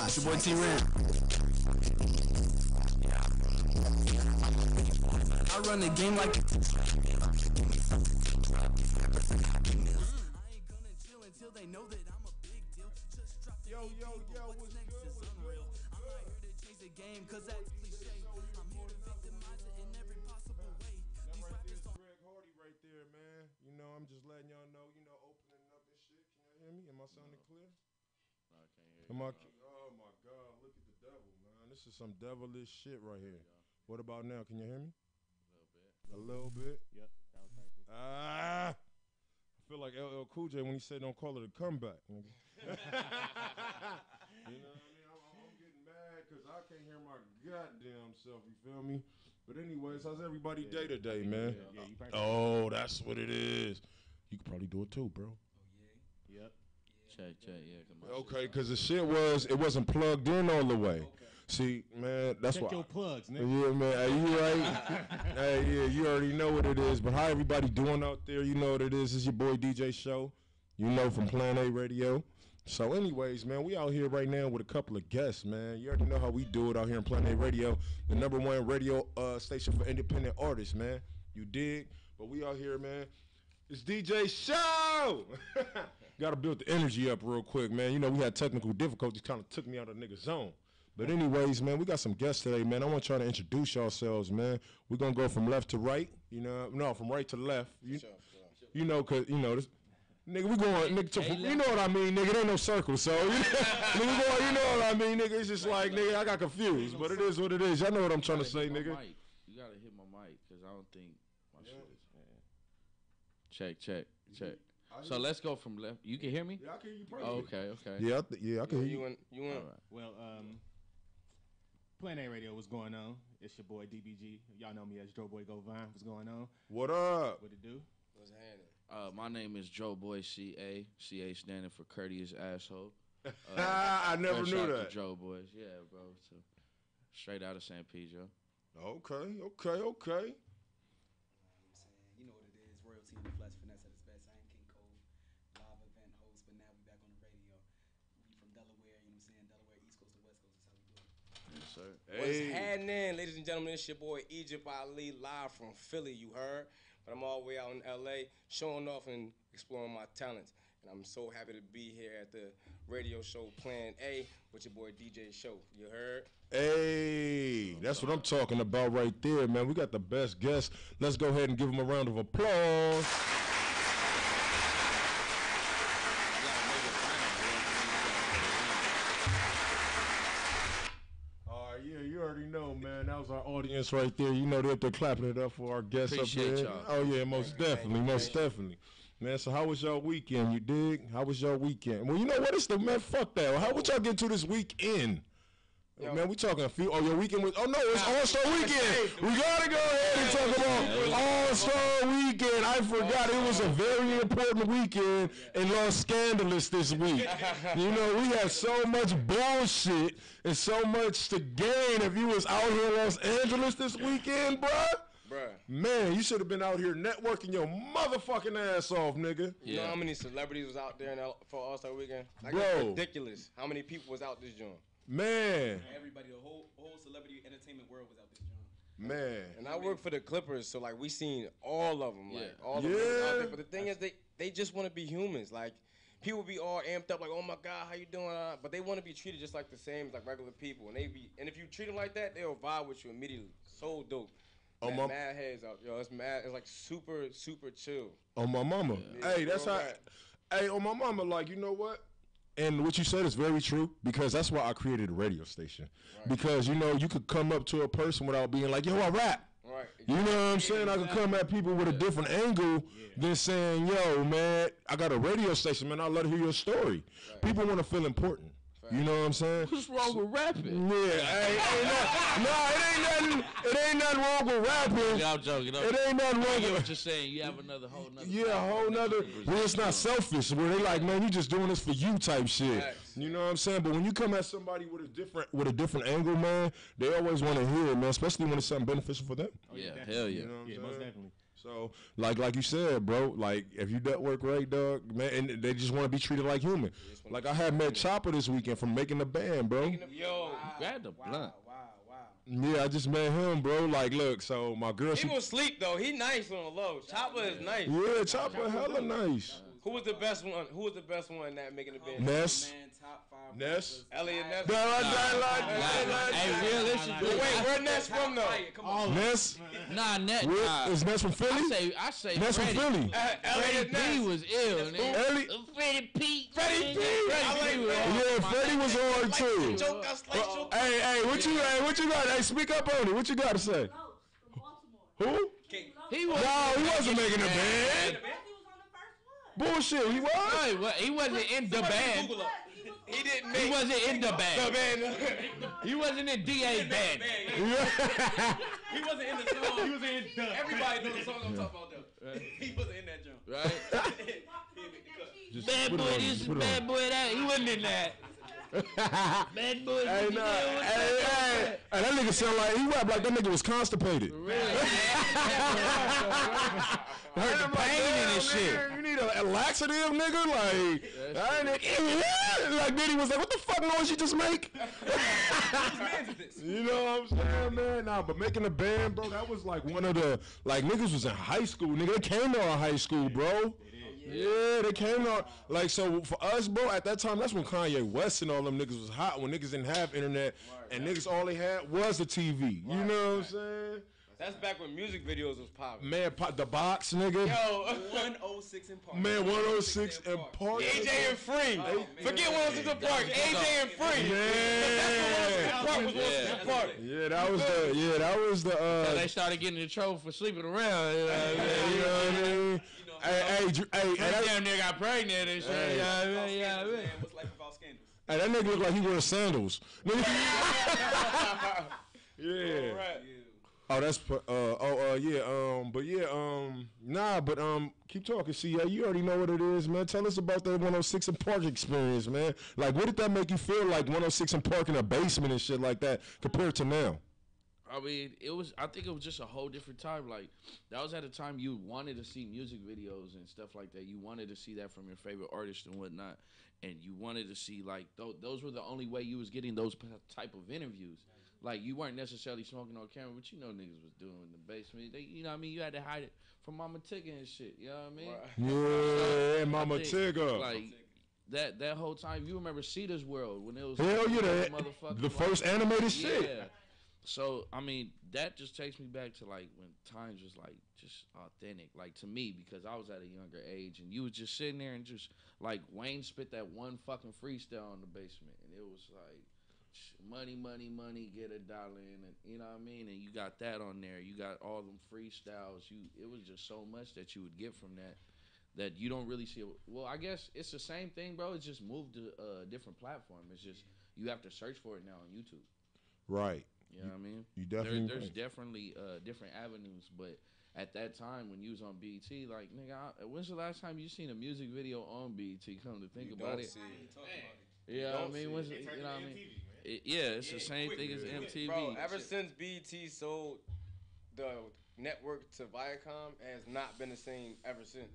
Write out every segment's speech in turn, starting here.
It's your boy T-Ren. I run the game like I ain't gonna chill until they know that I'm a big deal. Just drop the Yo, what's next is unreal. I'm not here to change the game, cause that's cliche. I'm here to victimize it in every possible way. That right there is Kraig right there, man. You know, I'm just letting y'all know, opening up and shit. Can y'all hear me? Am I sounding clear? No, I can't hear you. Oh my God, look at the devil, man. This is some devilish shit right here. What about now? Can you hear me? A little bit. Yep, that was perfect. I feel like LL Cool J when he said don't call it a comeback. You know what I mean? I'm getting mad because I can't hear my goddamn self, you feel me? But anyways, how's everybody day today, man? Yeah, you perfect. Oh, that's what it is. You could probably do it too, bro. Oh, yeah? Yep. Check, yeah. Come on. Okay, because the shit wasn't plugged in all the way. Okay. See, man, that's Check why. your plugs, nigga. Yeah, man. Hey, you right? Hey, yeah, you already know what it is. But how everybody doing out there? You know what it is. It's your boy DJ Show. You know, from Plan A Radio. So, anyways, man, we out here right now with a couple of guests, man. You already know how we do it out here in Plan A Radio, the #1 radio station for independent artists, man. You dig? But we out here, man. It's DJ Show. Got to build the energy up real quick, man. You know, we had technical difficulties, kind of took me out of the nigga zone. But anyways, man, we got some guests today, man. I want y'all to introduce yourselves, man. We're going to go from left to right, from right to left. You know, because, this, nigga, we going, nigga, you know what I mean, nigga, it ain't no circle, so, nigga, we going, you know what I mean, nigga, it's just like, nigga, I got confused, but it is what it is. Y'all know what I'm trying to say, nigga. You got to hit my mic, because I don't think my shit is, Check. So let's go from left. You can hear me? Yeah, I can hear you perfect. Oh, okay. Yeah, I can hear you. You went. Right. Well, Plan A Radio, what's going on? It's your boy DBG. Y'all know me as Joe Boy Go Vine. What's going on? What up? What it do? What's happening? My name is Joe Boy CA. CA standing for courteous asshole. I never knew that. Joe Boys, yeah, bro. So straight out of San Pedro. Okay. You know what it is. Royalty in the flesh, finesse at its best. I am King Cole, live event host, but now we back on the radio. We from Delaware, you know what I'm saying? Delaware, East Coast to West Coast, that's how we do it. Yes, sir. What's happening, ladies and gentlemen? It's your boy Egypt Ali, live from Philly, you heard. But I'm all the way out in LA, showing off and exploring my talents. And I'm so happy to be here at the radio show Plan A with your boy DJ Show. You heard? Hey, that's what I'm talking about right there, man. We got the best guest. Let's go ahead and give him a round of applause. You already know, man. That was our audience right there. You know they're clapping it up for our guests Appreciate up here. y'all. Oh yeah, most definitely. Man, so how was y'all weekend? You dig? How was y'all weekend? Well, you know what? It's the man. Fuck that. How would y'all get to this weekend? Yo. Man, we talking a few. Oh, your weekend was. Oh no, it's All-Star Weekend. We gotta go ahead and talk about All-Star Weekend. I forgot it was a very important weekend in Los Scandalous this week. You know, we had so much bullshit and so much to gain if you was out here in Los Angeles this weekend, bruh. Man, you should have been out here networking your motherfucking ass off, nigga. You know how many celebrities was out there for All-Star Weekend? Like, bro, it's ridiculous how many people was out this joint. Man. Everybody, the whole celebrity entertainment world was out this joint. Man. And I work for the Clippers, so like we seen all of them, like all of them out there. But the thing is, they just want to be humans. Like people be all amped up, like, oh my God, how you doing? But they want to be treated just like the same as like regular people. And if you treat them like that, they'll vibe with you immediately. So dope. Mad heads out, yo. It's mad. It's like super chill. On my mama. Yeah. Hey, that's how. Hey, on my mama, like, you know what? And what you said is very true, because that's why I created a radio station. Right. Because, you know, you could come up to a person without being like, yo, I rap. Right. You know what I'm saying? I could come at people with a different angle than saying, yo, man, I got a radio station, man. I'd love to hear your story. Right. People want to feel important. You know what I'm saying? What's wrong with rapping? Yeah, it ain't nothing wrong with rapping. Yeah, I'm joking. It ain't nothing wrong with what you're saying. You have another whole nother. Yeah, a whole nother. Where it's not selfish. Where they like, man, you just doing this for you type shit. Yes. You know what I'm saying? But when you come at somebody with a different angle, man, they always want to hear it, man. Especially when it's something beneficial for them. Oh, yeah, hell yeah. You know most definitely. So, like you said, bro, like, if you work right, dog, man, and they just want to be treated like human. Like, I had met Chopper this weekend from Making the Band, bro. Yo. Grab the blunt. Yeah, I just met him, bro. Like, look, so my girl, He will sleep, though. He nice on the low. Chopper is nice. yeah, Chopper hella nice. Who was the best one? Who was the best one in that Making the Band? Ness. Man, top 5 Ness. Elliot Ness. Hey, realistically, Wait, where Ness from, though? Come on. Ness. nah, Is Ness from Philly? I say Ness from Freddie. Philly. Elliot He Ness. was ill. nigga. Ellie. Freddie P. Freddie P. I like that. Yeah, Freddie was hard too. Joke, I slice joke. Hey, what you got? Hey, speak up on it. What you got to say? Who? He was. No, he wasn't making a band. He was on the first one. Bullshit, he was. Wait, he wasn't in the band. Google up. He didn't He make wasn't in the the band. band. He wasn't in DA band. He wasn't in the song. He was in the. Everybody knows the song I'm talking about, though. He wasn't in that jump. Right? He didn't make the cut. Just Bad put it boy on, this, just put it on. bad boy that. He wasn't in that. Bad boy. Hey, nah, hey, that nigga sound like he rap like that nigga was constipated. Really? Heard the pain in his shit. You need a laxative, nigga. Like Diddy was like, "What the fuck noise you just make?" You know what I'm saying, man? Nah, but making a band, bro, that was like one of the niggas was in high school, nigga. They came to our high school, bro. Yeah, they came out like so for us, bro. At that time, that's when Kanye West and all them niggas was hot. When niggas didn't have internet and niggas all they had was the TV. You know what I'm saying? That's back when music videos was popping. Man, the box, nigga. Yo, 106 in Park. Man, 106 and Park. AJ and Free. man. Forget 106 in Park. AJ and Free. Yeah. That's what 106 in Park. Yeah, that was the. So they started getting in trouble for sleeping around. You know what I mean? You know what I mean? Hey, That damn nigga got pregnant and shit. Hey. Yeah. What's life without scandals? That nigga look like he wears sandals. Yeah. Oh, that's keep talking. See, you already know what it is, man. Tell us about that 106 and Park experience, man. Like, what did that make you feel like 106 and Park in a basement and shit like that compared to now? I mean, I think it was just a whole different time. Like, that was at a time you wanted to see music videos and stuff like that. You wanted to see that from your favorite artist and whatnot. And you wanted to see, like, those were the only way you was getting those type of interviews. Like, you weren't necessarily smoking on camera, but you know niggas was doing in the basement. You know what I mean? You had to hide it from Mama Tigger and shit. You know what I mean? Yeah, Mama Tigger. Like, that whole time, you remember Cedar's World when it was Hell yeah, the first animated shit. Yeah. So, I mean, that just takes me back to, like, when times was, like, just authentic. Like, to me, because I was at a younger age, and you was just sitting there and just, like, Wayne spit that one fucking freestyle in the basement, and it was, like, money, get $1 in, and you know what I mean? And you got that on there. You got all them freestyles. It was just so much that you would get from that you don't really see. Well, I guess it's the same thing, bro. It's just moved to a different platform. It's just you have to search for it now on YouTube. Right. You know what I mean? You definitely there's definitely different avenues, but at that time when you was on BET, like, nigga, when's the last time you seen a music video on BET? Come to think about it. Yeah, I mean, you know what I mean? It's the same thing as MTV. Bro, ever since BET sold the network to Viacom, it has not been the same ever since.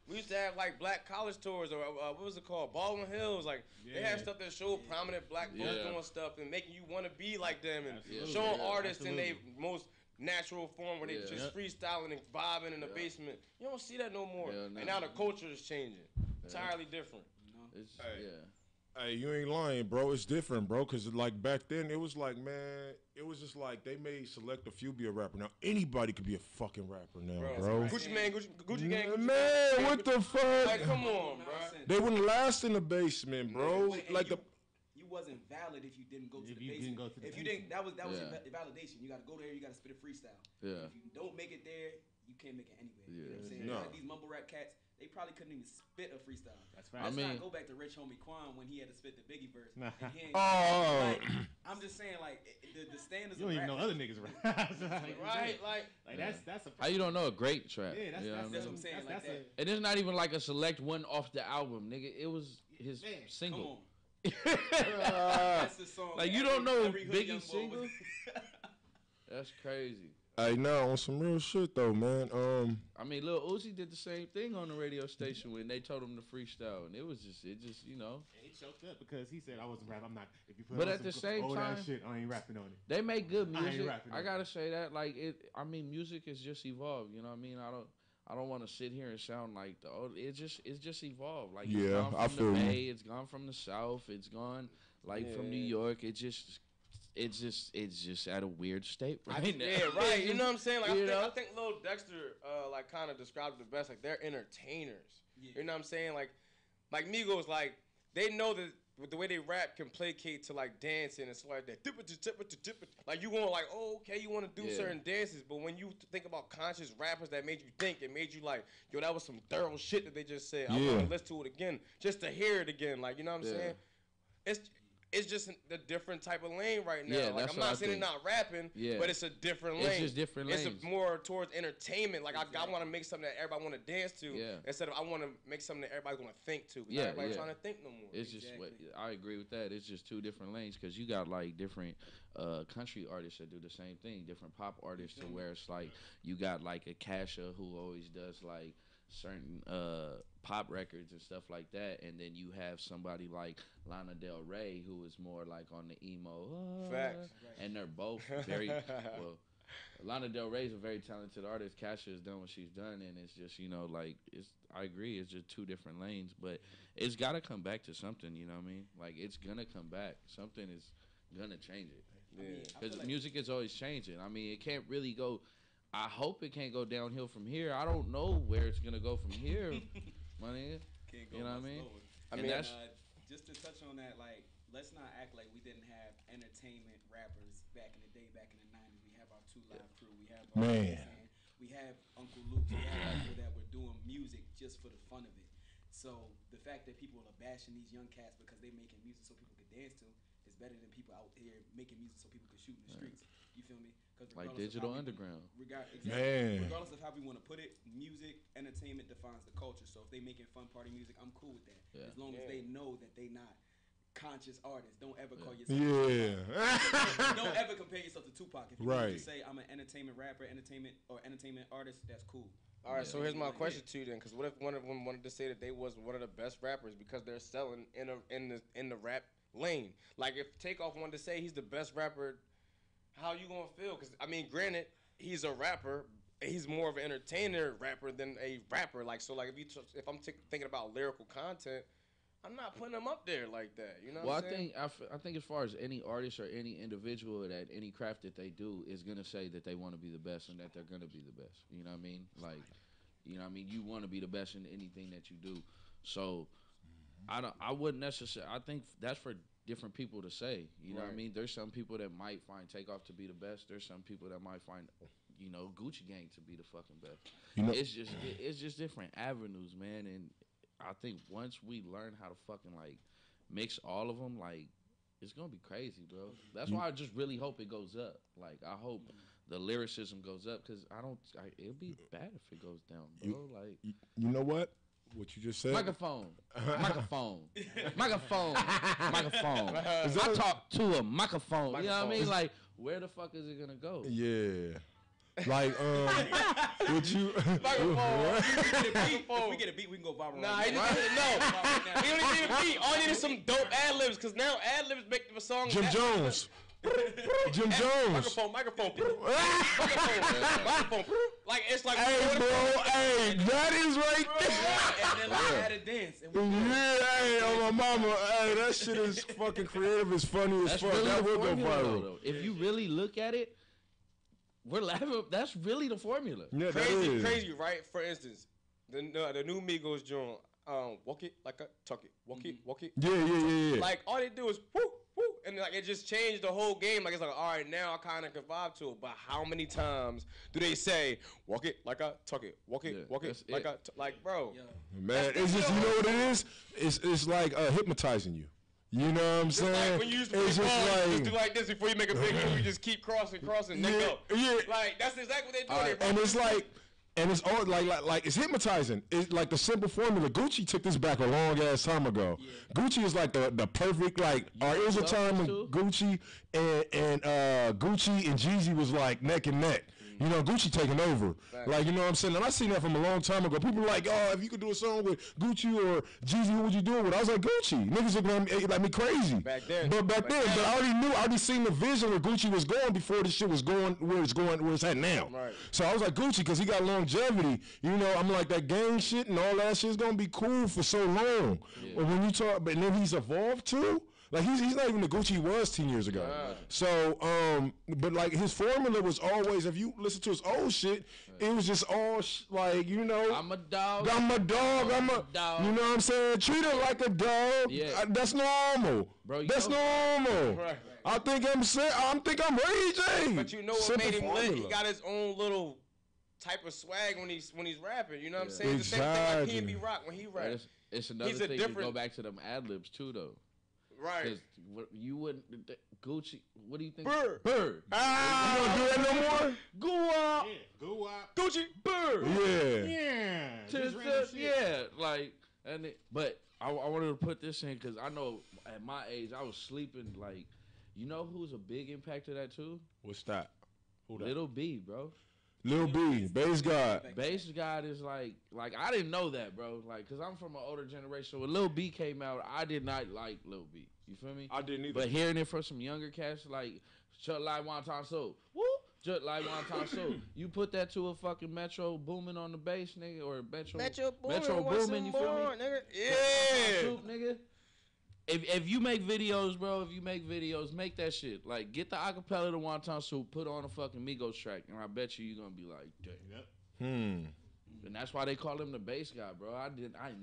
We used to have like black college tours, or what was it called, Baldwin Hills. Like they had stuff that showed prominent black folks doing stuff and making you want to be like them, and showing artists in their most natural form where they just freestyling and vibing in the basement. You don't see that no more. And now the culture is changing, entirely different. It's, Hey, you ain't lying, bro. It's different, bro. Cause like back then, it was like, man, it was just like they may select a few be a rapper. Now anybody could be a fucking rapper now, bro. Gucci Mane, Gucci Gang, man, what the fuck? Like, come on, bro. They wouldn't last in the basement, bro. Like you wasn't valid if you didn't go to the basement. If you didn't, that was validation. You got to go there. You got to spit a freestyle. Yeah. If you don't make it there, you can't make it anywhere. Yeah. You know what I'm saying? No. Like these mumble rap cats, they probably couldn't even spit a freestyle. That's right. Let's not go back to Rich Homie Quan when he had to spit the Biggie verse. And he ain't, Oh. like, I'm just saying, like the standards. You don't even know other niggas rap. Right? Like that's a how you don't know a great trap? Yeah, that's That's what I'm saying. Like that. And it's not even like a select one off the album, nigga. It was his single. That's the song. Like you don't know every hood young Biggie's boy single? was- That's crazy. Hey, now on some real shit though, man. I mean, Lil Uzi did the same thing on the radio station when they told him to freestyle, and it just you know. And he choked up because he said I wasn't rapping. I'm not. If you put But on at some the same old time, ass shit, I ain't rapping on it. They make good music. I gotta say that, like it. I mean, music has just evolved. You know what I mean? I don't want to sit here and sound like it's just evolved. Like it's gone from I feel the you. Bay, it's gone from the South, it's gone from New York. It's just at a weird state right now. Yeah, right. You know what I'm saying? Like You I know? think Lil Dexter like kind of described it the best. Like they're entertainers. Yeah. You know what I'm saying? Like Migos, like they know that with the way they rap can placate to like dancing and stuff like that. Like you want like, oh, okay, you want to do certain dances, but when you think about conscious rappers that made you think, it made you like, yo, that was some thorough shit that they just said. I want to listen to it again just to hear it again. Like, you know what I'm saying? It's just a different type of lane right now. Yeah, like that's I'm what not I saying think. it's not rapping, but it's a different lane. It's just different lanes. It's more towards entertainment. Like I want to make something that everybody want to dance to, instead of I want to make something that everybody's going to think to. Everybody's trying to think no more. It's just I agree with that. It's just two different lanes because you got like different country artists that do the same thing, different pop artists to where it's like you got like a Kasha who always does like certain pop records and stuff like that, and then you have somebody like Lana Del Rey who is more like on the emo. Facts. And they're both very well. Lana Del Rey is a very talented artist. Kasha has done what she's done, and it's just like I agree. It's just two different lanes, but it's got to come back to something. You know what I mean? Like it's gonna come back. Something is gonna change it. Because music is always changing. I mean, it can't really go. I hope it can't go downhill from here. I don't know where it's gonna go from here, my nigga. Can't go You know what I mean? lower. I mean, that's just to touch on that, like, let's not act like we didn't have entertainment rappers back in the day, back in the 90s. We have our Two Live Crew. We have our we have Uncle Luke. We have people that were doing music just for the fun of it. So the fact that people are bashing these young cats because they making music so people could dance to is better than people out here making music so people could shoot in the streets. You feel me? Like Digital Underground. Regardless of how we want to put it, music, entertainment defines the culture. So if they making fun party music, I'm cool with that. As long as they know that they not conscious artists. Don't ever call yourself don't ever compare yourself to Tupac. If you want to say I'm an entertainment rapper, entertainment artist, that's cool. All right, so here's my question to you then, because what if one of them wanted to say that they was one of the best rappers because they're selling in the rap lane? Like if Takeoff wanted to say he's the best rapper, how you gonna feel? Because I mean, granted, he's a rapper. He's more of an entertainer rapper than a rapper. Like so, like if I'm thinking about lyrical content, I'm not putting him up there like that. You know? What I'm saying? I think as far as any artist or any individual that any craft that they do is gonna say that they want to be the best and that they're gonna be the best. You know what I mean? Like, you know what I mean? You want to be the best in anything that you do. So, I wouldn't necessarily. I think that's for different people to say. You know what I mean? There's some people that might find Takeoff to be the best. There's some people that might find, Gucci Gang to be the fucking best. It's just different avenues, man. And I think once we learn how to fucking like mix all of them, like it's gonna be crazy, bro. That's why I just really hope it goes up. Like I hope the lyricism goes up because it'll be bad if it goes down, bro. You know what? What you just said? Microphone. I talk to a microphone. You know what I mean? Like, where the fuck is it gonna go? Yeah. Like, would you? If we get a beat, we can go viral. Nah, he don't even need a beat. All you need is some dope ad libs, because now ad libs make the song. Jim Jones. Jim Jones. Microphone. Like it's like. Hey, bro. Hey, that is right there. And then like add a dance. Hey, oh my mama. Hey, that shit is fucking creative as funny as fuck. That will go viral. Though. If you really look at it, we're laughing. That's really the formula. Yeah, crazy, right? For instance, the new Migos joint, walk it like a tuck it, walk it. Yeah. Like all they do is whoo, whoo, and like it just changed the whole game. Like it's like, all right, now I kind of can vibe to it. But how many times do they say walk it like a tuck it, walk it like a like, bro? Man, it's just, you know what it is? It's like hypnotizing you. You know what I'm saying? Like when you used to play ball, you just do like this before you make a big move. You just keep crossing, neck up. Yeah. Like that's exactly what they do. And it's like, and it's all like it's hypnotizing. It's like the simple formula. Gucci took this back a long ass time ago. Yeah. Gucci is like the perfect like. There was a time when Gucci and Gucci and Jeezy was like neck and neck. You know, Gucci taking over. Right. Like, you know what I'm saying? And I seen that from a long time ago. People were like, oh, if you could do a song with Gucci or Jeezy, who would you do it with? I was like, Gucci. Niggas looking at me like me crazy. Back then. But I already seen the vision where Gucci was going before this shit was going where it's at now. Right. So I was like, Gucci, because he got longevity. You know, I'm like, that gang shit and all that shit's going to be cool for so long. Yeah. But when you talk, but then he's evolved too. Like, he's not even the Gucci he was 10 years ago. So, but like, his formula was always, if you listen to his old shit, it was just all like, you know. I'm a dog. I'm a dog. I'm a dog. You know what I'm saying? Treat it like a dog. Yeah. That's normal. Bro, that's normal. Right. I think I'm Ray J. But you know what made him lit? He got his own little type of swag when he's rapping. You know what I'm saying? Exactly. The same thing like he and B Rock when he raps. It's another thing to go back to them ad libs too, though. Right. Because you wouldn't Gucci. What do you think? Bird. You don't do that no more. Go up. Gucci. Bird. Yeah. Like but I wanted to put this in because I know at my age I was sleeping. Like, you know who's a big impact to that too? What's that? Who that? Lil B, bro. Lil B, Bass God. Bass God is like I didn't know that, bro. Like, cause I'm from an older generation. When Lil B came out, I did not like Lil B. You feel me? I didn't either. But hearing it from some younger cats, like Shut Like Wonton So, woo, Just Like Wonton So, you put that to a fucking Metro Boomin on the bass, nigga, or Metro Boomin, you feel me? Nigga. Yeah. Soup, nigga. If you make videos, bro, make that shit. Like, get the acapella to Wonton Soup, put on a fucking Migos track, and I bet you're gonna be like, damn. Yep. And that's why they call him the bass guy, bro. I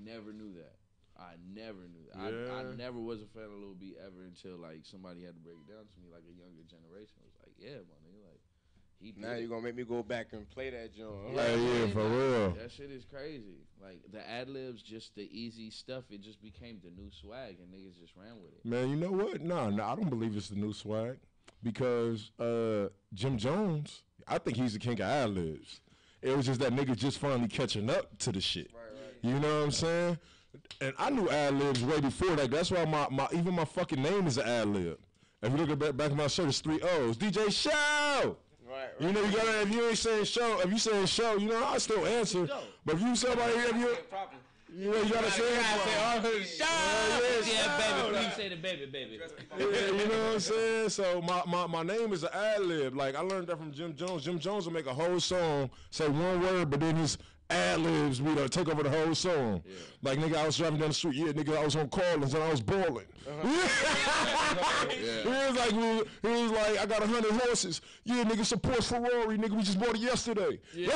never knew that. I never was a fan of Lil B ever until like somebody had to break it down to me, like a younger generation. I was like, yeah, my nigga, like now you're gonna make me go back and play that joint. Yeah, for real. That shit is crazy. Like, the ad libs, just the easy stuff, it just became the new swag, and niggas just ran with it. Man, you know what? No, I don't believe it's the new swag because Jim Jones, I think he's the king of ad libs. It was just that nigga just finally catching up to the shit. Right. You know what I'm saying? And I knew ad libs way before that. That's why even my fucking name is an ad lib. If you look at back of my shirt, it's 3 O's. DJ Show. Right. You know, you gotta, if you ain't saying show, if you saying show, you know, I still answer. But if you somebody, you gotta say show. Yeah, baby. Please say the baby. Yeah, you know what I'm saying? So my name is an ad lib. Like, I learned that from Jim Jones. Jim Jones will make a whole song, say one word, but then his ad libs me to take over the whole song. Yeah. Like, nigga, I was driving down the street. Yeah, nigga, I was on Collins and I was balling. He was like, I got 100 horses. Yeah, nigga, support Ferrari. Nigga, we just bought it yesterday. Yeah.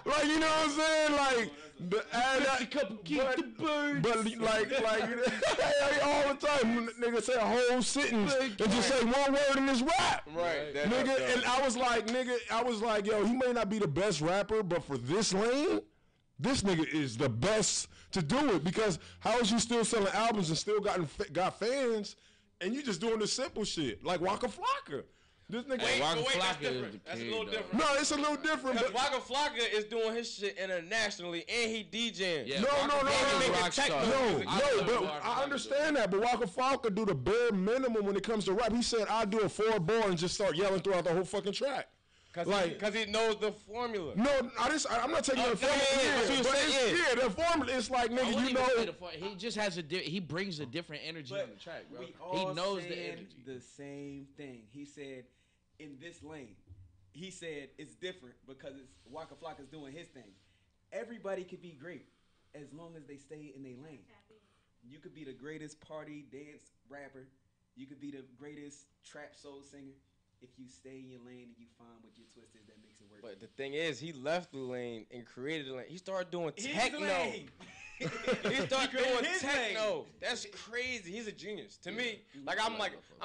Like, you know what I'm saying? Like, the ad, but like all the time, nigga say a whole sentence and just say one word in his rap. Right. Nigga, and I was like, yo, he may not be the best rapper, but for this lane, this nigga is the best to do it, because how is you still selling albums and still got fans, and you just doing the simple shit like Waka Flocka? This nigga, that's a little different. No, it's a little different. Because Waka Flocka is doing his shit internationally, and he DJing. Yeah, no. But I understand that. But Waka Flocka do the bare minimum when it comes to rap. He said, "I'll do a 4-bar and just start yelling throughout the whole fucking track." Because he knows the formula. No, I'm not taking the formula. The formula. It's like, nigga, you know. He just has he brings a different energy on the track, bro. He knows the energy. The same thing. He said, in this lane, he said it's different because it's Waka Flocka's doing his thing. Everybody could be great as long as they stay in their lane. You could be the greatest party dance rapper. You could be the greatest trap soul singer. If you stay in your lane and you find what your twist is, that makes it work. But the thing is, he left the lane and created a lane. He started doing techno. He started doing techno. Lane. That's crazy. He's a genius. To me, I'm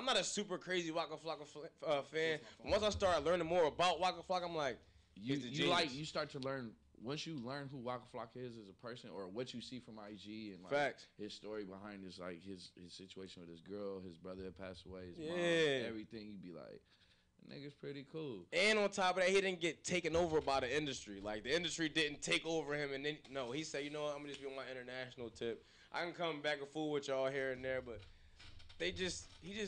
not a super crazy Waka Flocka fan. Once I started learning more about Waka Flocka, I'm like, you start to learn. Once you learn who Waka Flocka is as a person, or what you see from IG and like his story behind his situation with his girl, his brother that passed away, his mom, everything, you'd be like, nigga's pretty cool. And on top of that, he didn't get taken over by the industry. Like, the industry didn't take over him, and then he said, you know what, I'm gonna just be on my international tip. I can come back and fool with y'all here and there, but he's just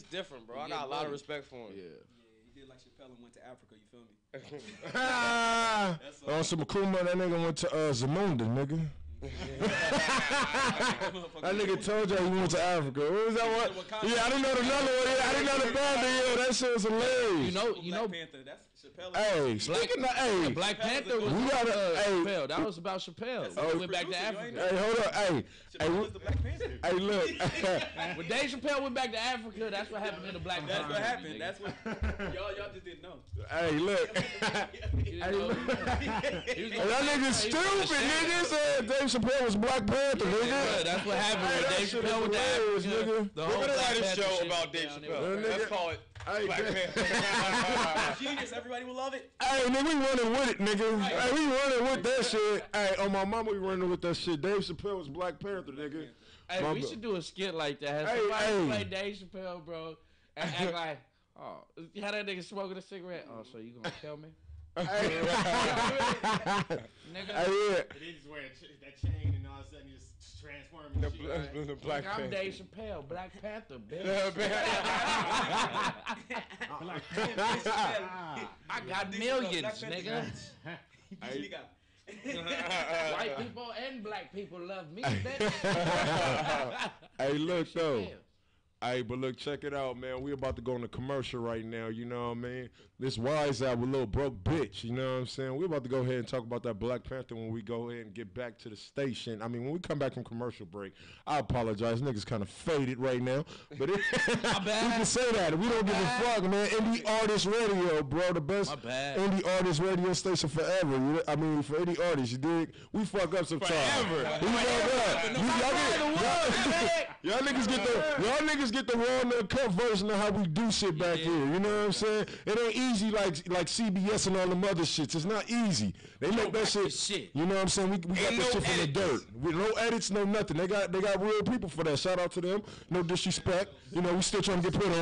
different, bro. I got a lot of respect for him. Yeah. did like Chappelle and went to Africa. You feel me? On some Akuma, that nigga went to Zamunda, nigga. That nigga told y'all he went to Africa. What was that one? Yeah, I didn't know the another one. Yeah, I didn't know the band. Yeah, that shit was hilarious. You know, Black Panther. That's Chappelle. Hey, speaking of, hey, Black Panther was Chappelle. That was about Chappelle. He went back to Africa. Hey, hold up. Hey, Chappelle was the Black Panther. hey, look. When Dave Chappelle went back to Africa, that's what happened in the Black Panther. That's what happened. Nigga. That's what y'all just didn't know. Hey, look. Hey, look. That nigga stupid, nigga. Said Dave Chappelle was Black Panther, nigga. Yeah, that's what happened when Dave Chappelle went to Africa. Nigga. The We're whole gonna Black write a Panther show shit about Dave down there. Chappelle. Let's call it Hey, Black Panther. Genius. Everybody will love it. Hey, nigga, we running with it, nigga. Hey, we running with that shit. Hey, on my mama, we running with that shit. Dave Chappelle was Black Panther, nigga. Hey, we should do a skit like that. Have somebody play Dave Chappelle, bro, and act like, oh, how that nigga smoking a cigarette? Oh, so you gonna kill me? Hey, Nigga. yeah. They just wear that chain and all of a sudden you just transform into The Black I'm Panther. Dave Chappelle, Black Panther, bitch. I got millions, nigga. He got. White people and black people love me, bitch. Hey, look, though. Hey, but look, check it out, man. We about to go on a commercial right now, you know what I mean? This Wise out with Little Broke Bitch, you know what I'm saying? We about to go ahead and talk about that Black Panther when we go ahead and get back to the station. I mean, when we come back from commercial break, I apologize. Niggas kind of faded right now. But we can say that. We don't give a fuck, man. Indie Artist Radio, bro. The best indie artist radio station forever. I mean, for any artist, you dig? We fuck up sometimes. Forever. We fuck up. Y'all niggas get the raw and uncut version of how we do shit back here. You know what I'm saying? It ain't easy like CBS and all them other shits. It's not easy. They make that shit. You know what I'm saying? We got this shit from the dirt. With no edits, no nothing. They got real people for that. Shout out to them. No disrespect. You know, we still trying to get put on. I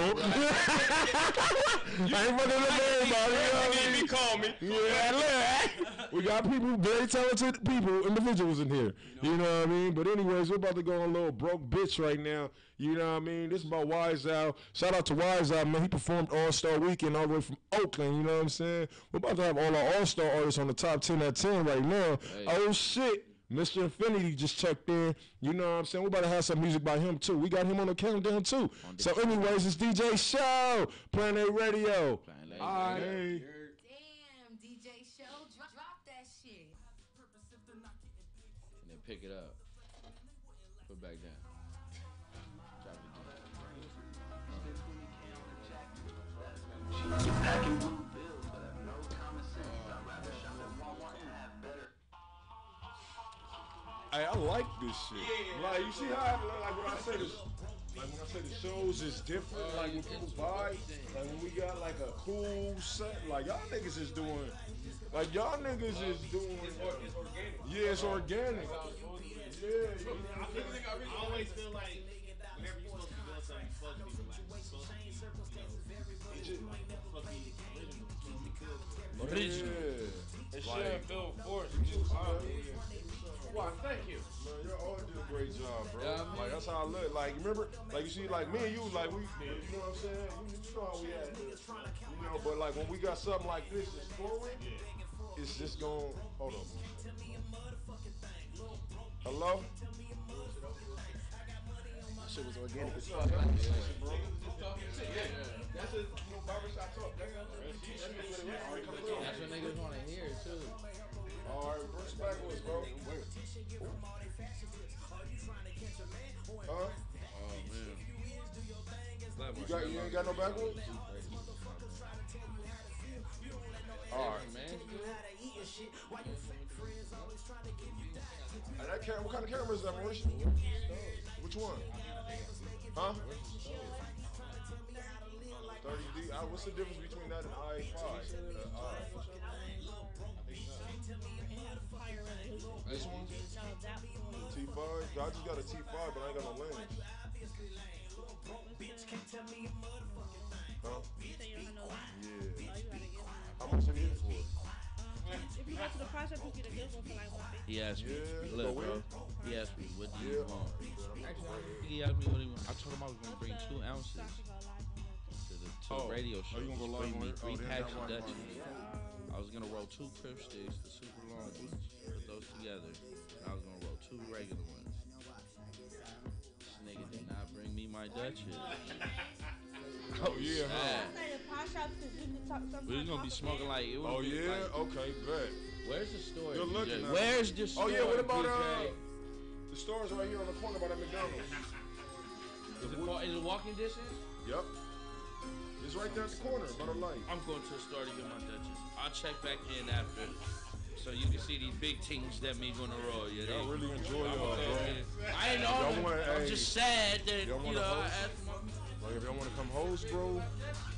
ain't fucking with everybody. You know what I mean? Call me. Yeah, look. We got people, very talented people, individuals in here. You know what I mean? But anyways, we're about to go on a little broke bitch right now. You know what I mean? This is about Wise Out. Shout out to Wise Out, man. He performed All-Star Weekend all the way from Oakland. You know what I'm saying? We're about to have all our All-Star artists on the top 10 at 10 right now. Hey. Oh, shit. Mr. Infinity just checked in. You know what I'm saying? We're about to have some music by him, too. We got him on the countdown, too. So anyways, it's DJ Show. Planet Radio. All right. Damn, DJ Show. Drop that shit. And then pick it up. Put it back down. Hey, I like this shit. Like, you see how, like when I say this, like when I say the shows is different, like when people buy, like when we got like a cool set, like y'all niggas is doing, like y'all niggas is doing, yeah, it's organic. Yeah, I always feel like whenever you're supposed to be doing something, you're supposed to be like, Original. It should feel forced. Why, thank you. Man, y'all all did a great job, bro. Yeah, I mean, like that's how I look. Like remember, like you see, like me and you, like we, you know what I'm saying? You know how we at, you know. But like when we got something like this, it's flowing. It's just going. Hold on. Hello. Shit was organic as Fuck, fuck. That's a barbershop talk. That's what niggas want to hear, too. All right, bring back with us, bro. Huh? Oh, man. You ain't got no backwoods? All right. Man. Hey, that camera, what kind of camera is that, Maurice? Which one? Huh? 30D. What's the difference between that and I-5? This one? T5? I just got a T5, but I ain't got no lens. Huh? Yeah. How much did it for? If you go to the pawn shop, you get a good one for like $150. He asked me, Yeah, look, but bro. we- He asked me, what do you want? Actually, he asked me what he want. I told him I was going to bring 2 ounces to the to a radio show. you gonna go Bring live me on it? 3 Then packs that of Wi-Fi. Dutchies. I was gonna roll 2 Crip sticks, the super long ones, put those together. And I was gonna roll 2 regular ones. This nigga did not bring me my Dutchies. Oh yeah, huh? Sad. Say the pawn shop because you can talk something. We was gonna be smoking like it. Oh Would be yeah, like, okay, bet. where's the store? Good looking DJ? at it. Where's the store? Oh yeah, what about DJ? the stores right here on the corner by the McDonald's? Is it walking distance? Yep. It's right there at the corner by the light. I'm going to the store to get my Dutchies. I'll check back in after, so you can see these big teams that me gonna roll. Yeah, Y'all really enjoy I'm y'all, bro. I ain't Y'all know. want- I'm hey, just sad that y'all you wanna know. I host? asked my Like if y'all want to come host, bro,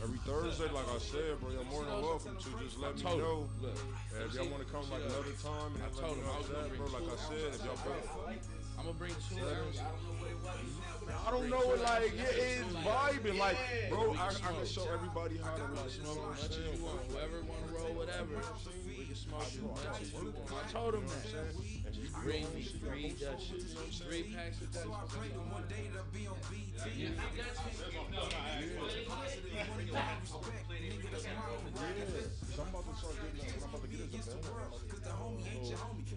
every Thursday, like I said, bro, you're more than welcome to. Just let me told him. know. Look, And if y'all want to come like another time, and I then let told me him I know was that, gonna bro. bring Like I said, if y'all both. I'm gonna bring 2 ounces. I don't know it like it's vibing like bro I can show everybody how to like Smoke as much as you want. Whoever wanna roll, whatever. We can smoke as much as you want. I told him that. and you Bring me 3 Dutchies, 3 packs of Dutchies. I'm about to start getting I'm about to get into band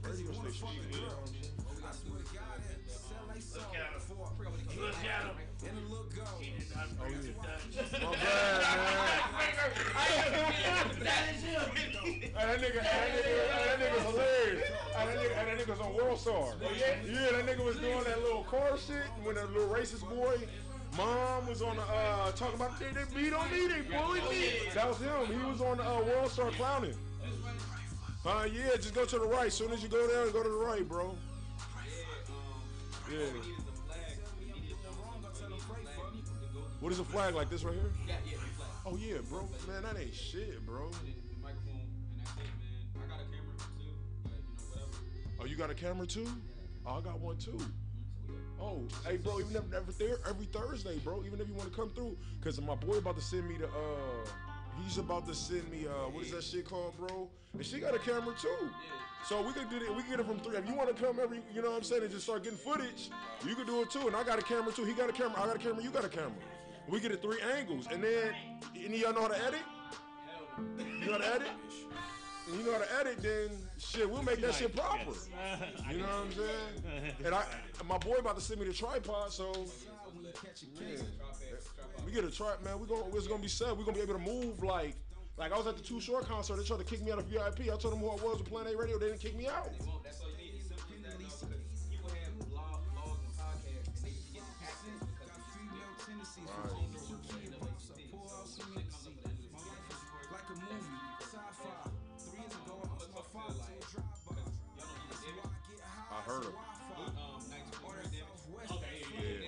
radio station shit, you know what I'm saying? Look at him. Oh yeah. My bad, man. That nigga's hilarious. That nigga's on World Star. Yeah, that nigga was doing that little car shit when that little racist boy. Mom was on the talking about they beat on me, they bullied me. That was him. He was on the World Star clowning. Yeah, just go to the right. As soon as you go there, go to the right, bro. Yeah. What is a flag like this right here? Oh yeah, bro. Man, that ain't shit, bro. Oh, you got a camera too? Oh, I got one too. Oh, hey, bro, even every Thursday, bro, even if you want to come through, because my boy about to send me the, he's about to send me, what is that shit called, bro? And she got a camera too. So we could do it, we can get it from 3. If you want to come every, you know what I'm saying, and just start getting footage, you can do it too. And I got a camera too. He got a camera, I got a camera, you got a camera. We get it 3 angles. And then, any of y'all know how to edit? You know how to edit? And you know how to edit, then shit, we'll make that shit proper. You know what I'm saying? And my boy about to send me the tripod, so yeah. We get a tripod, man. It's gonna be set. We're gonna be able to move like I was at the Too Short concert. They tried to kick me out of VIP. I told them who I was with Planet A Radio. They didn't kick me out. That's all you need. It's simple as that, though, because people have blogs and podcasts, and they can get access because it's just Like a movie, sci-fi. 3 years ago, I lost my father to a drive-by. I heard him. Yeah.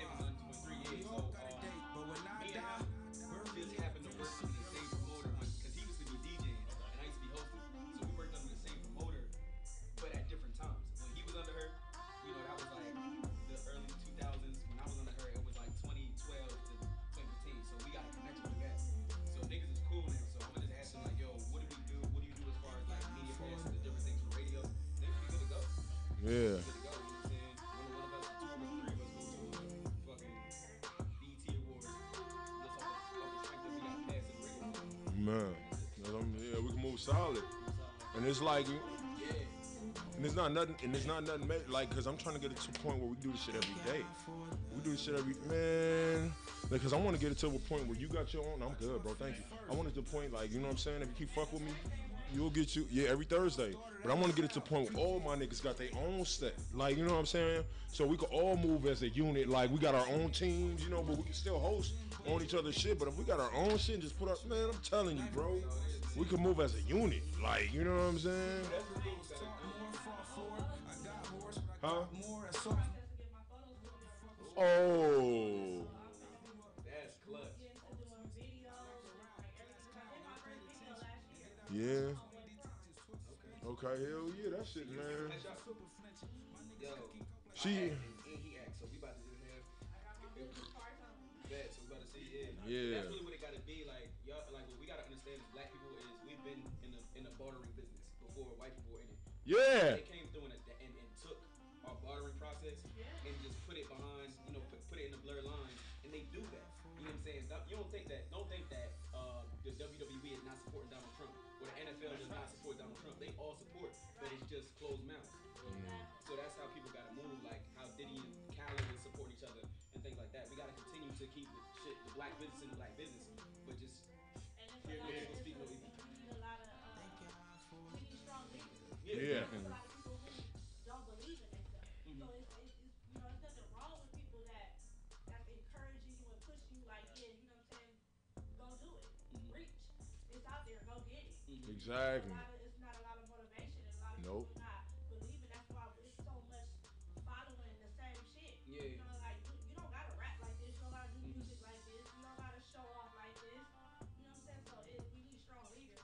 Yeah. Man, yeah, we can move solid, and it's like, and it's not nothing, like, cause I'm trying to get it to a point where we do this shit every day. We do this shit every, man, like, cause I want to get it to a point where you got your own. I'm good, bro. Thank you. I want it to a point, like, you know what I'm saying? If you keep fuck with me, you'll get you, every Thursday. But I want to get it to a point where all my niggas got their own set. Like, you know what I'm saying? So we could all move as a unit. Like, we got our own teams, you know, but we can still host on each other's shit. But if we got our own shit and just put up, man, I'm telling you, bro, we can move as a unit. Like, you know what I'm saying? Huh? Oh. Yeah. Okay, hell yeah, that shit, man. She. Yeah. That's really what it gotta be. Like, y'all, like what we gotta understand as black people is we've been in the bartering business before white people were in it. Yeah. They came through and took our bartering process and just put it behind, you know, put it in the blurred lines, and they do that. You know what I'm saying? You don't think that black business into black business, but just And it's hear a no lot. people speak no evil. We need a lot of. We need strong leaders. Yeah. There's a lot of people who don't believe in themselves. So it's it's nothing wrong with people that's encouraging you and pushing you like, yeah, you know what I'm saying? Go do it. Reach. It's out there. Go get it. Exactly. It's not a lot of motivation and a lot of Nope. people not believing. That's why it's so much following the same shit. Yeah. You know, like you don't gotta rap like this. You don't gotta do music like this. You don't gotta show off like this. You know what I'm saying? So we need strong leaders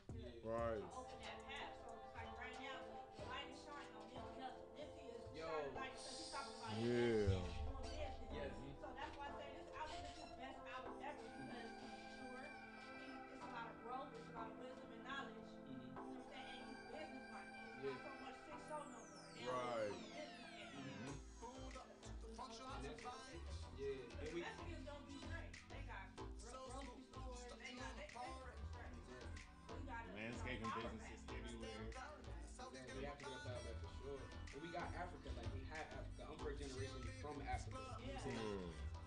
Right. to open that path. So it's like right now the light is shining on Nipsey Hussle. Nipsey is Yo. shining light because he's talking about Yeah. investment and doing business. Yes. So that's why I say this album is his best album ever because he's mature. It's a lot of growth. It's a lot of wisdom and knowledge. You know what I'm saying? And he's business minded. It's not so much 6-0 no more. Now Right. it's on the business end. And that's yeah. And we Mexicans don't do straight. They got grocery stores. They straight. We got Landscaping businesses everywhere. We have to get up out of that for sure. And we got Africa, like we have Africa. I'm first generation from Africa.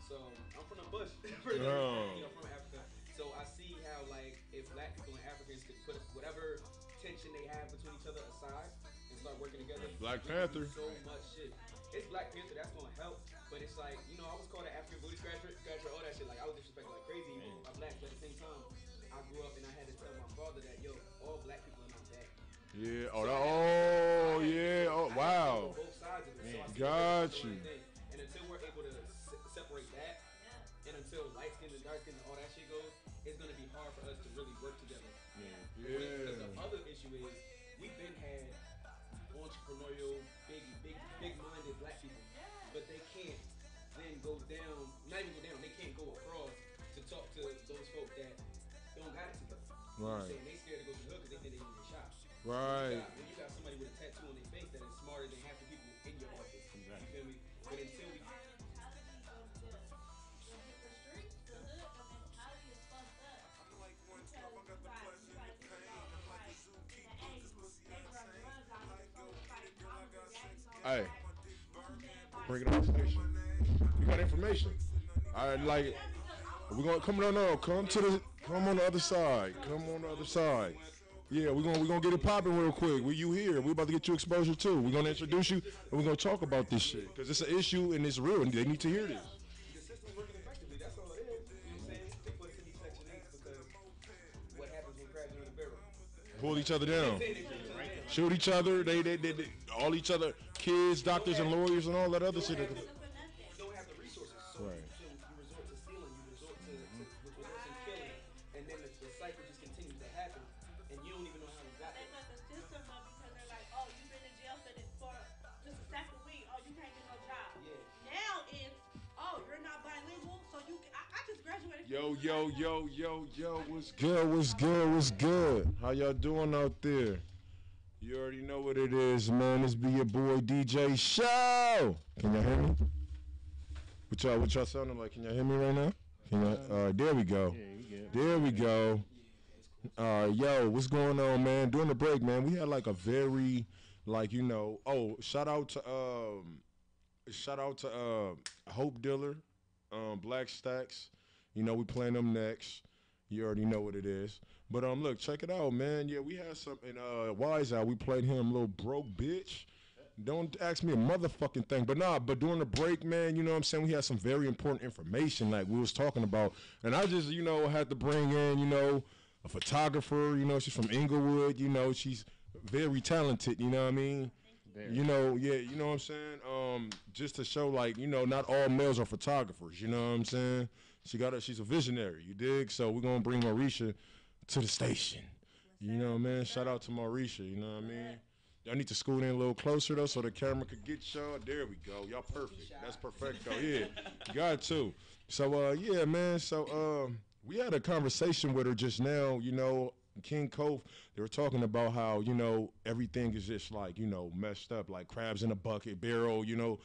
So I'm from the bush. First generation, from Africa. So I see how like if black people and Africans could put whatever tension they have between each other aside and start working together. Black we can do Panther. So much shit. It's Black Panther, that's gonna help. But it's like, you know, I was called an African booty scratcher, all that shit. Like I was disrespected like crazy by blacks, but at the same time, I grew up and I had to tell my father that all black people are not bad. Yeah. Oh, So yeah. Oh, wow. Both sides of it. So I see Got that's the you. right thing. And until we're able to separate that, and until light skin and dark skin and all that shit goes, it's gonna be hard for us to really work together. Because the other issue is we've been had entrepreneurial, big-minded black people, but they can't then go down. Not even go down. They can't go across to talk to those folk that don't got it together. You know what I'm Right. saying? They scared to go to the hood because they think they gonna get shot. Right. When you got somebody with a tattoo on their face that is smarter than half the people in your office, you feel me? But until we Hey, bring it on station. You got information. I like. We gonna come on on the other side. Come on the other side. Yeah, we're gonna get it popping real quick. You here? We about to get you exposure too. We're gonna introduce you and we're gonna talk about this shit because it's an issue and it's real and they need to hear this. the system's working effectively, that's all it is. You know what I'm saying? They put us in these Section 8s because what happens when crabs are in the barrel? Pull each other down, shoot each other. They all each other, kids, doctors, and lawyers, and all that other shit. You don't have the resources, so Right. you resort to stealing, you resort to which results in killing, and then the cycle just continues to happen, and you don't even know how it got They there. put the system up because they're like, oh, you've been in jail for just a sack of weed. Oh, you can't get no job. Yeah. Now it's, oh, you're not bilingual, so I just graduated. Yo, what's good? How y'all doing out there? You already know what it is, man. This be your boy DJ Show. Can y'all hear me? What y'all sounding like? Can y'all hear me right now? Can y'all, there we go. There we go. Yo, what's going on, man? During the break, man, we had like a very, like, you know, shout out to Hope Diller, Black Stacks. You know, we playing them next. You already know what it is. But look, check it out, man. Yeah, we had something. Wise Out. We played him, little broke bitch. Don't ask me a motherfucking thing. But during the break, man, you know what I'm saying? We had some very important information, like we was talking about, and I just, you know, had to bring in, you know, a photographer. You know, she's from Inglewood. You know, she's very talented. You know what I mean? You know, yeah, you know what I'm saying? Just to show, like, you know, not all males are photographers, you know what I'm saying? She's a visionary, you dig? So we're gonna bring Mauricia to the station. You know, man, shout out to Mauricia, you know what I mean? Y'all need to scoot in a little closer though so the camera could get y'all. There we go. Y'all perfect. That's perfecto. Yeah. You got to. So yeah, man. So we had a conversation with her just now, you know, King Cove. They were talking about how, you know, everything is just like, you know, messed up, like crabs in a bucket barrel, you know,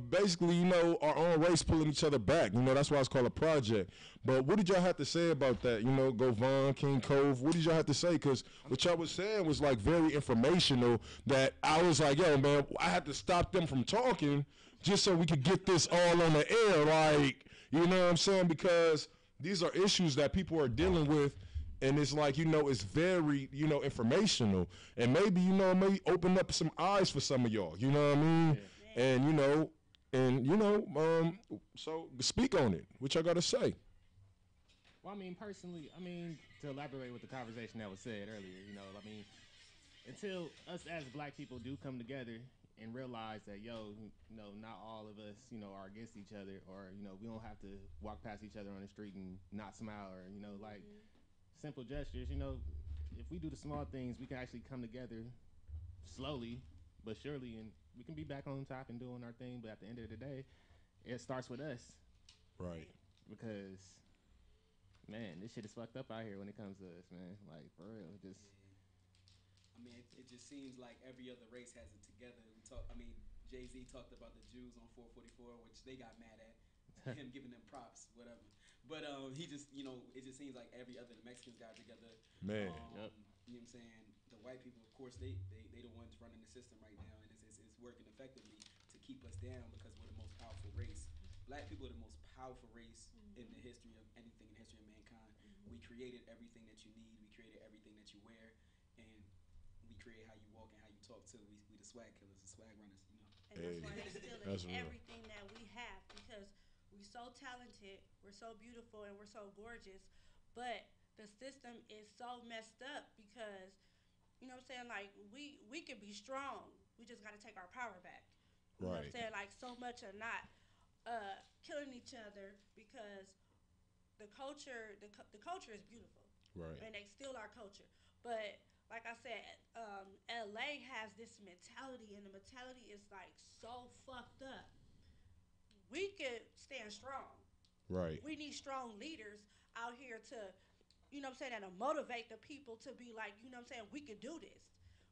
basically, you know, our own race pulling each other back. You know, that's why it's called a project. But what did y'all have to say about that? You know, Govan, King Cove, what did y'all have to say? Because what y'all was saying was, like, very informational that I was like, yo, man, I had to stop them from talking just so we could get this all on the air. Like, you know what I'm saying? Because these are issues that people are dealing with. And it's like, it's very, informational. And maybe, it may open up some eyes for some of y'all. You know what I mean? Yeah. And, so speak on it. What y'all got to say? Well, I mean, personally, to elaborate with the conversation that was said earlier, until us as black people do come together and realize that, not all of us, are against each other, or, we don't have to walk past each other on the street and not smile, or, simple gestures, if we do the small things, we can actually come together slowly but surely, and we can be back on top and doing our thing. But at the end of the day, it starts with us. Right. Because, man, this shit is fucked up out here when it comes to us, man. Like, for real. It just seems like every other race has it together. Jay-Z talked about the Jews on 444, which they got mad at. Him giving them props, whatever. But he just, it just seems like every other, the Mexicans got together. Man. You know what I'm saying? The white people, of course, they the ones running the system right now, and it's working effectively to keep us down because we're the most powerful race. Black people are the most powerful race in the history of anything, in the history of mankind. We created everything that you need. We created everything that you wear, and we create how you walk and how you talk too. We the swag killers, the swag runners, And that's why they're stealing everything that we have, because we're so talented, we're so beautiful, and we're so gorgeous, but the system is so messed up because, you know what I'm saying, like, we could be strong. We just got to take our power back. You know what I'm saying? Like, so much of not killing each other because the culture is beautiful. Right. And they steal our culture. But like I said, LA has this mentality, and the mentality is like so fucked up. We could stand strong. Right. We need strong leaders out here to, you know what I'm saying, that'll motivate the people to be like, you know what I'm saying, we could do this.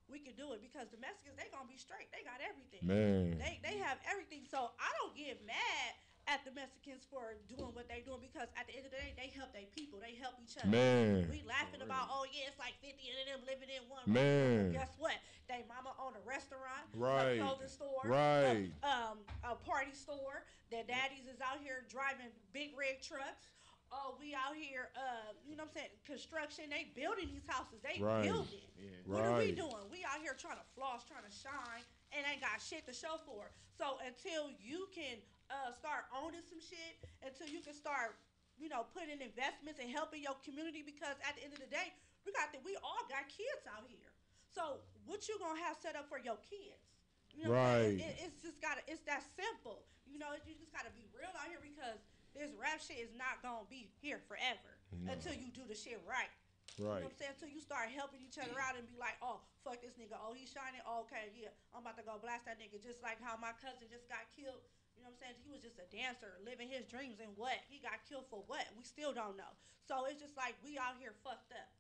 We could do it because the Mexicans, they gonna be straight. They got everything. Man. They have everything. So I don't get mad at the Mexicans for doing what they doing because at the end of the day, they help their people. They help each other. Man. We laughing about, oh yeah, it's like 50 of them living in one Man. room. Guess what? They mama own a restaurant, right. a clothing store, right. A party store. Their daddies is out here driving big rig trucks. Oh, we out here, you know what I'm saying, construction. They building these houses. They building. Yeah. What are we doing? We out here trying to floss, trying to shine, and ain't got shit to show for it. So until you can start owning some shit, until you can start, putting investments and helping your community, because at the end of the day, we all got kids out here. So what you gonna have set up for your kids? You know right. It's just it's that simple. You just gotta be real out here because this rap shit is not gonna be here forever until you do the shit right. Right. You know what I'm saying? Until you start helping each other out and be like, oh, fuck this nigga. Oh, he's shining. Oh, okay, yeah, I'm about to go blast that nigga. Just like how my cousin just got killed. You know what I'm saying? He was just a dancer, living his dreams, and what? He got killed for what? We still don't know. So it's just like we out here fucked up.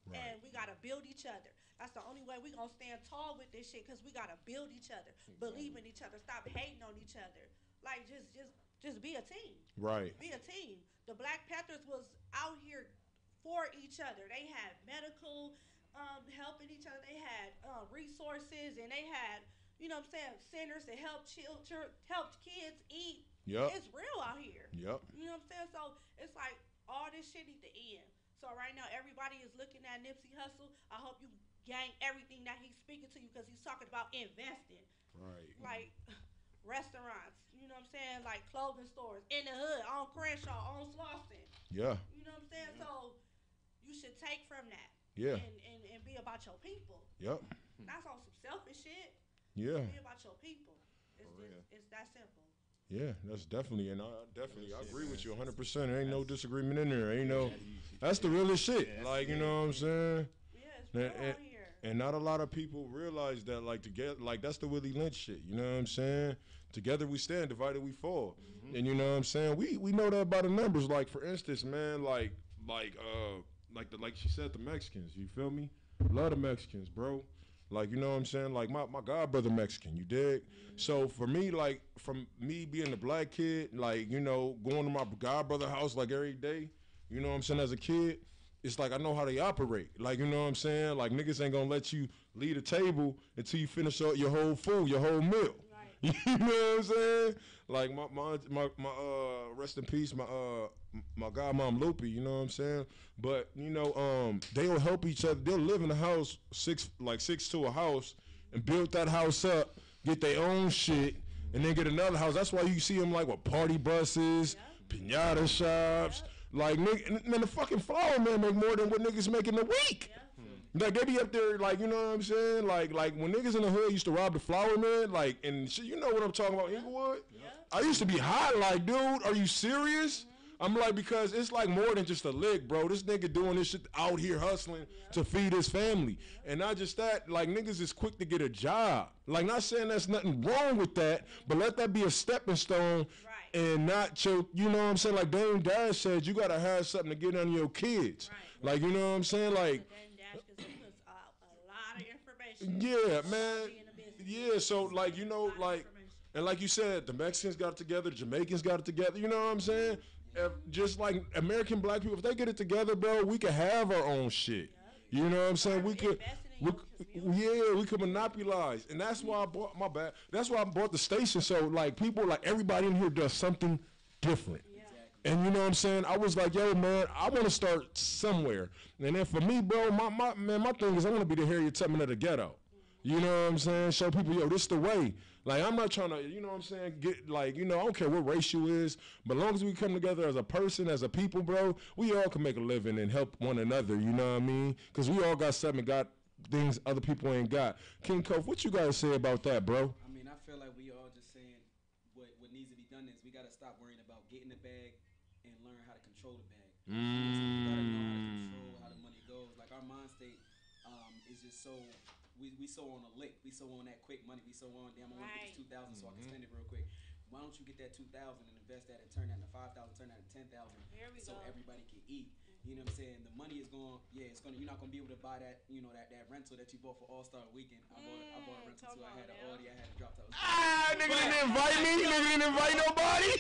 Right. And we gotta build each other. That's the only way we gonna stand tall with this shit, because we gotta build each other, believe in each other, stop hating on each other. Like, just be a team. Right. Be a team. The Black Panthers was out here for each other. They had medical helping each other. They had resources, and they had, you know what I'm saying, centers to help children, help kids eat. Yep. It's real out here. Yep. You know what I'm saying? So it's like all this shit need to end. So right now everybody is looking at Nipsey Hussle. I hope you gain everything that he's speaking to you, because he's talking about investing. Right. Like restaurants, you know what I'm saying? Like clothing stores in the hood, on Crenshaw, on Slauson. Yeah. You know what I'm saying? Yeah. So you should take from that. Yeah. And be about your people. Yep. That's on some selfish shit. Yeah. Be about your people. It's that simple. Yeah, that's definitely, and I agree with you 100%. There ain't no disagreement in there. Ain't no, that's the realest shit. Yeah, like, you know what I'm saying? Yeah, it's real out here. And not a lot of people realize that, like, together, like, that's the Willie Lynch shit. You know what I'm saying? Together we stand, divided we fall. Mm-hmm. And you know what I'm saying? We know that by the numbers. Like, for instance, man, like she said, the Mexicans. You feel me? Love the Mexicans, bro. Like, you know what I'm saying? Like, my god brother Mexican, you dig? Mm-hmm. So for me, like, from me being a black kid, like, you know, going to my god brother house like every day, you know what I'm saying, as a kid, it's like I know how they operate. Like, you know what I'm saying? Like, niggas ain't gonna let you leave the table until you finish up your whole food, your whole meal. Right. You know what I'm saying? Like my rest in peace, my godmom Loopy, you know what I'm saying? But you know, they'll help each other. They'll live in a house six to a house and build that house up, get their own shit, and then get another house. That's why you see them like with party buses, pinata shops. Like, nigga, man, the fucking flower man make more than what niggas make in a week. Like, they be up there, like, you know what I'm saying? Like when niggas in the hood used to rob the flower man, like, and shit, you know what I'm talking about, Inglewood? I used to be hot, like, dude, are you serious? I'm like, because it's like more than just a lick, bro. This nigga doing this shit out here hustling to feed his family. And not just that, like, niggas is quick to get a job. Like, not saying there's nothing wrong with that, but let that be a stepping stone and not your, you know what I'm saying? Like Dame Dash said, you got to have something to get on your kids. Like, you know what I'm saying? Like, yeah, man. Yeah, so, like, you know, like, and like you said, the Mexicans got it together, the Jamaicans got it together, you know what I'm saying? Just like American black people, if they get it together, bro, we could have our own shit. You know what I'm saying? We could monopolize. And that's why I bought, my bad, that's why I bought the station. So, like, people, like, everybody in here does something different. And you know what I'm saying? I was like, yo, man, I want to start somewhere. And then for me, bro, my thing is I want to be the Harriet Tubman of the ghetto. You know what I'm saying? Show people, yo, this the way. Like, I'm not trying to, you know what I'm saying, get, like, you know, I don't care what race you is, but as long as we come together as a person, as a people, bro, we all can make a living and help one another, you know what I mean? Because we all got something, got things other people ain't got. King Kof, what you got to say about that, bro? I mean, I feel like we all just saying what needs to be done is we got to stop worrying about getting the bag and learn how to control the bag. So we got to know how to control how the money goes. Like, our mind state is just so... We so on a lick. We so on that quick money. We so on, damn, I want to get this 2,000 so I can spend it real quick. Why don't you get that 2,000 and invest that and turn that into 5,000, turn that into 10,000 so everybody can eat? You know what I'm saying? The money is going, it's going to, you're not going to be able to buy that, you know, that rental that you bought for All-Star Weekend. I bought a rental too. I had an Audi. I had to drop that. Nigga didn't invite me. Nigga didn't invite nobody.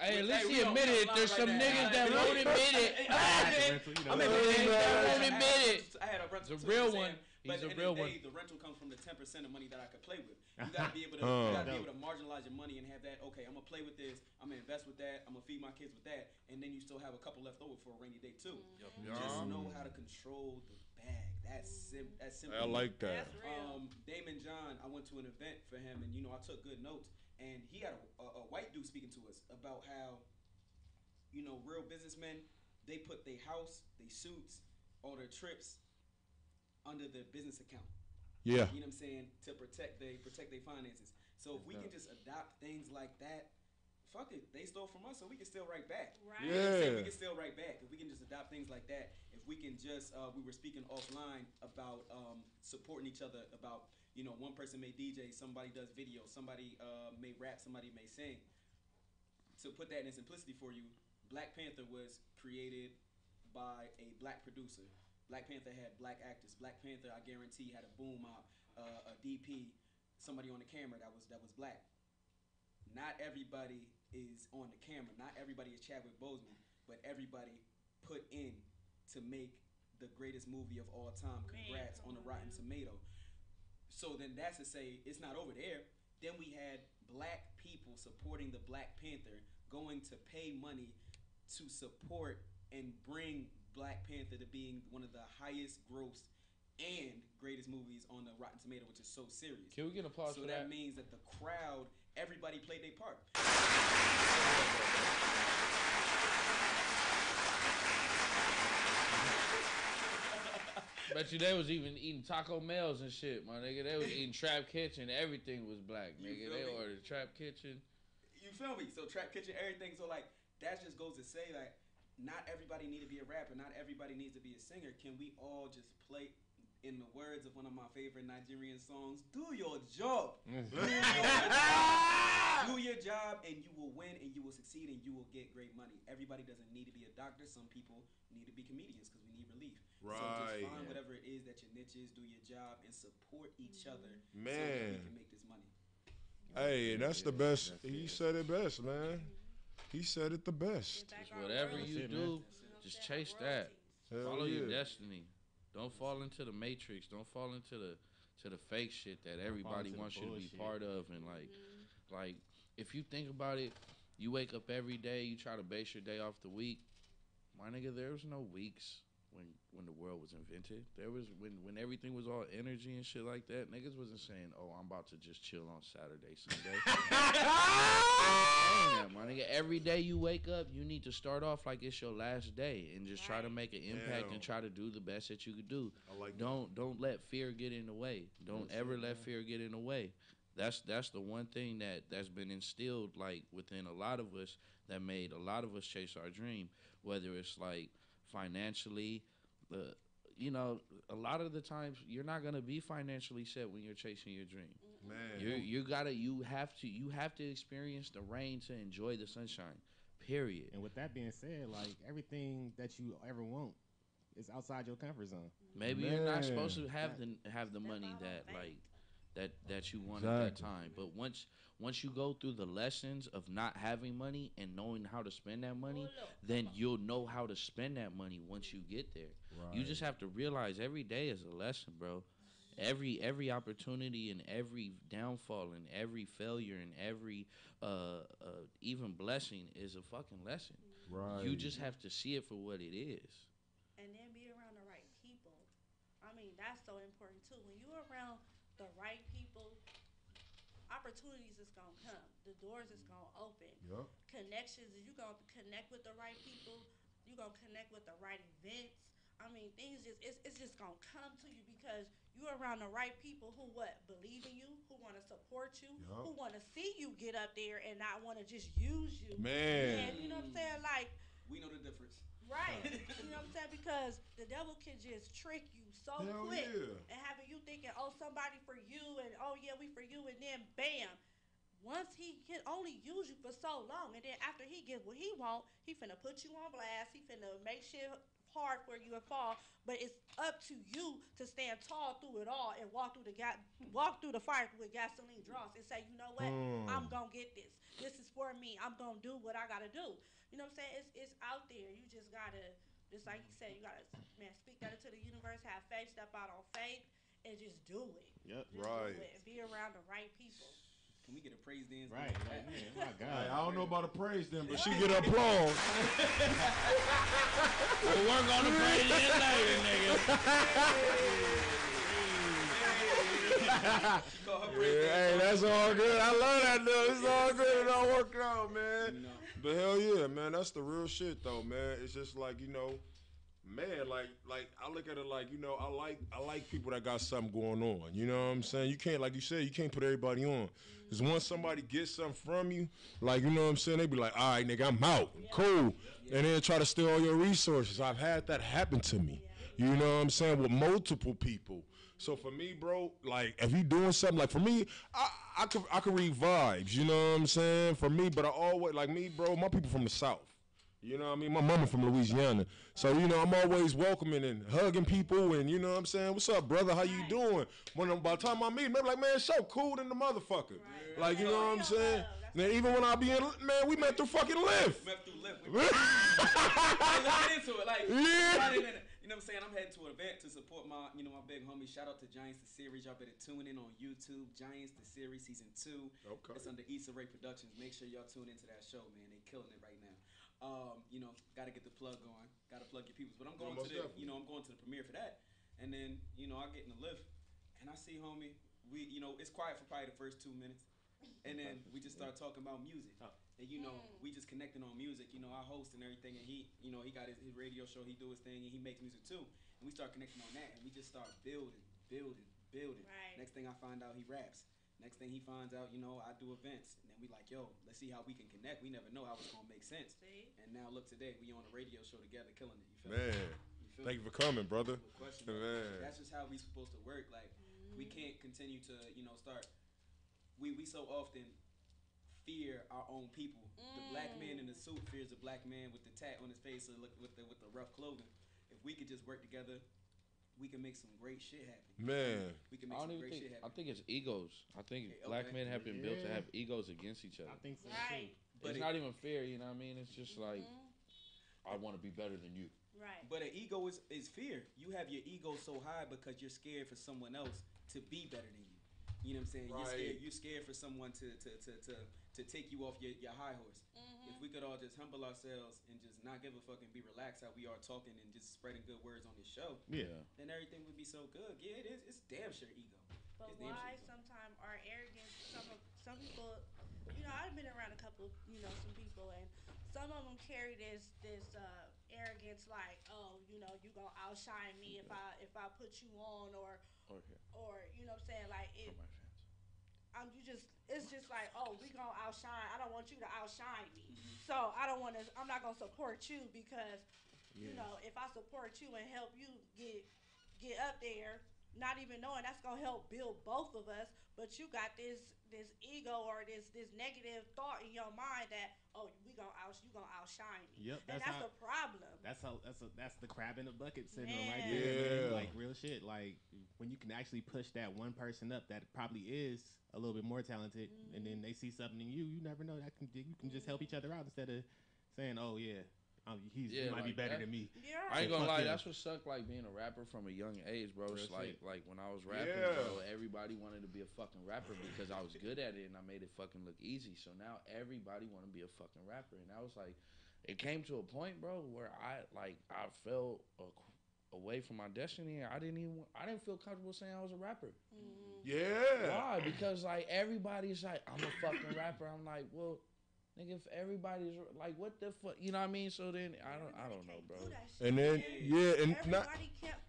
Hey, at least he admitted it. There's some niggas that won't admit it. I had a rental. The real one. But He's a at the real end of one. the day, the rental comes from the 10% of money that I could play with. You gotta be able to, marginalize your money and have that. Okay, I'm gonna play with this. I'm gonna invest with that. I'm gonna feed my kids with that, and then you still have a couple left over for a rainy day too. Just know how to control the bag. That's simple. I like that. Damon John, I went to an event for him, and I took good notes. And he had a white dude speaking to us about how, real businessmen, they put their house, their suits, all their trips under their business account. Yeah. You know what I'm saying? To protect their finances. So if we can just adopt things like that, fuck it. They stole from us, so we can still write back. Right. You know what I'm saying? We can still write back. If we can just adopt things like that, if we can just, we were speaking offline about supporting each other, about, one person may DJ, somebody does video, somebody may rap, somebody may sing. To put that in simplicity for you, Black Panther was created by a black producer. Black Panther had black actors. Black Panther, I guarantee, had a boom op, a DP, somebody on the camera that was black. Not everybody is on the camera. Not everybody is Chadwick Boseman, but everybody put in to make the greatest movie of all time. Congrats on the Rotten Tomato. So then that's to say it's not over there. Then we had black people supporting the Black Panther, going to pay money to support and bring Black Panther to being one of the highest gross and greatest movies on the Rotten Tomato, which is so serious. Can we get applause for that? So that means that the crowd, everybody played their part. Bet you they was even eating Taco Mells and shit, my nigga. They was eating Trap Kitchen. Everything was black, nigga. They ordered Trap Kitchen. You feel me? So Trap Kitchen, everything. So, like, that just goes to say, like, not everybody need to be a rapper. Not everybody needs to be a singer. Can we all just play, in the words of one of my favorite Nigerian songs, do your job. Do your job and you will win and you will succeed and you will get great money. Everybody doesn't need to be a doctor. Some people need to be comedians because we need relief. Right. So just find whatever it is that your niche is, do your job, and support each other. Man. So that we can make this money. Hey, that's the best. He said it best, man. He said it the best. Just whatever you do, just chase that. Follow your destiny. Don't fall into the matrix. Don't fall into to the fake shit that everybody wants you to be part of. And like if you think about it, you wake up every day, you try to base your day off the week. My nigga, there was no weeks when the world was invented. There was when everything was all energy and shit like that. Niggas wasn't saying, "Oh, I'm about to just chill on Saturday, Sunday." Damn, my nigga. Every day you wake up, you need to start off like it's your last day and just try to make an impact and try to do the best that you could do. I like don't let fear get in the way. Don't ever let fear get in the way. That's the one thing that's been instilled like within a lot of us that made a lot of us chase our dream. Whether it's like financially, you know, a lot of the times you're not gonna be financially set when you're chasing your dream. Man, you have to experience the rain to enjoy the sunshine. Period. And with that being said, like everything that you ever want is outside your comfort zone. Maybe you're not supposed to have the money that you want at that time. But once you go through the lessons of not having money and knowing how to spend that money, then you'll know how to spend that money once you get there. Right. You just have to realize every day is a lesson, bro. Every opportunity and every downfall and every failure and every even blessing is a fucking lesson. Right. You just have to see it for what it is. And then be around the right people. I mean, that's so important too. When you're around the right people, opportunities is gonna come. The doors is gonna open. Yep. Connections, you gonna connect with the right people. You gonna connect with the right events. I mean, things it's just gonna come to you because you're around the right people who believe in you, who want to support you, who want to see you get up there and not want to just use you. Man, and you know what I'm saying? Like we know the difference. Right. You know what I'm saying? Because the devil can just trick you so quick and having you thinking, oh, somebody for you and oh yeah, we for you, and then bam. Once he can only use you for so long, and then after he gets what he want, he finna put you on blast. He finna make shit hard for you and fall. But it's up to you to stand tall through it all and walk through the fire with gasoline dross and say, you know what, I'm gonna get this. This is for me. I'm gonna do what I gotta do. You know what I'm saying? It's out there. You just gotta, just like you said, you gotta speak that into the universe. Have faith. Step out on faith and just do it. Yep. Just do it and be around the right people. Can we get a praise dance? Right. Oh my God. Hey, I don't know about a praise dance, but she get applause. We'll work on the praise dance later, nigga. Hey, that's all good. I love that though. It's all good. It all worked out, man. But hell yeah, man. That's the real shit though, man. It's just like, you know, man, like I look at it like, you know, I like people that got something going on. You know what I'm saying? You can't, like you said, you can't put everybody on. Because once somebody gets something from you, like, you know what I'm saying, they be like, all right, nigga, I'm out. Cool. And then try to steal all your resources. I've had that happen to me. You know what I'm saying? With multiple people. So for me, bro, like, if you doing something, like, for me, I could read vibes, you know what I'm saying? For me, but I always, like me, bro, my people from the South. You know what I mean? My mama from Louisiana. So, you know, I'm always welcoming and hugging people and, you know what I'm saying? What's up, brother? How you doing? By the time I meet them, they're like, man, so cool than the motherfucker. Right. Like, you know what I'm saying? Now, even when I be in, man, we met through fucking Lyft. We met through Lyft. Let's get into it. Like, you know what I'm saying? I'm heading to an event to support my big homie. Shout out to Giants the Series. Y'all better tune in on YouTube. Giants the Series Season 2. Okay. It's under Issa Rae Productions. Make sure y'all tune into that show, man. They killing it right now. You know, gotta get the plug going. Gotta plug your peoples. But I'm going I'm going to the premiere for that. And then, you know, I get in the lift and I see homie, it's quiet for probably the first 2 minutes. And then we just start talking about music. And you know, we just connecting on music. You know, I host and everything, and he got his radio show, he do his thing, and he makes music too. And we start connecting on that, and we just start building. Right. Next thing I find out, he raps. Next thing he finds out, you know, I do events. And then we like, yo, let's see how we can connect. We never know how it's going to make sense. See? And now look today, we on a radio show together, killing it. You feel me? Thank you for coming, brother. Man. That's just how we supposed to work. Like, we can't continue to, you know, we so often fear our own people. The black man in the suit fears the black man with the tat on his face or with the rough clothing. If we could just work together, we can make some great shit happen. Man. We can make some great shit happen. I think it's egos. I think black men have been built to have egos against each other. I think so too. But it's not even fair, you know what I mean? It's just like, I want to be better than you. Right. But an ego is fear. You have your ego so high because you're scared for someone else to be better than you. You know what I'm saying? Right. You're scared for someone to take you off your high horse. If we could all just humble ourselves and just not give a fuck and be relaxed how we are talking and just spreading good words on this show, then everything would be so good. Yeah, it is. It's damn sure ego. But It's damn why sure ego. sometimes our arrogance? Some people, I've been around a couple, some people, and some of them carry this arrogance, like, oh, you gonna outshine me if I put you on, or you know what I'm saying, like it. It's just like, oh, we gonna outshine. I don't want you to outshine me. So I'm not gonna support you because, if I support you and help you get up there, not even knowing that's gonna help build both of us, but you got this ego or this negative thought in your mind that, oh, you gonna outshine me. Yep, and that's a problem. That's the crab in the bucket syndrome right Yeah. there, man. Like real shit. Like when you can actually push that one person up that probably is a little bit more talented, and then they see something in you. You never know that you can just help each other out instead of saying, oh yeah, he might be better than me. Yeah. I ain't gonna lie, that's what sucked, like being a rapper from a young age, bro. It's like when I was rapping, bro, everybody wanted to be a fucking rapper because I was good at it and I made it fucking look easy. So now everybody want to be a fucking rapper, and I was like, it came to a point, bro, where I fell away from my destiny. I didn't feel comfortable saying I was a rapper. Yeah. Why? Because like everybody's like, I'm a fucking rapper. I'm like, well, nigga, if everybody's like, what the fuck, you know what I mean? So then I don't know, bro. And then and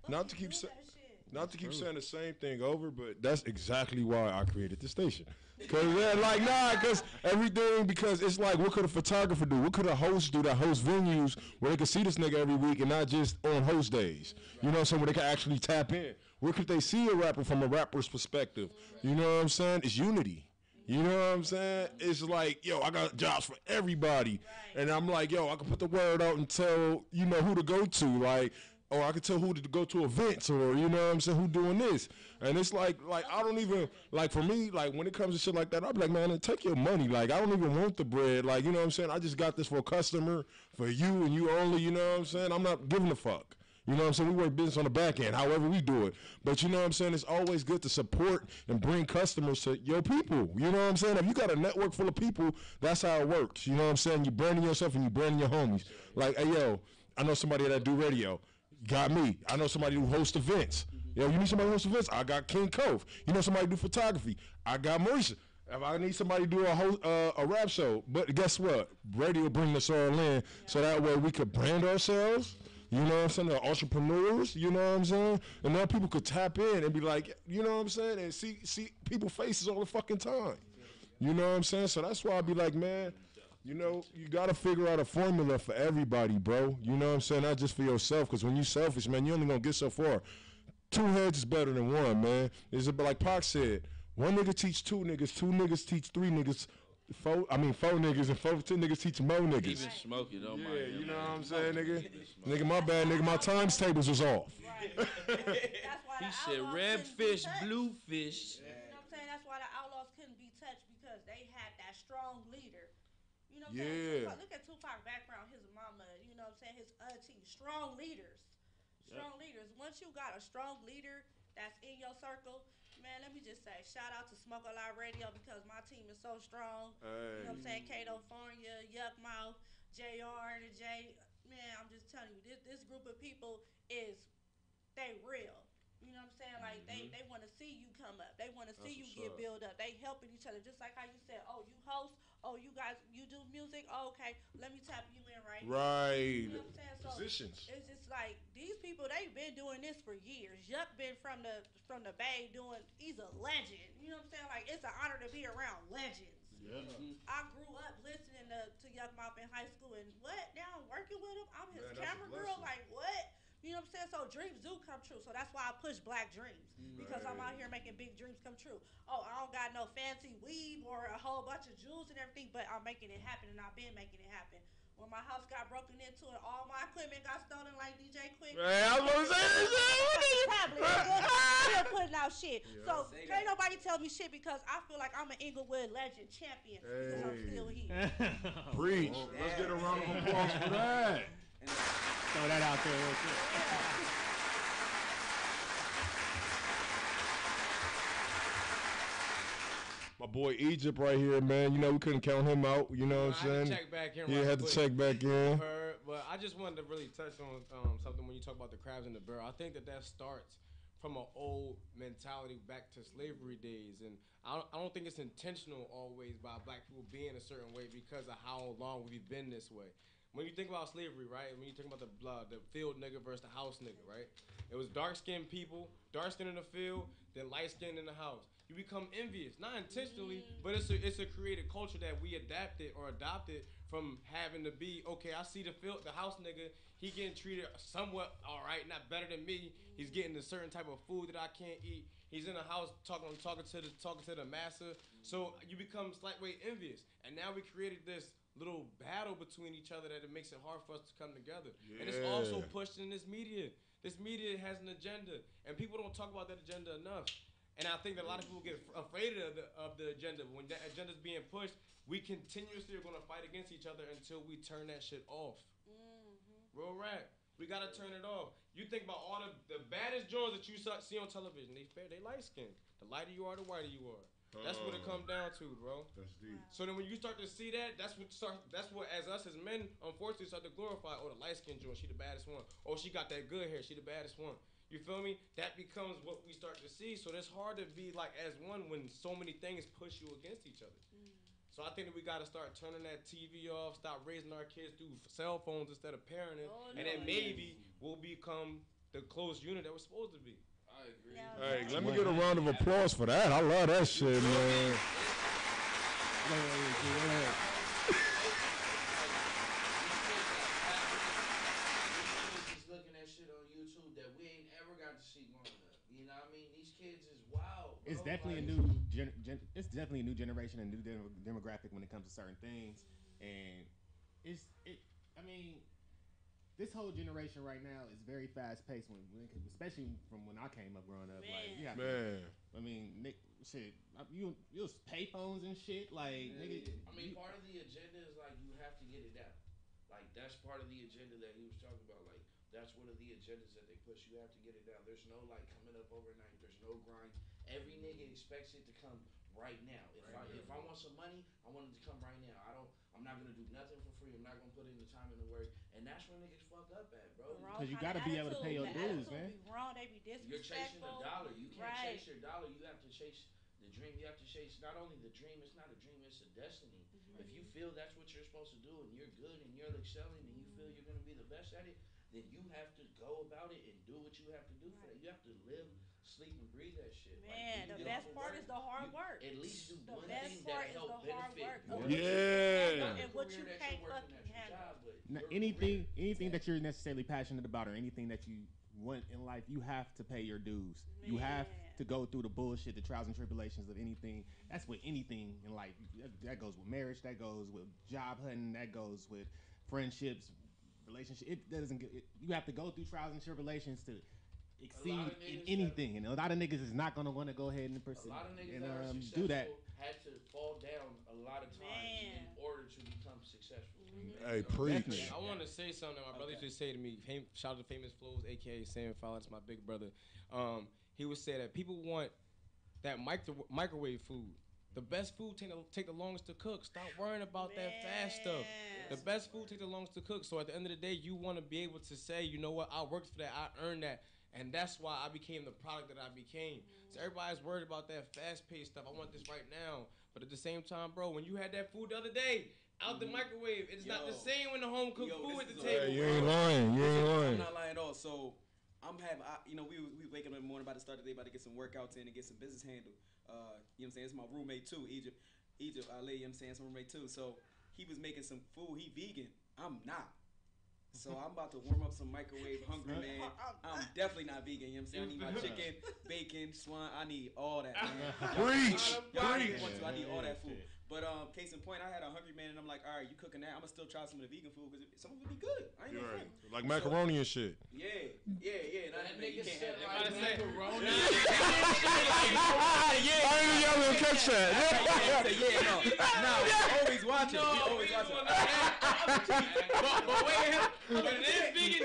not to keep True. saying the same thing over, but that's exactly why I created the station. Cause everything, because it's like, what could a photographer do? What could a host do that host venues where they could see this nigga every week and not just on host days? You know, somewhere they can actually tap in. Where could they see a rapper from a rapper's perspective? You know what I'm saying? It's unity. You know what I'm saying? It's like, yo, I got jobs for everybody. And I'm like, yo, I can put the word out and tell, who to go to. Like, or I can tell who to go to events, or, you know what I'm saying, who doing this. And it's like I don't even, like, for me, like, when it comes to shit like that, I'll be like, man, take your money. Like, I don't even want the bread. Like, you know what I'm saying? I just got this for a customer, for you and you only, you know what I'm saying? I'm not giving a fuck. You know what I'm saying? We work business on the back end, however we do it. But you know what I'm saying? It's always good to support and bring customers to your people. You know what I'm saying? If you got a network full of people, that's how it works. You know what I'm saying? You branding yourself and you branding your homies. Like, hey, yo, I know somebody that do radio. Got me. I know somebody who hosts events. Yo, you need somebody who hosts events? I got King Cove. You know somebody who do photography? I got Maurice. If I need somebody to do a rap show, but guess what? Radio bring us all in, so that way we could brand ourselves. You know what I'm saying? The entrepreneurs, you know what I'm saying? And now people could tap in and be like, you know what I'm saying? And see people's faces all the fucking time. You know what I'm saying? So that's why I be like, man, you got to figure out a formula for everybody, bro. You know what I'm saying? Not just for yourself, because when you selfish, man, you only going to get so far. 2 heads is better than 1, man. It's like Pac said, 1 nigga teach 2 niggas, 2 niggas teach 3 niggas. 4 niggas and 4 niggas teach more niggas. Even smoking, don't mind him, you know man. what I'm saying, nigga? Nigga, my bad, nigga. My times tables was off. Right. That's why He the said Outlaws red couldn't be fish, touched. blue fish. You know what I'm saying? That's why the Outlaws couldn't be touched, because they had that strong leader. You know what I'm saying? Tupac, look at Tupac's background, his mama, you know what I'm saying, his auntie. Strong leaders. Strong leaders. Once you got a strong leader that's in your circle, man, let me just say, shout out to Smoke a Lot Radio, because my team is so strong. You know what I'm saying? Kato Farnia, YukMouth, JR, and J. Man, I'm just telling you, this group of people they real. You know what I'm saying? Like, they want to see you come up. They want to see you get built up. They helping each other. Just like how you said, oh, you host. Oh, you guys, you do music. Oh, okay, let me tap you in right here. Right. You know what I'm saying? So Positions. it's just like, these people, they've been doing this for years. Yuck been from the Bay he's a legend. You know what I'm saying? Like, it's an honor to be around legends. Yeah. I grew up listening to YukMouth in high school, and now I'm working with him. I'm his Man, that's a camera girl. blessing. Like, what? You know what I'm saying? So dreams do come true. So that's why I push black dreams, because I'm out here making big dreams come true. Oh, I don't got no fancy weave or a whole bunch of jewels and everything, but I'm making it happen, and I've been making it happen. When my house got broken into and all my equipment got stolen, like DJ Quick, Man, I was gonna say still putting out shit. So can't nobody tell me shit, because I feel like I'm an Inglewood legend champion, because I'm still here. Preach. Let's get a round of applause for that. Throw that out there real quick. boy Egypt right here, man. You know, we couldn't count him out. You know what I'm saying? Check back in. Yeah, had to check back in. But I just wanted to really touch on something when you talk about the crabs in the barrel. I think that starts from an old mentality back to slavery days, and I don't think it's intentional always by black people being a certain way because of how long we've been this way. When you think about slavery, right? When you think about the field nigga versus the house nigga, right? It was dark-skinned people, dark-skinned in the field, then light-skinned in the house. You become envious, not intentionally, but it's a created culture that we adapted from having to be, okay, I see the house nigga, he getting treated somewhat all right, not better than me. He's getting a certain type of food that I can't eat. He's in the house talking to the master. So you become slightly envious. And now we created this little battle between each other that it makes it hard for us to come together. Yeah. And it's also pushed in this media. This media has an agenda, and people don't talk about that agenda enough. And I think that a lot of people get afraid of the agenda. But when that agenda is being pushed, we continuously are going to fight against each other until we turn that shit off. Real rap. We got to turn it off. You think about all the baddest joints that you see on television. They light-skinned. The lighter you are, the whiter you are. That's what it comes down to, bro. That's deep. So then when you start to see that, that's what as us as men, unfortunately, start to glorify. Oh, the light-skinned joint, she the baddest one. Oh, she got that good hair, she the baddest one. You feel me? That becomes what we start to see. So it's hard to be like as one when so many things push you against each other. So I think that we got to start turning that TV off, stop raising our kids through cell phones instead of parenting, and then maybe we'll become the close unit that we're supposed to be. I agree. Hey, let me get a round of applause for that. I love that shit, man. Just looking at shit on YouTube that we ain't ever got to see growing up. You know what I mean? These kids is wild. Bro. It's definitely a new it's definitely a new generation and new demographic when it comes to certain things, and this whole generation right now is very fast paced especially from when I came up growing up. Nick, shit, you use payphones and shit, like nigga. Part of the agenda is like you have to get it out. Like that's part of the agenda that he was talking about. Like that's one of the agendas that they push. You have to get it down. There's no like coming up overnight. There's no grind. Every nigga expects it to come right now. If I want some money, I want it to come right now. I'm not gonna do nothing for free. I'm not gonna put in the time and the work, and that's where niggas fuck up at, bro. Because you gotta be able to pay your dues, man. Be wrong. They be disrespectful. You're chasing a dollar. You can't chase your dollar. You have to chase the dream. You have to chase not only the dream. It's not a dream. It's a destiny. If you feel that's what you're supposed to do, and you're good, and you're excelling, and you feel you're gonna be the best at it, then you have to go about it and do what you have to do for that. You have to live, sleep, and breathe that shit. Man, the best part is the hard work. At least do one thing that help benefit. And what you can't fucking handle. Anything that you're necessarily passionate about or anything that you want in life, you have to pay your dues. Man. You have to go through the bullshit, the trials and tribulations of anything. That's with anything in life. That goes with marriage. That goes with job hunting. That goes with friendships, relationships. You have to go through trials and tribulations to exceed in anything. And a lot of niggas is not gonna want to go ahead and pursue and do that. Had to fall down a lot of times in order to become successful. Hey, preach. I want to say something that my brother used to say to me. Shout out to Famous Flows, aka Sam Fowler, my big brother. He would say that people want that microwave food. The best food take the longest to cook. Stop worrying about that fast stuff. The best food take the longest to cook. So at the end of the day, you want to be able to say, you know what, I worked for that, I earned that. And that's why I became the product that I became. So everybody's worried about that fast-paced stuff. I want this right now. But at the same time, bro, when you had that food the other day, out the microwave, it's not the same when the home-cooked food at the table. You ain't lying. You ain't lying. I'm not lying at all. So we waking up in the morning about to start the day, about to get some workouts in and get some business handled. You know what I'm saying? It's my roommate too, Egypt, Ali, you know what I'm saying? It's my roommate too. So he was making some food. He vegan. I'm not. So I'm about to warm up some microwave hungry, man. I'm definitely not vegan, you know what I'm saying? I need my chicken, bacon, swan, I need all that, man. Preach. I need all that food. But case in point, I had a hungry man, and I'm like, all right, you cooking that? I'm gonna still try some of the vegan food because some of it be good. I ain't gonna front. Like macaroni and shit. Yeah. That nigga said like macaroni. I ain't y'all gonna catch that. Always watching. Always watching. But wait, but it is vegan.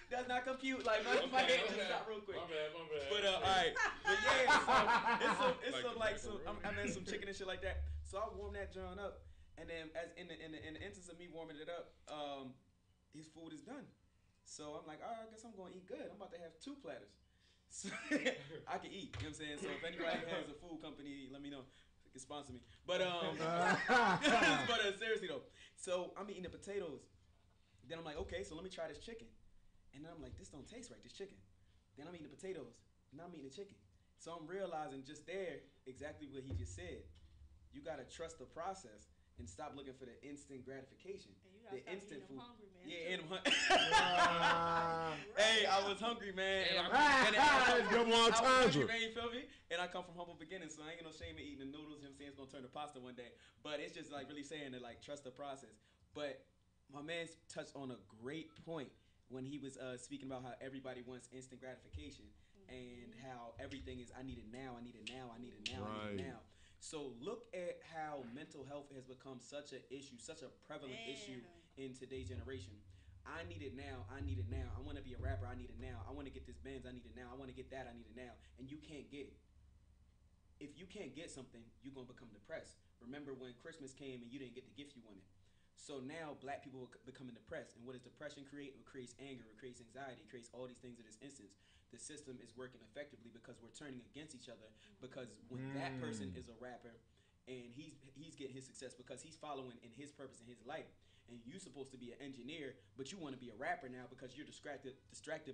Does not compute. like my head just stopped real quick. My bad. But all right, but yeah, so it's some like so I'm in some chicken and shit like that. So I warm that John up, and then as in the instance of me warming it up, his food is done. So I'm like, all right, I guess I'm gonna eat good. I'm about to have 2 platters. So I can eat. You know what I'm saying? So if anybody has a food company, let me know. You can sponsor me. But seriously though. So I'm eating the potatoes. Then I'm like, okay, so let me try this chicken. And then I'm like, this don't taste right, this chicken. Then I'm eating the potatoes. Now I'm eating the chicken. So I'm realizing just there exactly what he just said. You gotta trust the process and stop looking for the instant gratification. And you the instant food. Hungry, man. Yeah, and I'm hungry. Hey, I was hungry, man. And Good one, hungry, man, you feel me? And I come from humble beginnings, so I ain't got no shame in eating the noodles. You know what I'm saying? It's gonna turn to pasta one day. But it's just like really saying that like trust the process. But my man touched on a great point when he was speaking about how everybody wants instant gratification and how everything is I need it now, I need it now, I need it now, I need it now. So look at how mental health has become such an issue, such a prevalent issue in today's generation. I need it now. I need it now. I want to be a rapper. I need it now. I want to get this Benz. I need it now. I want to get that. I need it now. And you can't get it. If you can't get something, you're going to become depressed. Remember when Christmas came and you didn't get the gift you wanted. So now black people are becoming depressed. And what does depression create? It creates anger. It creates anxiety. It creates all these things in this instance. The system is working effectively because we're turning against each other. Because when that person is a rapper and he's getting his success because he's following in his purpose in his life, and you're supposed to be an engineer, but you want to be a rapper now because you're distracted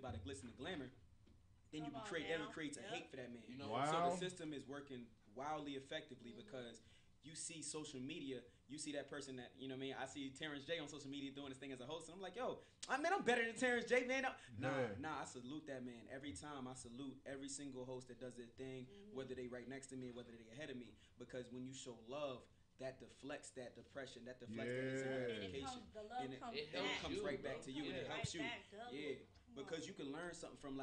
by the glitz and the glamour, then that creates a hate for that man. So the system is working wildly effectively because you see social media, you see that person that, you know what I mean? I see Terrence J on social media doing his thing as a host, and I'm like, yo, I'm better than Terrence J, man. Nah, I salute that man. Every time I salute every single host that does their thing, whether they right next to me or whether they ahead of me, because when you show love, that deflects that depression, that deflects that gratification. And it comes right back to you, and it helps you. Yeah, because you can learn something from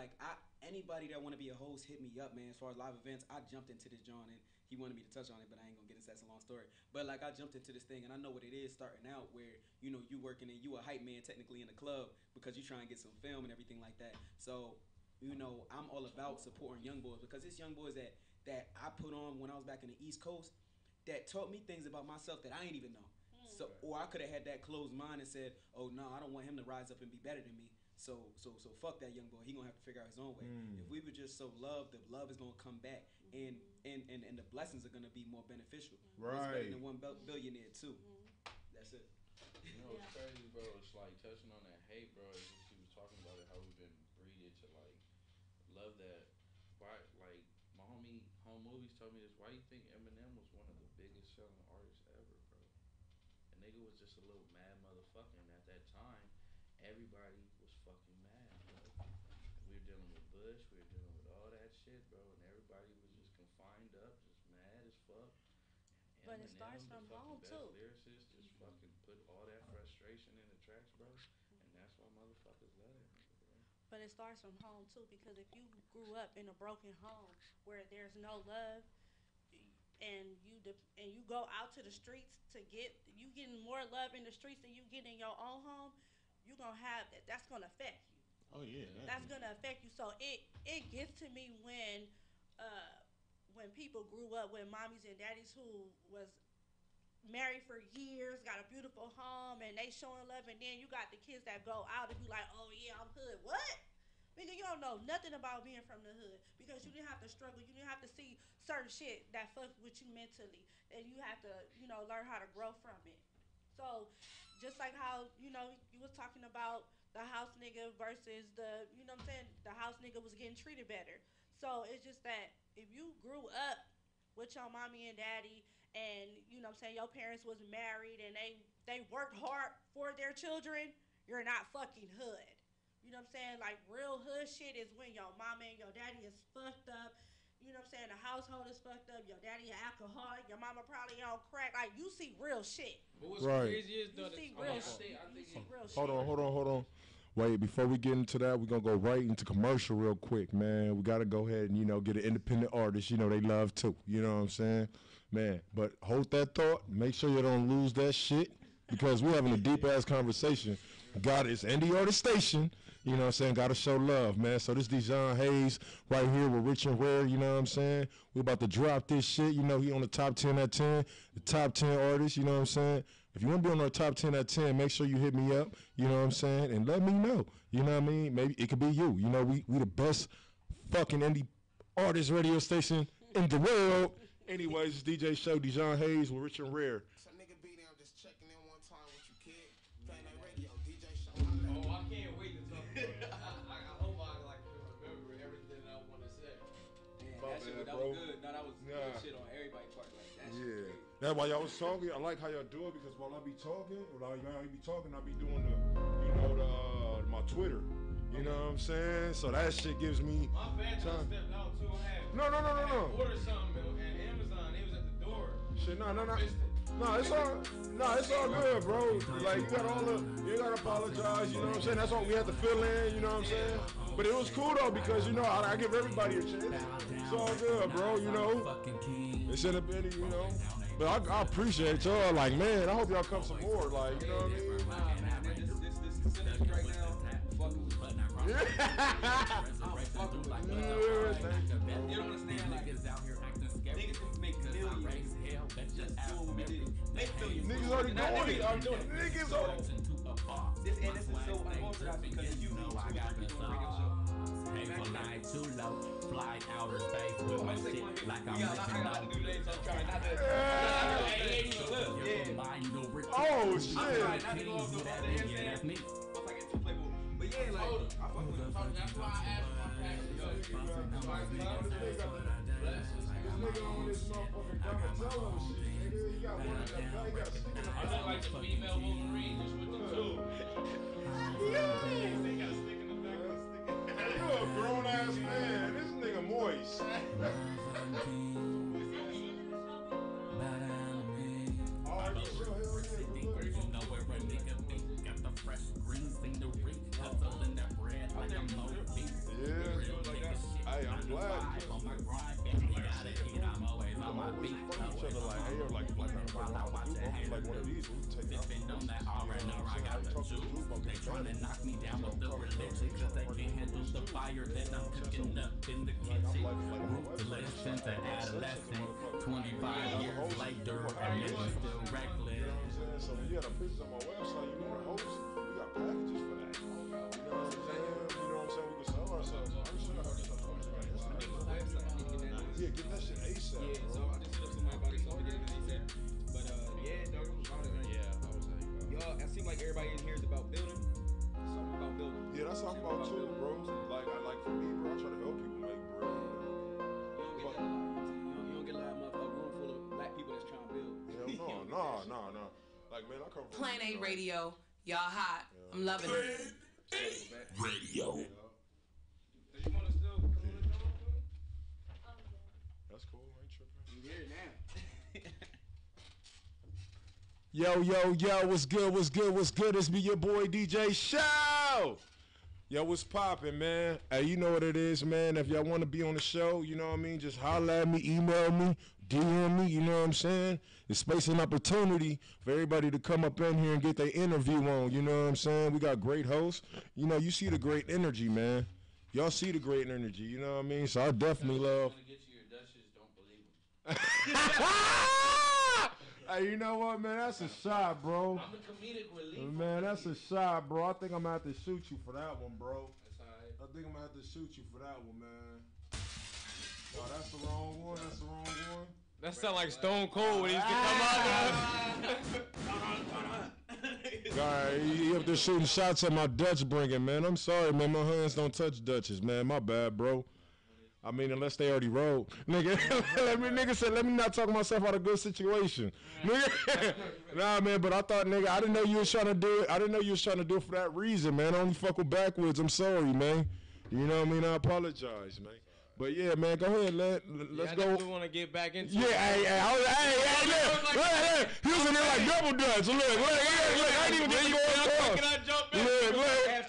anybody that want to be a host, hit me up, man. As far as live events, I jumped into this John, and he wanted me to touch on it, but I ain't gonna get into that's a long story. But I jumped into this thing, and I know what it is starting out, where you working and you a hype man technically in the club because you trying to get some film and everything like that. So I'm all about supporting young boys because it's young boys that I put on when I was back in the East Coast that taught me things about myself that I ain't even know. So or I could have had that closed mind and said, oh no, I don't want him to rise up and be better than me. So fuck that young boy. He gonna have to figure out his own way. If we would just sow love, the love is gonna come back, and the blessings are gonna be more beneficial. Right. It's better than one billionaire too. That's it. You know it's crazy, bro. It's like touching on that hate, bro. As she was talking about it, how we've been breeded to love that. Why my home movies told me this. Why you think Eminem was one of the biggest selling artists ever, bro? And nigga was just a little mad motherfucker, and at that time, everybody was fucking mad, bro. We were dealing with Bush, we were dealing with all that shit, bro, and everybody was just confined up, just mad as fuck. But it starts from home too. Lyricist just fucking put all that frustration in the tracks, bro, and that's why motherfuckers love it. But it starts from home too, because if you grew up in a broken home where there's no love, and you go out to the streets you getting more love in the streets than you get in your own home, you gonna have that. That's gonna affect you. Oh yeah, that's gonna affect you. So it gets to me when people grew up with mommies and daddies who was married for years, got a beautiful home, and they showing love, and then you got the kids that go out and be like, oh yeah, I'm hood. What? Nigga, you don't know nothing about being from the hood because you didn't have to struggle. You didn't have to see certain shit that fucked with you mentally, and you have to, learn how to grow from it. So, just like how, you was talking about the house nigga versus the house nigga was getting treated better. So, it's just that if you grew up with your mommy and daddy and, your parents was married and they worked hard for their children, you're not fucking hood. You know what I'm saying? Like, real hood shit is when your mama and your daddy is fucked up. You know what I'm saying? The household is fucked up. Your daddy an alcoholic. Your mama probably on crack. Like, you see real shit. But what's crazy is you see real shit. Hold on. Wait, before we get into that, we're going to go right into commercial real quick, man. We got to go ahead and, get an independent artist. They love too. You know what I'm saying? Man, but hold that thought. Make sure you don't lose that shit because we're having a deep-ass conversation It's Indie Artist Station. You know what I'm saying? Gotta show love, man. So this Dijon Hayes right here with Rich and Rare, you know what I'm saying? We about to drop this shit. You know, he on the top 10 at 10, the top 10 artists, you know what I'm saying? If you want to be on our top 10 at 10, make sure you hit me up, you know what I'm saying? And let me know, you know what I mean? Maybe it could be you. You know, we the best fucking indie artist radio station in the world. Anyways, it's DJ Show, Dijon Hayes with Rich and Rare. Some nigga be there, I'm just checking in one time with you, kid. Playing that radio, DJ Show. Oh, I can't wait to talk about it. I hope I remember everything I want to say. That shit that was good. No, that was good shit on everybody's part. Like, that shit was great. That's why y'all was talking. I like how y'all do it because while I be talking, I be doing my Twitter. You know what I'm saying? So that shit gives me my phantom stepped out too. No. Ordered something at Amazon. It was at the door. Shit, no. It's all good, bro. Like you gotta apologize. You know what I'm saying? That's all we had to fill in. You know what I'm saying? But it was cool though because you know I give everybody a chance. It's all good, bro. You know, it's in a bit, you know. But I appreciate y'all. Like, man, I hope y'all come some more. Like, you know what I mean? This synergy right now, fucking with Yeah. You don't understand, like, niggas can make millions just doing what we did. Make millions. Niggas already doing it. Niggas already. This is so unorthodox because you know I got this radio show. Hey, for life too low, fly outer space with my shit like I'm missing out. Oh shit! That's me. But yeah, like, I fuck with him. That's why I asked my This nigga on this motherfucking Donatello shit, nigga. He got one of them. He got stick in the I look like the female Wolverine just with the two. They got a stick in the back of the stick. You a grown ass man. This nigga moist. Hey, I'm glad. Each other like, hey, like one of these. We take it. They trying to knock me down with the religion cause they can't handle the fire that I'm cooking up in the kitchen. Ruthless since an adolescent, 25 years later, and it's still reckless. So when you got a picture on my website, you want to host, we got packages for that. You know what I'm saying? You know what I'm saying? We can sell ourselves. Yeah, get that shit ASAP. Yeah, so I just hit up somebody about it, so I'm getting it ASAP. But yeah, dog, I'm proud of it. Yeah, I was like, y'all, it seems like everybody in here is about building. Something about building. Yeah, that's something about too, bro. Like for me, bro, I try to help people make bread. You don't get a lot of room full of black people that's trying to build. Hell no. Like, man, I come from Plan A radio. Y'all hot. Yeah. I'm loving it. Radio. You want to still come on the dome? That's cool. I ain't tripping. I'm here now. Yo, what's good? It's me, your boy DJ Show. Yo, what's poppin', man? Hey, you know what it is, man. If y'all want to be on the show, you know what I mean, just holler at me, email me, DM me, you know what I'm saying? It's space and opportunity for everybody to come up in here and get their interview on, you know what I'm saying? We got great hosts. You know, you see the great energy, man. Y'all see the great energy, you know what I mean? So I definitely love. Get you your Dutchess, don't believe them. Hey, you know what, man? That's a shot, bro. I'm a comedic relief. Man, that's a shot, bro. I think I'm gonna have to shoot you for that one, bro. That's all right. I think I'm gonna have to shoot you for that one, man. No, that's the wrong one. That sound like Stone Cold when he used to come out there. Alright, you up there shooting shots at my Dutch bringing, man. I'm sorry, man. My hands don't touch Dutches, man. My bad, bro. I mean, unless they already rolled. Nigga, let me not talk myself out of a good situation. Nigga. Nah, man, but I thought, nigga, I didn't know you was trying to do it. I didn't know you was trying to do it for that reason, man. I only fuck with backwoods. I'm sorry, man. You know what I mean? I apologize, man. But yeah, man, go ahead. Let's go. I definitely want to get back into it. Yeah, look. He was in there like double Dutch. Look, I ain't even get to go across. Can I jump in? Look.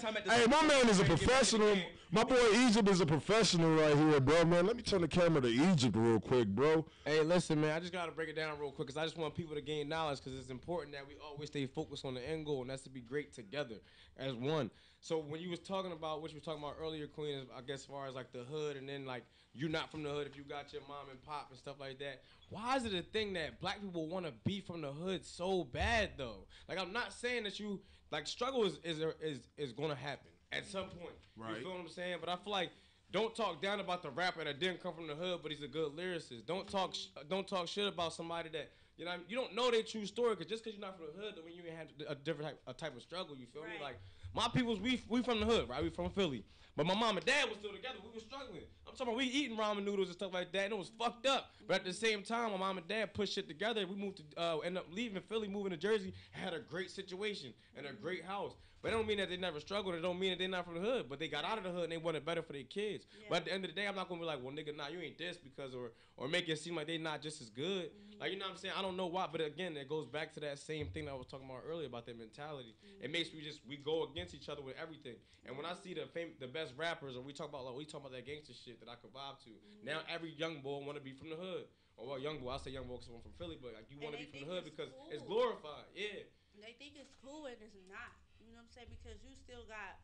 come at the Hey, my man is a professional. My boy Egypt is a professional right here, bro, man. Let me turn the camera to Egypt real quick, bro. Hey, listen, man. I just gotta break it down real quick because I just want people to gain knowledge because it's important that we always stay focused on the end goal, and that's to be great together as one. So when you was talking about what you was talking about earlier, Queen, is, I guess as far as like the hood, and then like you're not from the hood if you got your mom and pop and stuff like that. Why is it a thing that black people want to be from the hood so bad though? Like I'm not saying that you like struggle is gonna happen at some point. Right. You feel what I'm saying? But I feel like don't talk down about the rapper that didn't come from the hood, but he's a good lyricist. Don't talk shit about somebody that you know you don't know their true story. Cause just cause you're not from the hood, don't mean you ain't had a different type of struggle. You feel me? Like my people's we from the hood, right? We from Philly, but my mom and dad was still together. We were struggling. I'm talking about we eating ramen noodles and stuff like that, and it was fucked up. But at the same time, my mom and dad pushed shit together. We moved to end up leaving Philly, moving to Jersey, had a great situation and a great house. But it don't mean that they never struggled. It don't mean that they're not from the hood. But they got out of the hood and they wanted better for their kids. Yeah. But at the end of the day, I'm not gonna be like, well, nigga, nah, you ain't this because or make it seem like they not just as good. Like, you know what I'm saying? I don't know why, but again, it goes back to that same thing that I was talking about earlier about that mentality. It makes me we go against each other with everything. And when I see the best rappers, or we talk about that gangster shit that I could vibe to, now every young boy want to be from the hood. Or well, young boy, I say young boy because I'm from Philly, but like you want to be from the hood because cool. It's glorified. Yeah. They think it's cool and it's not. You know what I'm saying? Because you still got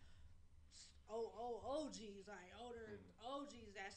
OGs, like older OGs that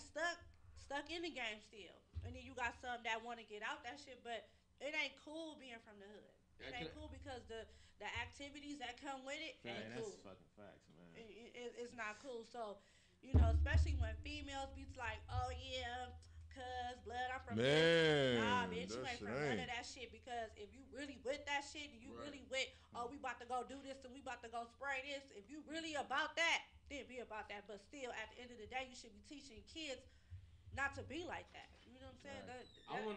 stuck in the game still. And then you got some that want to get out that shit, but it ain't cool being from the hood. It ain't cool because the activities that come with it ain't cool. That's fucking facts, man. It's not cool. So, you know, especially when females be like, oh yeah, cuz blood, I'm from this. Nah, bitch, you ain't from none of that shit. Because if you really with that shit, and you really with, oh, we about to go do this and we about to go spray this. If you really about that, then be about that. But still, at the end of the day, you should be teaching kids not to be like that. You know what I'm saying? Right.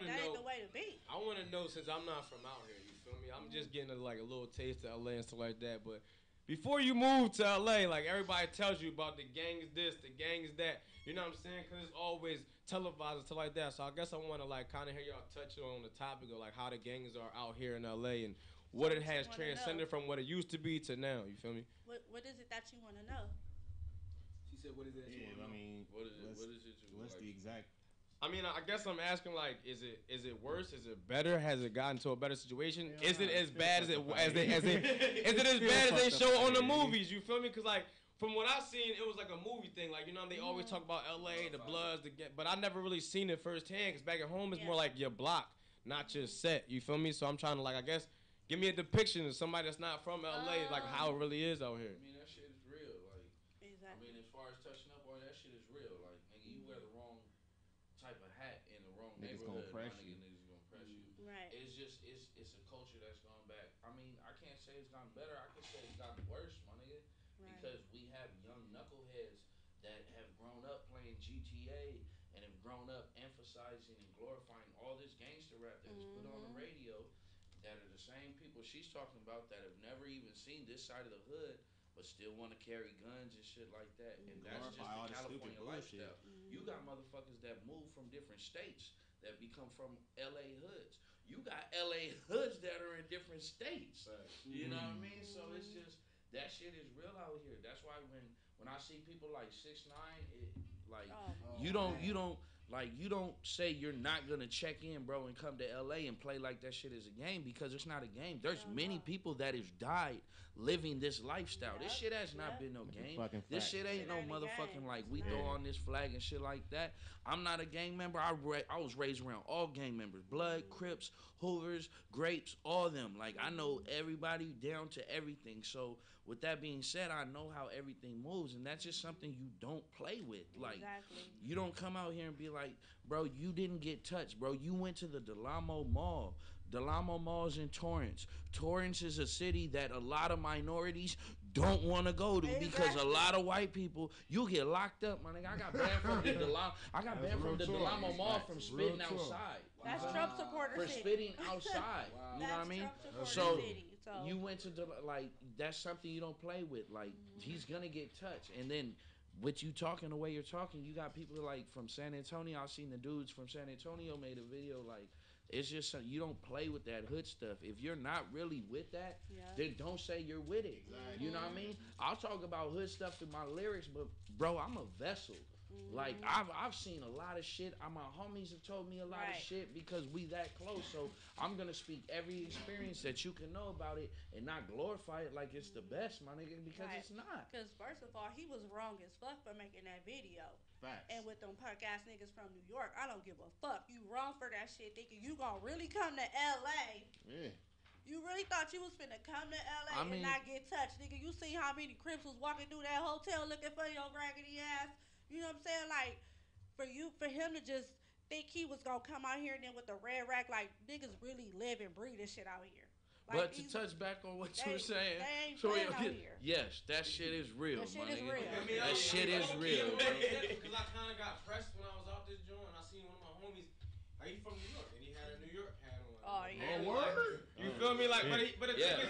That ain't the way to be. I want to know, since I'm not from out here, you feel me? I'm just getting a little taste of LA and stuff like that. But before you move to LA, like everybody tells you about the gang is this, the gang is that. You know what I'm saying? Because it's always televised and stuff like that. So I guess I want to like kind of hear y'all touch on the topic of like how the gangs are out here in LA and what it has transcended from what it used to be to now. You feel me? What is it that you want to know? She said, "What is it that you want to know?" I mean, what is it? What's the exact? I mean, I guess I'm asking like, is it worse? Is it better? Has it gotten to a better situation? Is it as bad as they show on the movies? You feel me? Because like. From what I've seen, it was like a movie thing. Like, you know, they always talk about LA, the Bloods, but I never really seen it firsthand. Because back at home, it's more like your block, not your set. You feel me? So I'm trying to, like, I guess, give me a depiction of somebody that's not from LA, like how it really is out here. I mean, that shit is real. Like, exactly. I mean, as far as touching up on that shit is real. Like, nigga, you wear the wrong type of hat in the wrong neighborhood, niggas gonna press you. Right. It's just, it's a culture that's gone back. I mean, I can't say it's gotten better. I can say it's gotten worse, my nigga. Because we have young knuckleheads that have grown up playing GTA and have grown up emphasizing and glorifying all this gangster rap that is put on the radio, that are the same people she's talking about that have never even seen this side of the hood but still want to carry guns and shit like that. And that's just the California lifestyle. You got motherfuckers that move from different states that become from LA hoods. You got LA hoods that are in different states. You know what I mean? So it's just, that shit is real out here. That's why when I see people like 6ix9ine, you don't say you're not gonna check in, bro, and come to LA and play like that shit is a game, because it's not a game. There's many people that have died living this lifestyle. This shit has not been no game. This shit ain't no motherfucking like we throw on this flag and shit like that. I'm not a gang member. I was raised around all gang members. Blood, Crips, Hoovers, Grapes, all of them. Like, I know everybody down to everything. So with that being said, I know how everything moves, and that's just something you don't play with. Like, you don't come out here and be like, bro, you didn't get touched, bro. You went to the Delamo Mall. Delamo Mall's in Torrance. Torrance is a city that a lot of minorities don't want to go to because a lot of white people, you get locked up, my nigga. I got banned from the Delamo. I got banned from the Delamo Mall from spitting outside. That's Trump supporter for spitting outside. You know what I mean? So you went to like, that's something you don't play with. Like, he's gonna get touched, and then. With you talking the way you're talking, you got people like from San Antonio. I've seen the dudes from San Antonio made a video like It's just you don't play with that hood stuff. If you're not really with that, then don't say you're with it. Exactly. You know what I mean? I'll talk about hood stuff in my lyrics, but bro, I'm a vessel. Like I've seen a lot of shit. My homies have told me a lot of shit because we that close. So I'm gonna speak every experience that you can know about it and not glorify it like it's the best, my nigga, because it's not. Because first of all, he was wrong as fuck for making that video. Facts. And with them punk ass niggas from New York, I don't give a fuck. You wrong for that shit, thinking you gonna really come to LA. Yeah. You really thought you was finna come to LA and not get touched, nigga. You see how many Crips was walking through that hotel looking for your raggedy ass. You know what I'm saying? Like, for him to just think he was gonna come out here and then with the red rack, like, niggas really live and breathe this shit out here. Like, but to touch back on what you were saying, they ain't out here. Yes, that shit is real, that shit my is nigga. real. That shit is real, bro. Because I kind of got pressed when I was out this joint, and I seen one of my homies, like, he from New York, and he had a New York hat on. Oh, yeah. Oh, word? You feel me? Like, but the thing is,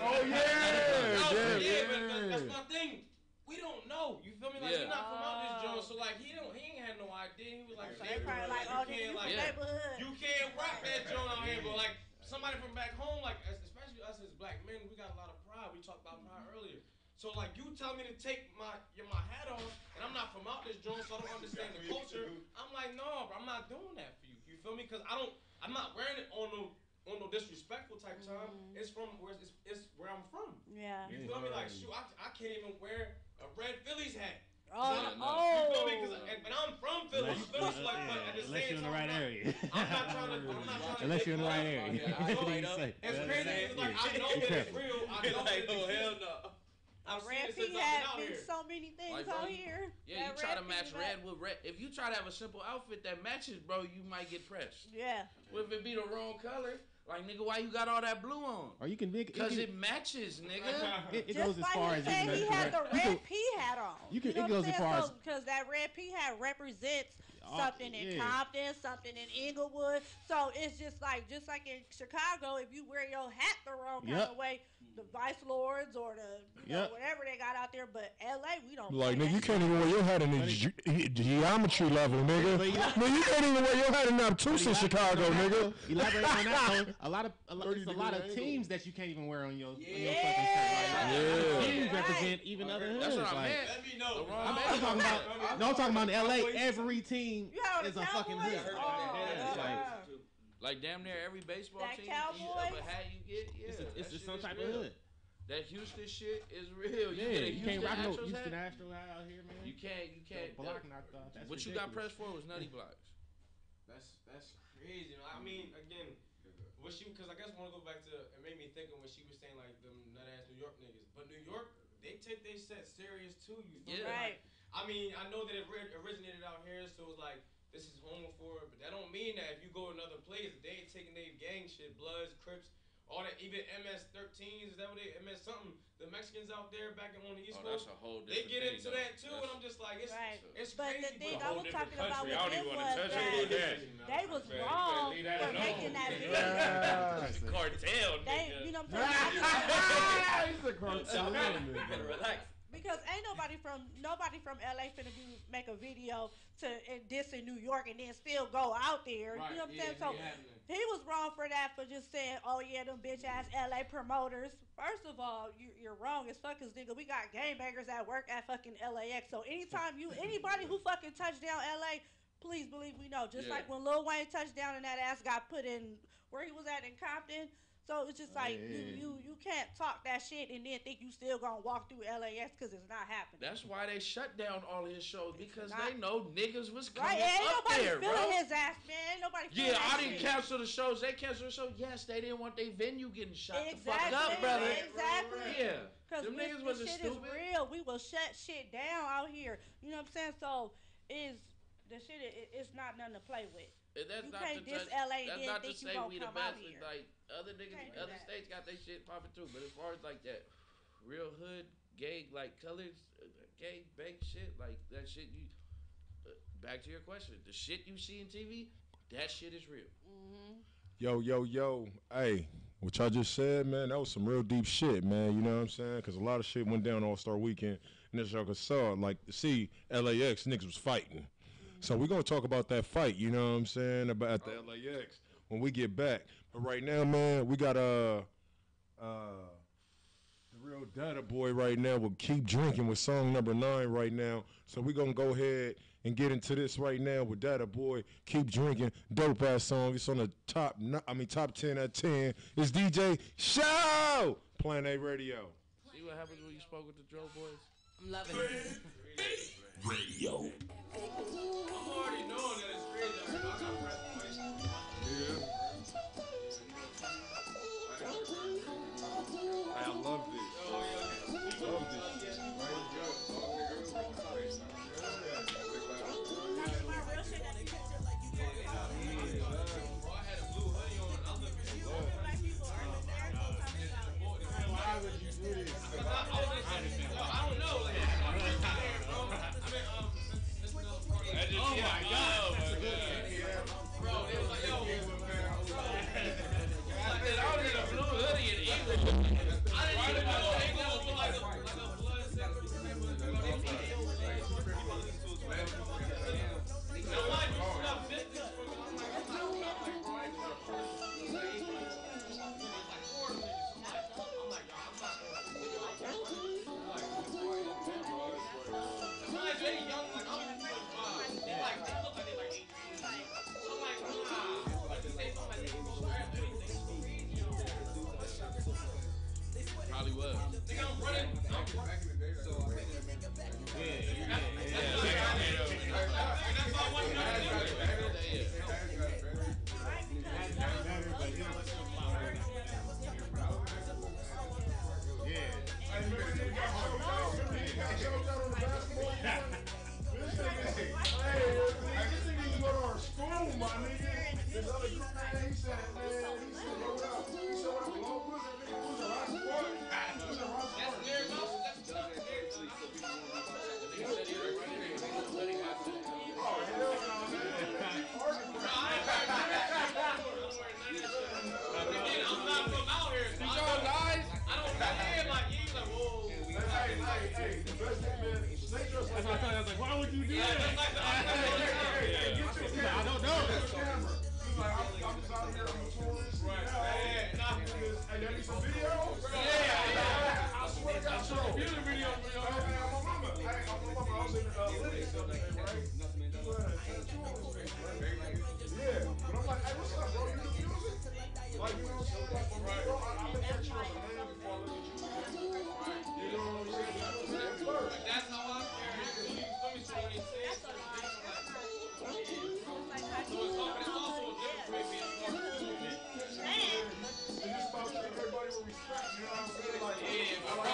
but that's my thing. We don't know. You feel me? Like, he's not from out this joint, so like he ain't had no idea. He was like, so they probably like, oh, nigga, you from neighborhood. You can't rock that joint out here, but like somebody from back home, like especially us as black men, we got a lot of pride. We talked about pride earlier. So like you tell me to take my hat off, and I'm not from out this joint, so I don't understand the culture. I'm like, no, bro, I'm not doing that for you. You feel me? Because I'm not wearing it on no disrespectful type time. It's from it's where I'm from. Yeah. You feel me? Like shoot, I can't even wear a red Phillies hat. Oh. You feel me? But I'm from Philly. You feel me? Like, but at the Unless same you're in the time, right area. I'm not trying to. Unless you're in the right area. It's crazy. It's like I know that it's real. I know that it's hell no. A red P hat means so many things out here. Yeah, you try to match red with red. If you try to have a simple outfit that matches, bro, you might get pressed. Yeah. Well, if it be the wrong color, like, nigga, why you got all that blue on? Or you can make because it matches, nigga. It goes as far as he had the red P hat on. It goes as far as because that red P hat represents something in Compton, something in Inglewood. So it's just like in Chicago, if you wear your hat the wrong kind of way, the Vice Lords or the whatever they got out there, but LA we don't. Like nigga, you can't even wear your hat in the geometry level, nigga. Man, you can't even wear your hat in obtuse in Chicago, nigga. Elaborate on that. A lot of teams that you can't even wear on your fucking shirt. Like, teams represent even other hoods. That's what I like, meant. Let me know. I'm talking about in LA. Every team is a fucking hood. Like damn near every baseball that team, Cowboys, a hat you get, it's just some type of hood. That Houston shit is real. You can't rock no Houston Astros hat out here, man. You can't. Block what you got pressed for was Nutty Blocks. That's crazy. I mean, again, because I guess I want to go back to, it made me think of when she was saying like them nut ass New York niggas. But New York, they take their set serious too. You feel me? Right. Like, I mean, I know that it originated out here, so it's like this is homophobic, but that don't mean that if you go another place, they ain't taking their gang shit, Bloods, Crips, all that, even MS-13s, is that what they, MS something, the Mexicans out there back on the East Coast, that's a whole they get thing, into that too, and I'm just like, it's but crazy. the thing I was talking about with I don't this even want was to touch it. they was wrong for making that video. Cartel, nigga. You know what I'm saying? He's a cartel, Better relax. Because ain't nobody from LA finna make a video to diss in New York and then still go out there. Right, you know what I'm saying? So he was wrong for that, for just saying, oh yeah, them bitch ass LA promoters. First of all, you're wrong as fuck, cause nigga, we got gangbangers that work at fucking LAX. So anytime anybody who fucking touched down LA, please believe we know. Just like when Lil Wayne touched down and that ass got put in where he was at in Compton. So it's just like you can't talk that shit and then think you still gonna walk through LAX because it's not happening. That's why they shut down all his shows, because they know niggas was coming ain't up nobody there, feeling bro. his ass, man. Ain't nobody feeling I that didn't shit. cancel the shows. They canceled the show. Yes, they didn't want their venue getting shut the fuck Exactly, up, brother. exactly. Yeah. Because Them niggas this wasn't shit stupid. is real. We will shut shit down out here. You know what I'm saying? So the shit it's not nothing to play with. And that's You not can't to diss touch, LA and that's then not to think you say gonna we the come out best. here. Like other niggas, Can't do other that. states got their shit popping too. But as far as like that real hood, gay, like colored, gay, baked shit, like that shit. You back to your question. The shit you see in TV, that shit is real. Yo. Hey, what y'all just said, man, that was some real deep shit, man. You know what I'm saying? Because a lot of shit went down All-Star Weekend. And as y'all saw, like, see, LAX niggas was fighting. So we're going to talk about that fight, you know what I'm saying, about the LAX. when we get back. But right now, man, we got the real data boy right now will keep drinking with song number 9 right now. So we're gonna go ahead and get into this right now with Data Boy. Keep drinking, dope ass song. It's on the top 10 at 10. It's DJ Show, Planet A Radio. See what happens when you spoke with the Dro Boys? I'm loving it. Radio. I'm already knowing that it's crazy. I got press points. I love this. Love this. Oh my God! Bro, it was like, yo, I was in a blue hoodie in England. I didn't even know England was like a blood sector. Probably was. Think I'm running. Why would you do that? I don't know. I'm just out here, I'm a tourist. Right. Hey, y'all need some video? Yeah. I swear to God, show. Here's a video. I'm a mama. I was in Linux the other day, right? Yeah. But I'm like, hey, what's up, bro? You do music? Like, you know what I'm saying? Like, bro, I've been at you as a man before I look at you. Right. You know what I'm saying? That's how I feel. Let me see what he said. That's a lie. So it's also a difference between being smart and stupid. And just about treating everybody with respect, you know what I'm saying? Like, yeah, bro.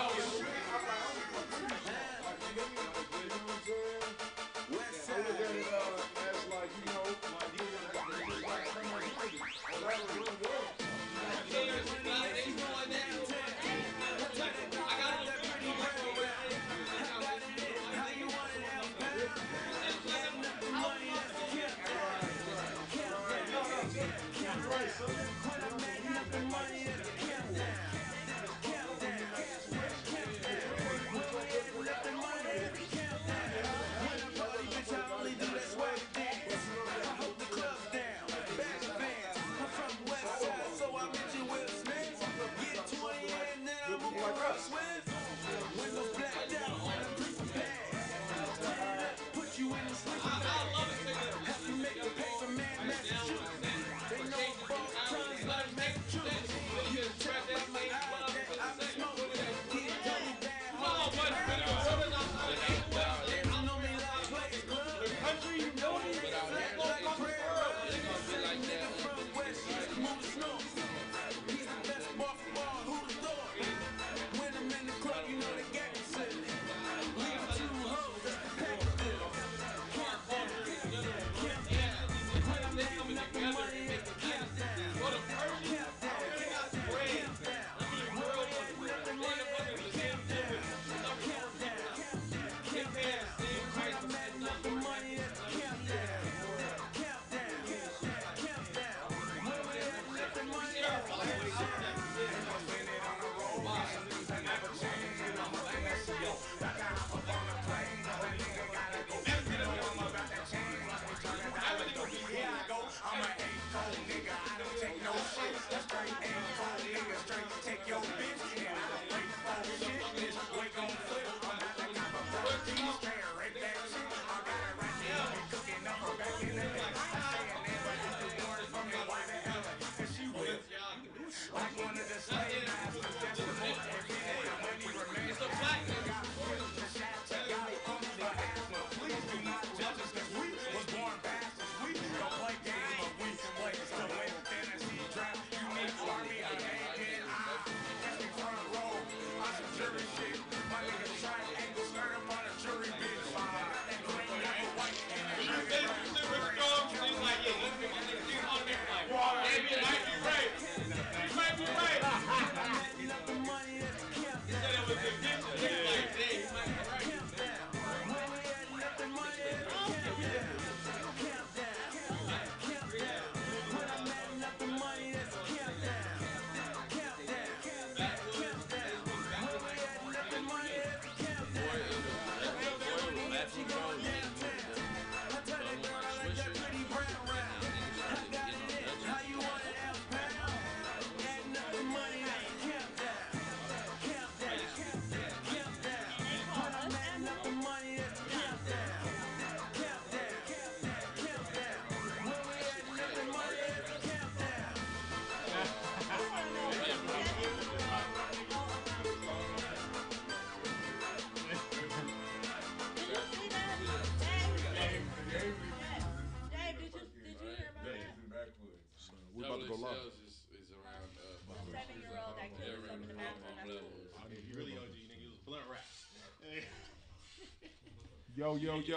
Yo,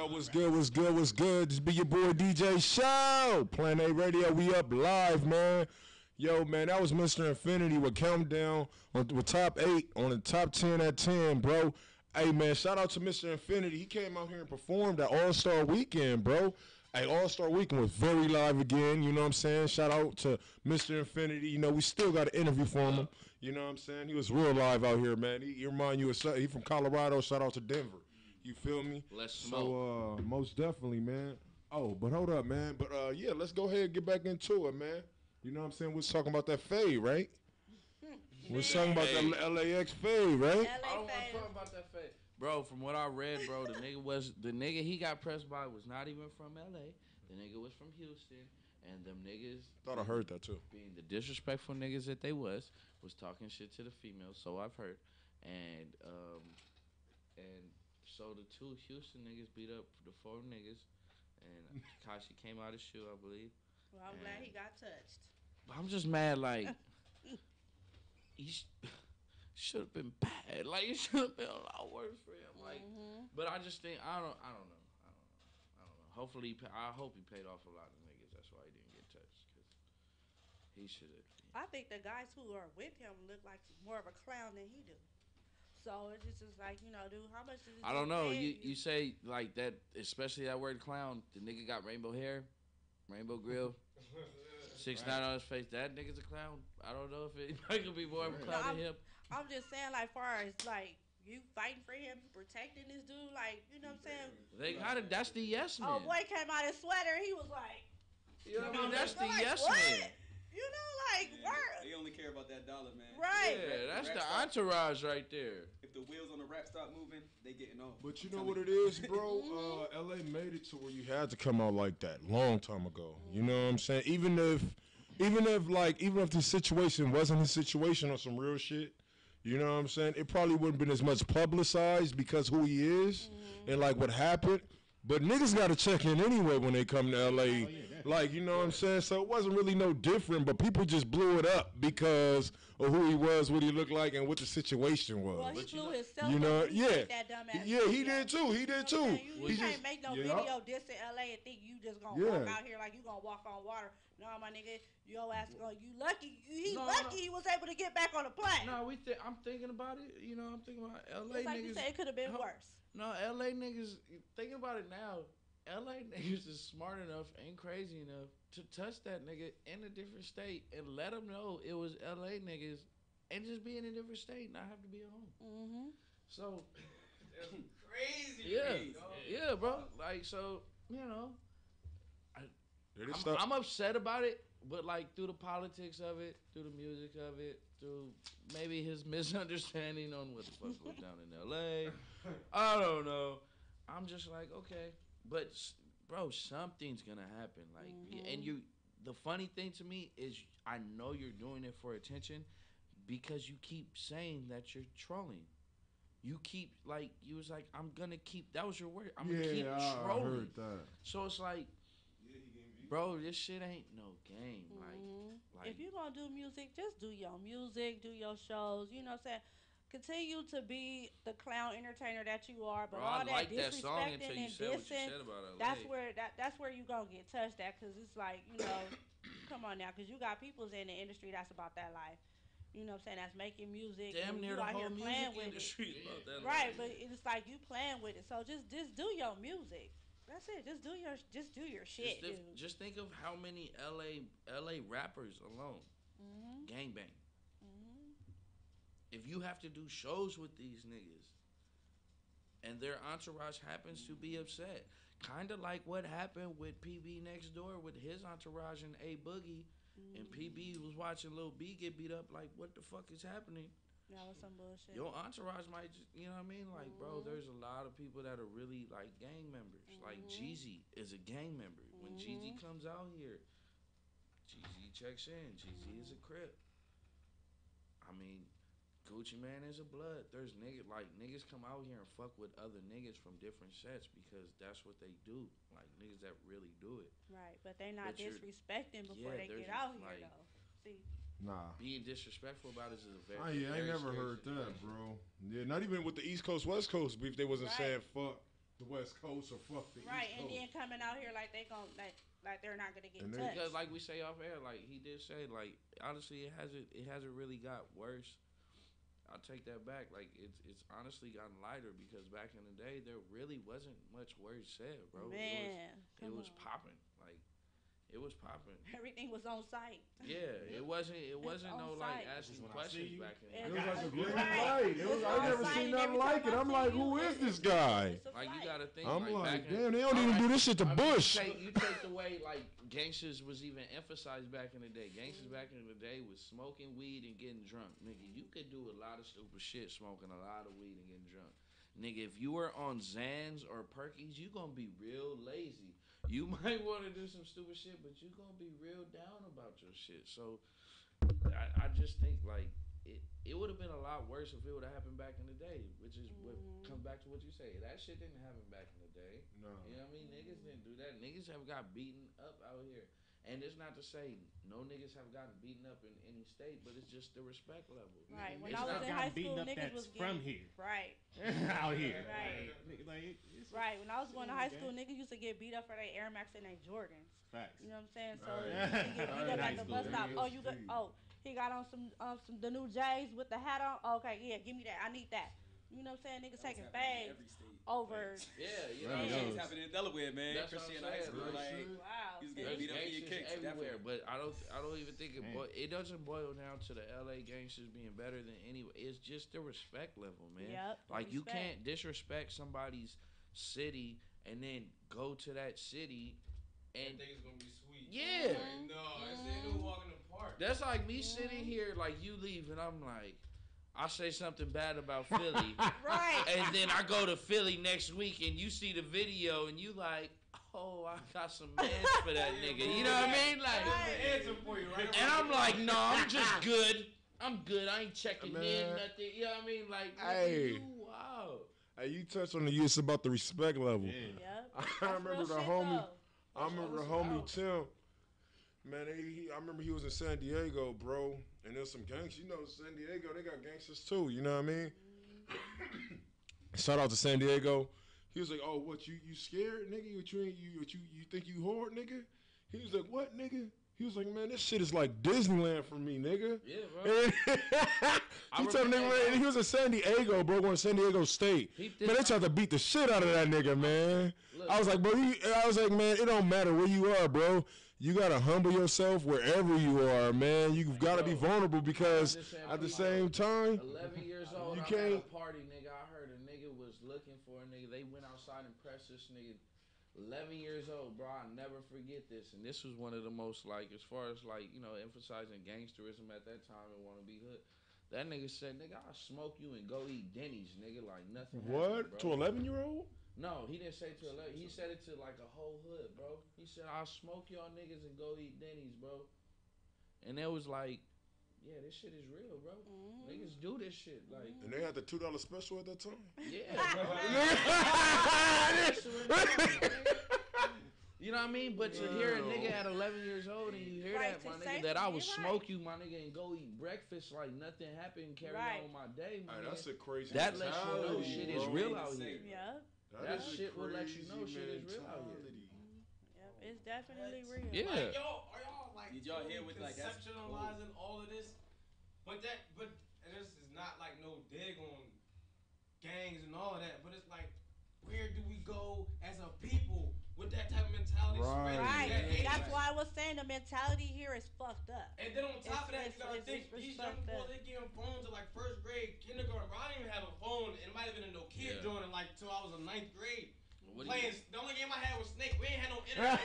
what's good, what's good, what's good? This be your boy DJ Show. Planet Radio, we up live, man. Yo, man, that was Mr. Infinity with Countdown with top 8 on the top 10 at 10, bro. Hey, man, shout out to Mr. Infinity. He came out here and performed at All-Star Weekend, bro. Hey, All-Star Weekend was very live again, you know what I'm saying? Shout out to Mr. Infinity. You know, we still got an interview for him. You know what I'm saying? He was real live out here, man. He remind you of something. He from Colorado. Shout out to Denver. You feel me? Let's smoke. So, most definitely, man. Oh, but hold up, man. But, yeah, let's go ahead and get back into it, man. You know what I'm saying? We're talking about that fade, right? We're talking about that LAX fade, right? I don't want to talk about that fade. Bro, from what I read, bro, the nigga he got pressed by was not even from LA. The nigga was from Houston, and them niggas. Thought I heard that too. Being the disrespectful niggas that they was talking shit to the females. So I've heard, and so the 2 Houston niggas beat up the 4 niggas, and Takashi came out of shoe, I believe. Well, I'm glad he got touched. I'm just mad, like he should have been bad. Like it should have been a lot worse for him. Like, but I just think I don't know. Hopefully, I hope he paid off a lot of niggas. That's why he didn't get touched, because he should have. I think the guys who are with him look like more of a clown than he do. So it's just like, you know, dude, how much does this I don't know. pay You say like that, especially that word clown. The nigga got rainbow hair, rainbow grill, 6'9" on his face. That nigga's a clown. I don't know if it could be more of a clown than him. I'm just saying, like, far as like you fighting for him, you protecting this dude, like, you know what I'm saying? They got it. That's the yes man. Oh, boy came out in sweater. He was like, you know what I mean? That's the like, yes what? man. You know, like, word. They only care about that dollar, man. Right. Yeah, that's the entourage right there. If the wheels on the rap stop moving, they getting off. But you know what it is, bro? LA made it to where you had to come out like that long time ago. You know what I'm saying? Even if the situation wasn't his situation or some real shit, you know what I'm saying? It probably wouldn't been as much publicized because who he is and like what happened. But niggas got to check in anyway when they come to LA. Like, you know what I'm saying? So it wasn't really no different, but people just blew it up because of who he was, what he looked like, and what the situation was. Well, he blew himself you know, up. He yeah. made that dumbass Yeah, he did too. He did too. You can't make no video diss in LA and think you just gonna walk out here like you gonna walk on water. No, my nigga, your ass gonna. You lucky. He was able to get back on the plane. No, I'm thinking about it. You know, I'm thinking about LA it's like niggas. You said, it could have been worse. No, LA niggas. Thinking about it now, LA niggas is smart enough and crazy enough to touch that nigga in a different state and let him know it was LA niggas and just be in a different state and not have to be at home. So that's crazy. Yeah, bro. Like, so, you know, I'm upset about it, but like through the politics of it, through the music of it, through maybe his misunderstanding on what the fuck goes down in LA. I don't know. I'm just like, okay. But bro, something's gonna happen. Like, and the funny thing to me is, I know you're doing it for attention because you keep saying that you're trolling. You keep you was like, I'm gonna keep. That was your word. I'm gonna keep trolling. I heard that. So it's like, bro, this shit ain't no game. Like, if you gonna do music, just do your music, do your shows. You know what I'm saying? Continue to be the clown entertainer that you are, but bro, all I like that that song until you and said what you dissing, said about LA. that's where you gonna get touched at, because it's like, you know, come on now, because you got peoples in the industry that's about that life. You know what I'm saying? That's making music. Damn near the whole music industry is about that life. Right, but it's like you playing with it. So just do your music. That's it. Just do your shit, dude. Just think of how many LA rappers alone gangbang. If you have to do shows with these niggas and their entourage happens to be upset, kind of like what happened with PB Next Door with his entourage and A Boogie, and PB was watching Lil B get beat up, like, what the fuck is happening? That was some bullshit. Your entourage might just, you know what I mean? Like, bro, there's a lot of people that are really, like, gang members. Like, Jeezy is a gang member. When Jeezy comes out here, Jeezy checks in. Jeezy is a Crip. I mean, Gucci Man is a blood. There's niggas come out here and fuck with other niggas from different sets because that's what they do. Like, niggas that really do it. Right, but they not disrespecting before they get out here, though. See? Nah. Being disrespectful about it is a very I ain't never heard that, bro. Yeah, not even with the East Coast, West Coast beef, they wasn't saying fuck. the West Coast or fuck the Right, East and Coast. then coming out here like they gon' like they're not gonna get And touched. Because like we say off air, like he did say, like honestly, it hasn't really got worse. I'll take that back. Like it's honestly gotten lighter because back in the day there really wasn't much words said, bro. Man, it was popping. Like it was popping. Everything was on site. Yeah, it wasn't no on like site. asking questions back in It the was day. like a green Right. light. It was, I never Right. seen And nothing every like time it. I I'm see like, you, who is it's- this guy? Like you gotta think. I'm like, back in- damn, they don't even do this shit to I mean, Bush. You take the way like gangsters was even emphasized back in the day. Gangsters back in the day was smoking weed and getting drunk. Nigga, you could do a lot of stupid shit smoking a lot of weed and getting drunk. Nigga, if you were on Xans or Perkies, you gonna be real lazy. You might want to do some stupid shit, but you gonna be real down about your shit. So I just think like it would have been a lot worse if it would have happened back in the day, which is what comes back to what you say. That shit didn't happen back in the day. No. You know what I mean? Niggas didn't do that. Niggas have got beaten up out here. And it's not to say no niggas have gotten beaten up in any state, but it's just the respect level. Right. When It's I was not- in high school, beaten up niggas that's was from getting here. right. Out here. Right. Like, Right. When I was going to high school, Okay. niggas used to get beat up for their Air Max and their Jordans. Facts. You know what I'm saying? So Right. they get beat up High at the school, bus stop. yeah. Oh, you got he got on some the new J's with the hat on. Okay, yeah, give me that. I need that. You know what I'm saying? Niggas taking bags over. Yeah, you Right. know. It's happening in Delaware, man. That's what I'm Christian high saying. school, like, Wow. he's There's getting beat up for your gangsters kicks. everywhere, Definitely. but I don't even think it doesn't boil down to the LA gangsters being better than anyone. It's just the respect level, man. Yep, the like you respect. can't disrespect somebody's city and then go to that city and think it's gonna be sweet. Yeah. Like, no, it's ain't no walk in the park. that's like me sitting here like you leave and I'm like I say something bad about Philly. Right. And then I go to Philly next week and you see the video and you like, oh, I got some mans for that nigga. You know what I mean? Like, Answer for you, right? and I'm like, no, I'm just good. I'm good. I ain't checking in Man. nothing. You know what I mean? Like, Hey. you, wow. Hey, you touched on the use about the respect level. Yep. I remember the homie. I remember the homie out. Tim. Man, I remember he was in San Diego, bro, and there's some gangsters. You know, San Diego, they got gangsters too. You know what I mean? Shout out to San Diego. He was like, "Oh, what you scared, nigga? You think you hard, nigga?" He was like, "What, nigga?" He was like, "Man, this shit is like Disneyland for me, nigga." Yeah, bro. He told him, man, he was in San Diego, bro, going to San Diego State. Man, they tried to beat the shit out of that nigga, man. Look. I was like, bro, I was like, man, it don't matter where you are, bro. You gotta humble yourself wherever you are, man. You've got to be vulnerable because at the same time, 11 years old, you I'm can't. at a party, nigga. I heard a nigga was looking for a nigga. They went outside and pressed this nigga. 11 years old, bro. I never forget this. And this was one of the most, like, as far as, like, you know, emphasizing gangsterism at that time and want to be hood. That nigga said, nigga, I'll smoke you and go eat Denny's, nigga, like nothing What? happened, To bro. 11-year-old? No, he didn't say to 11. He said it to, like, a whole hood, bro. He said, I'll smoke y'all niggas and go eat Denny's, bro. And it was like, yeah, this shit is real, bro. Niggas do this shit, like. And they had the $2 special at that time. Yeah, you know what I mean? But to hear a nigga at 11 years old and you hear Right, that, my to say nigga, that I would you're smoke you, my nigga, and go eat breakfast like nothing happened and carry Right. on my day, my Hey, nigga. that's a crazy That lets you know mentality, shit is bro. real out here. Yep. That is a shit will let you know crazy shit is real out here. mentality. Yep. It's definitely real. Yeah. Like, are y'all like Did y'all hear what, like, that's conceptualizing all of this? But and this is not like no dig on gangs and all of that, but it's like, where do we go as a people with that type of mentality? Right. spreading Right. that hate? That's why I was saying the mentality here is fucked up. And then on top of that, It's- you gotta it's- think it's these young fucked boys, up. they getting phones at like first grade, kindergarten. Bro, I didn't even have a phone. It might have been a Nokia Yeah. joint like till I was in 9th grade. What do you- Playing, the only game I had was Snake. We ain't had no internet.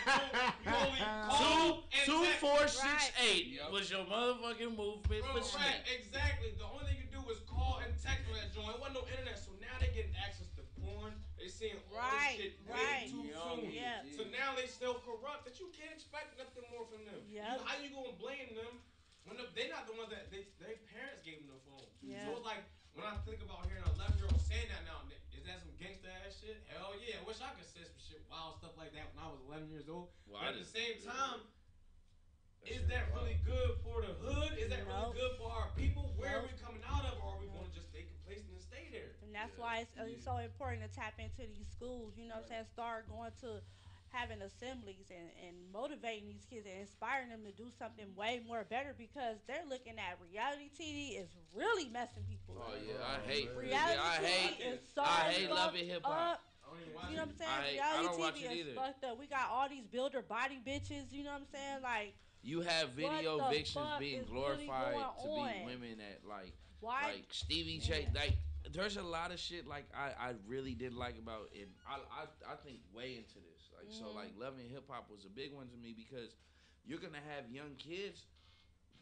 You only call and Two, text. 4, 6, 8 Yep. was your motherfucking movement Bro, for right, Snake. exactly. The only thing you do was call and text on that joint. It wasn't no internet, so now they getting access to porn. They seeing all Right, this shit right. way too Young soon. Yeah. kids, So now they still corrupt that you can't expect nothing more from them. Yep. How you gonna blame them when they're not the ones that their parents gave them the phone? Yeah. So it's like when I think about hearing an 11-year-old saying that now, is that some gangsta ass shit? Hell yeah. I wish I could say some shit, wild stuff like that when I was 11 years old. Well, but I at the just- same time, That is shit that wild. really good for the hood? Is that Nope. really good for our people? Where are Nope. we coming out of? Or are we going to just stay complacent and stay there? And that's why it's so important to tap into these schools. You know what I'm saying? Start going to having assemblies and motivating these kids and inspiring them to do something way more better because they're looking at reality TV is really messing people Oh up. yeah, I hate Reality TV is so I hate Love fucked and Hip Hop. up. You know what I'm saying? I don't watch Reality it TV is either. fucked up. We got all these builder body bitches. You know what I'm saying? Like You have video what the vixens fuck being is glorified really to going be on? women that like Why? like Stevie J. Like there's a lot of shit like I really did like about it. I think way into this. Like so like Love and Hip Hop was a big one to me because you're gonna have young kids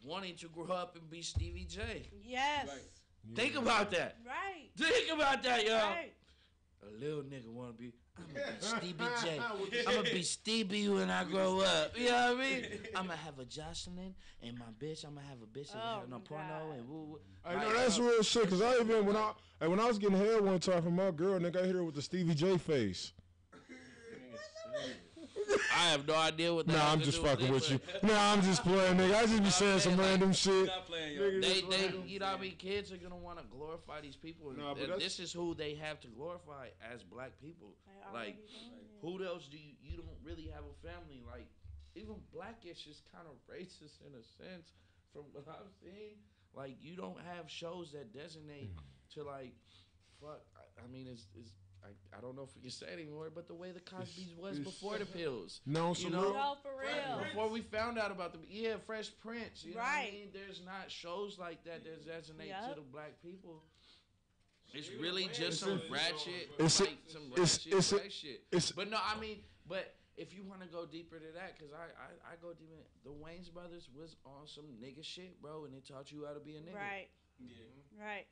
wanting to grow up and be Stevie J. Yes. Yeah. Think about that. Right. Think about that, y'all. Right. A little nigga wanna be, I'm gonna be Stevie J. I'm gonna be Stevie when I grow up. You know what I mean? I'm gonna have a Jocelyn and my bitch. I'm gonna have a bitch that have no porno and woo woo. I know that's real shit. Cause I even when I was getting head one time from my girl, nigga, I hit her with the Stevie J face. I have no idea what that Nah, has I'm to just do with fucking it, with you. but- Nah, I'm just playing, nigga. I just be saying some random shit. Not playing, yo. Nigga, They, just you know what I mean? Kids are gonna want to glorify these people. And Nah, but this is who they have to glorify as black people. Like, who else do you don't really have a family? Like, even Blackish is kind of racist in a sense from what I've seen. Like, you don't have shows that designate to like, fuck. I mean, I don't know if we can say it anymore, but the way the Cosby's was before the pills. No, you know, No, for real. before we found out about them, Fresh Prince. You know what I Right. mean? There's not shows like that that designate to Yep. the black people. It's really just It's some a- ratchet, it's a- like some it's- ratchet it's a- black shit. it's- But no, I mean, but if you want to go deeper to that, because I go deeper. The Wayans brothers was on some nigga shit, bro, and it taught you how to be a nigga. Right. Yeah. Right.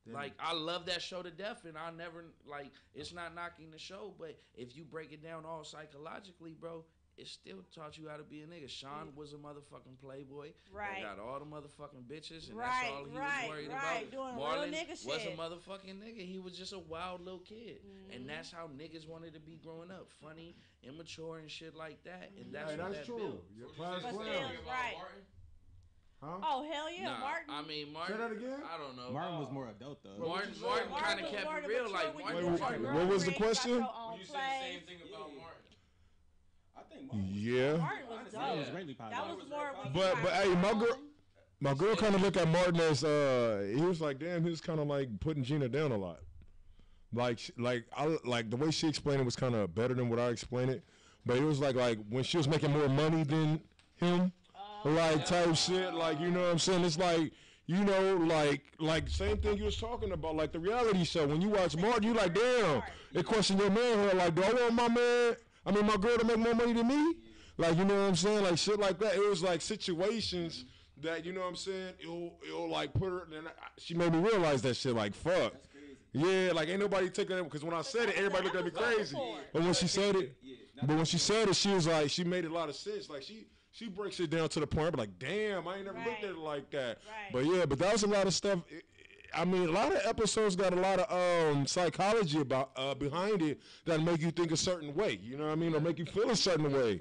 Like, I love that show to death, and I'll never, like, it's not knocking the show, but if you break it down all psychologically, bro, it still taught you how to be a nigga. Sean was a motherfucking playboy. Right. Got all the motherfucking bitches, and Right, that's all he right, was worried right. about. Doing real Marlon nigga was a shit. motherfucking nigga. He was just a wild little kid. And that's how niggas wanted to be growing up. Funny, immature, and shit like that. And that's Hey, what that's that true. built. Your But past still, clown. right. Huh? Oh, hell yeah, Nah, Martin. I mean, Martin. Say that again? I don't know. Martin was more adult though. Martin Martin kind of was kept more it the real. mature Like, when Martin you was got your like, what was the girlfriend, you got question? your own You said the place. same thing about Martin. I think Martin was Yeah. Martin was Honestly, dope. Martin was greatly That positive. was more when you But got hey, your my girl, own. my girl kind of looked at Martin as he was like, damn, he was kind of like putting Gina down a lot. Like the way she explained it was kind of better than what I explained it. But it was like when she was making more money than him, like type shit. Like, you know what I'm saying? It's like, you know, like same thing you was talking about, like the reality show. When you watch Martin, you like, damn. It question your manhood. Like, do I want my girl to make more money than me? Like, you know what I'm saying? Like shit like that. It was like situations that, you know what I'm saying? It'll like put her. Then she made me realize that shit. Like, fuck. Yeah, like ain't nobody taking it because when I said it, everybody looked at me crazy. But when she said it, she was like, she made a lot of sense. Like she breaks it down to the point. I'm like, damn, I ain't never looked at it like that. Right. But yeah, but that was a lot of stuff. I mean, a lot of episodes got a lot of psychology about behind it that make you think a certain way. You know what I mean, or make you feel a certain way.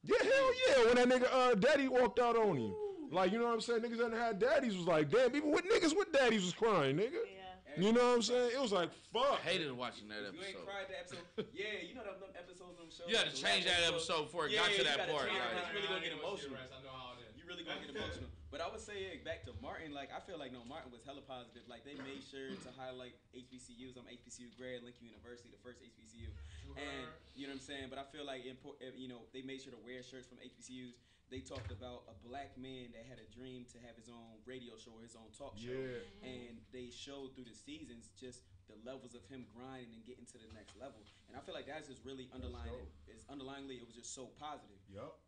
Yeah, hell yeah. When that nigga daddy walked out on him, like, you know what I'm saying, niggas that had daddies was like, damn, even with niggas with daddies was crying, nigga. Yeah. You know what I'm saying? It was like, fuck. I hated watching that You ain't episode. cried that episode. Yeah, you know them episodes of them shows. You had to the change last that episode before it got to you that gotta part. change it, Like, it's really gonna get emotional. I know how it is. You really gonna get emotional. But I would say back to Martin, like I feel like Martin was hella positive. Like they made sure to highlight HBCUs. I'm HBCU grad, Lincoln University, the first HBCU, and you know what I'm saying. But I feel like they made sure to wear shirts from HBCUs. They talked about a black man that had a dream to have his own radio show or his own talk show, and they showed through the seasons just the levels of him grinding and getting to the next level. And I feel like that's just really underlying. Underlyingly, it was just so positive. Yup.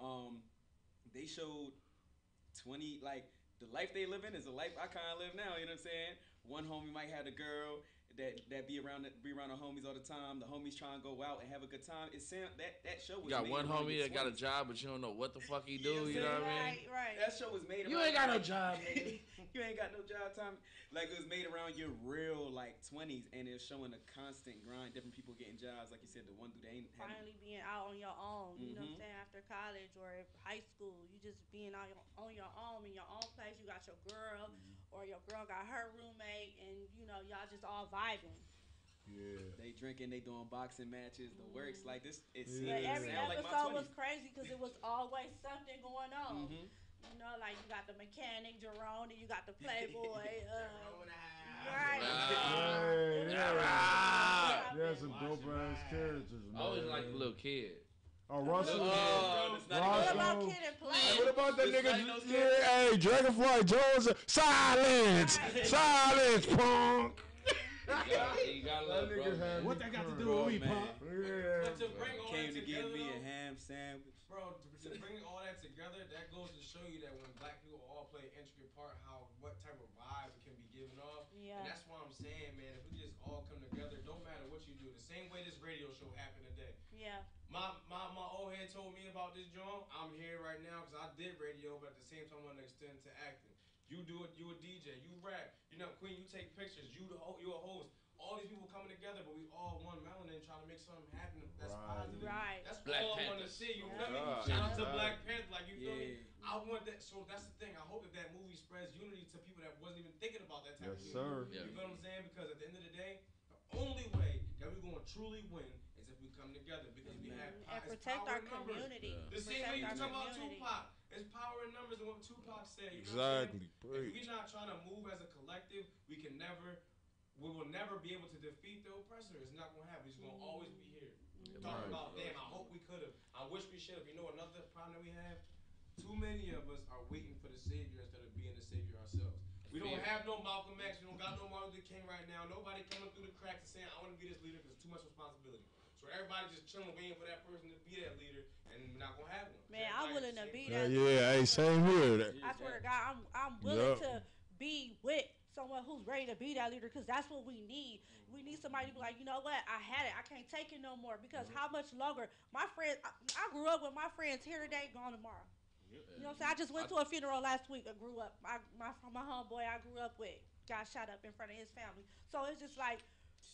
They showed 20 like the life they live in is a life I kind of live now. You know what I'm saying? One homie might have a girl that be around the homies all the time. The homies trying to go out and have a good time. That show was. you got made one around homie your that got a 20s. job, but you don't know what the fuck he do. Yeah, You know what I mean? Right. That show was made. You around ain't got no your- job, nigga. You ain't got no job time. Like it was made around your real like 20s, and it's showing a constant grind. Different people getting jobs, like you said. The one dude they ain't having. Finally being out on your own, you know Mhm. what I'm saying, after college or high school, you just being on your own in your own place. You got your girl or your girl got her roommate, and you know y'all just all vibing. They drinking, they doing boxing matches, the works like this. It's But every sound like my episode was 20s. crazy because it was always something going on. Mhm. You know, like you got the mechanic Jerome, and you got the playboy. Right. Yeah, some dope ass characters, man. I always like the little kid. Oh, Russell. What about Kid and Play? Hey, what about that nigga? Yeah, hey, Dragonfly Jones. Silence, silence, punk. You got love, bro. What that got to do with me, punk? Yeah. But to bring all Came that to get together, me a though, ham sandwich. bro, to bring all that together, that goes to show you that when black people all play an intricate part, what type of vibe it can be given off. Yeah. And that's why I'm saying, man, if we just all come together, don't matter what you do. The same way this radio show happened today. Yeah. My old head told me about this joint. I'm here right now because I did radio, but at the same time, I want to extend to acting. You do it. You a DJ. You rap. You know, Queen. You take pictures. You a host. All these people coming together, but we all one melanin trying to make something happen that's positive. Right. That's Black all I want to Panthers. see. You feel me? God. Shout out to Black Panther. Like, you feel me? Yeah. I want that. So that's the thing. I hope that movie spreads unity to people that wasn't even thinking about that type Yes, of shit. sir. Yeah. You feel what I'm saying? Because at the end of the day, the only way that we're going to truly win is if we come together. Because we have And it's protect power our in numbers. community. Yeah. The same way you Protect talk our about community. Tupac. It's power in numbers and what Tupac said. You know what I'm saying? Exactly. If we're not trying to move as a collective, we will never be able to defeat the oppressor. It's not going to happen. It's going to always be here. Talking about, damn, I hope we could have. I wish we should have. You know another problem that we have? Too many of us are waiting for the savior instead of being the savior ourselves. We don't have no Malcolm X. We don't got no Martin Luther King right now. Nobody coming through the cracks and saying, I want to be this leader because it's too much responsibility. So everybody just chilling, waiting for that person to be that leader, and we're not going to have one. Man, I'm willing to be Yeah, that. hey, same here. I swear to God, I'm willing to be with someone who's ready to be that leader because that's what we need. We need somebody to be like, you know what, I had it. I can't take it no more because how much longer? My friends, I grew up with my friends here today, gone tomorrow. You know what I'm saying? I just went to a funeral last week. I grew up. My homeboy I grew up with got shot up in front of his family. So it's just like,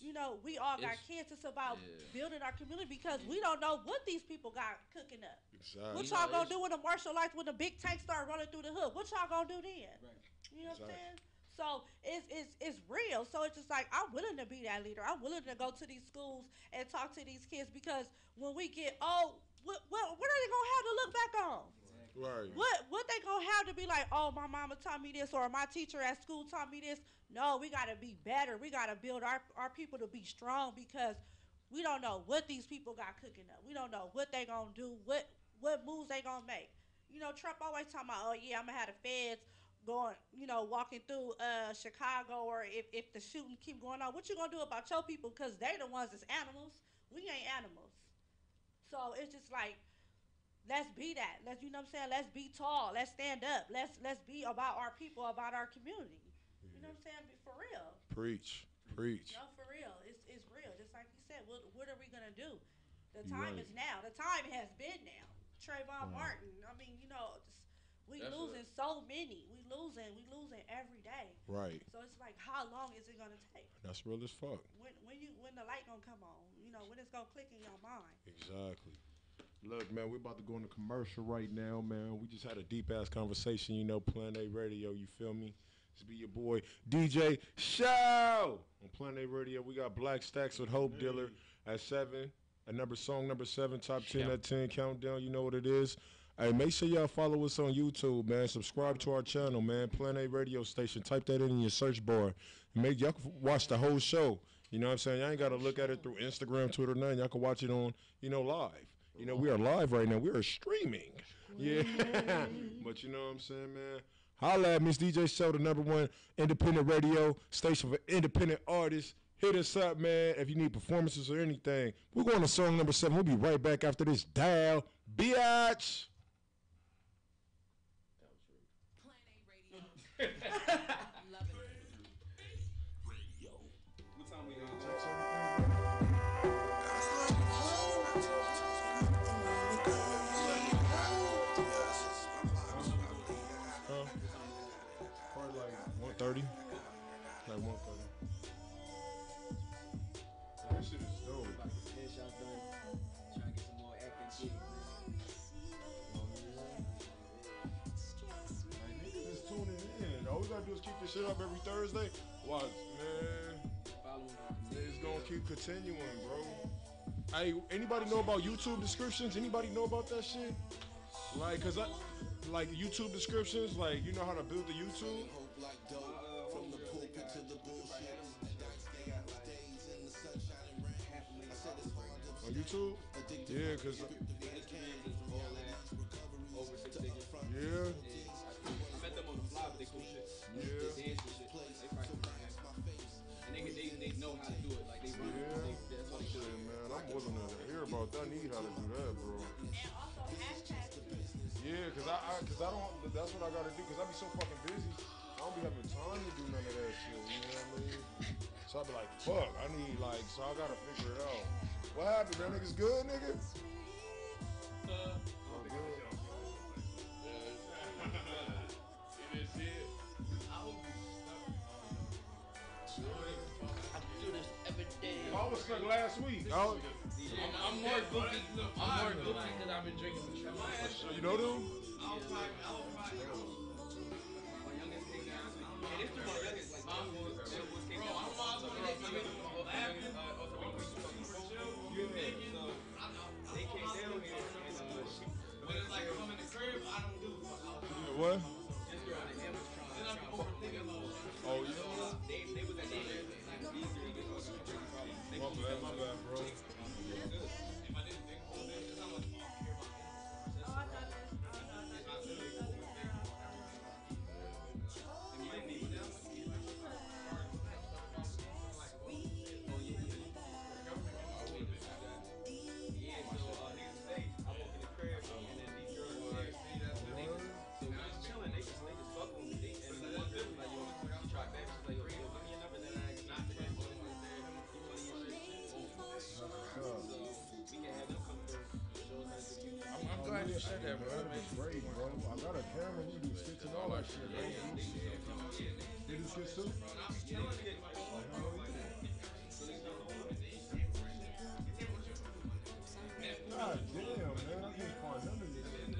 you know, we all got kids. It's about building our community because we don't know what these people got cooking up. Exactly. What y'all gonna do when the martial lights, when the big tanks start running through the hood? What y'all gonna do then? Right. You know what I'm saying? So it's real. So it's just like I'm willing to be that leader. I'm willing to go to these schools and talk to these kids because when we get old, what are they gonna have to look back on? Right. What they gonna have to be like? Oh, my mama taught me this, or my teacher at school taught me this. No, we gotta be better. We gotta build our people to be strong because we don't know what these people got cooking up. We don't know what they gonna do. What moves they gonna make? You know, Trump always talking about, oh yeah, I'm gonna have the feds going, you know, walking through Chicago, or if the shooting keep going on, what you gonna do about your people? Because they the ones that's animals. We ain't animals. So it's just like, let's be that. You know what I'm saying? Let's be tall. Let's stand up. Let's be about our people, about our community. You know what I'm saying? For real. Preach. No, for real. It's real. Just like you said, what are we gonna do? The time is now. The time has been now. Trayvon Martin. I mean, you know, we losing so many. We losing every day. Right. So it's like, how long is it gonna take? That's real as fuck. When the light gonna come on? You know, when it's gonna click in your mind? Exactly. Look, man, we're about to go into commercial right now, man. We just had a deep ass conversation, you know, Plan A Radio. You feel me? This be your boy DJ Show on Plan A Radio. We got Black Stacks with Hope Dealer at 7. Song number 7, top 10 at 10 countdown. You know what it is. Hey, make sure y'all follow us on YouTube, man. Subscribe to our channel, man. Plan A Radio Station. Type that in your search bar. And y'all can watch the whole show. You know what I'm saying? Y'all ain't got to look at it through Instagram, Twitter, nothing. Y'all can watch it on, you know, live. You know, we are live right now. We are streaming. Yeah. But you know what I'm saying, man? Holla at Miss DJ Show, the #1 independent radio station for independent artists. Hit us up, man, if you need performances or anything. We're going to song number 7. We'll be right back after this. Dial, biatch. Plan A Radio. Love it. What time we on? Probably like 1:30. Like 1:30. That shit is dope. About to get headshots done. Trying to get some more acting gigs, man. Like, niggas just tuning in. All we gotta do is keep this shit up every Thursday. Watch, man. Follow me. It's gonna keep continuing, bro. Hey, anybody know about YouTube descriptions? Anybody know about that shit? Like, cause I like YouTube descriptions. Like, you know how to build the YouTube. From the pulpit to the bullshit. On YouTube? Yeah, cause Over 6 figures. yeah. I met them on the fly, but they cool shit. Yeah. They dance and shit. They practice. And they know how to do it. Like they run. Yeah. That's what they do. Shit, man, I'm willing to hear about that. I need how to do that, bro. And also hashtags. Yeah, cause I don't. That's what I gotta do. Cause I be so fucking busy. I don't be having time to do none of that shit. You know what I mean? So I be like, fuck. I need like. So I gotta figure it out. What happened? That niggas good, nigga? I was stuck last week. I'm more goofy. I'm more goofy because I've been drinking the triple. You know them? What? Oh, yeah. My bad, bro. I'm glad you said that, bro. That makes me Great, bro. I got a camera. We do skits and all that shit, bro. You do skits too? God damn, man. I can't find none of this shit.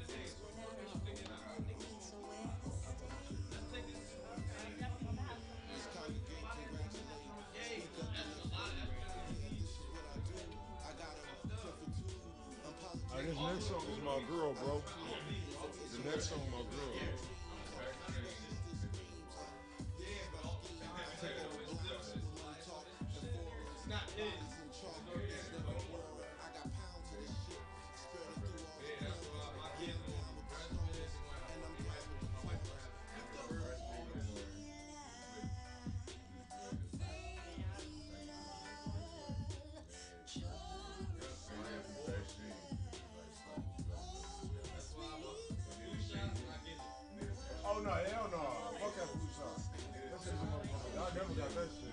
This next song is my girl, bro. The next song, my girl. Oh no, hell no. Fuck that blue shot. That shit's a motherfucker. Y'all never got that shit.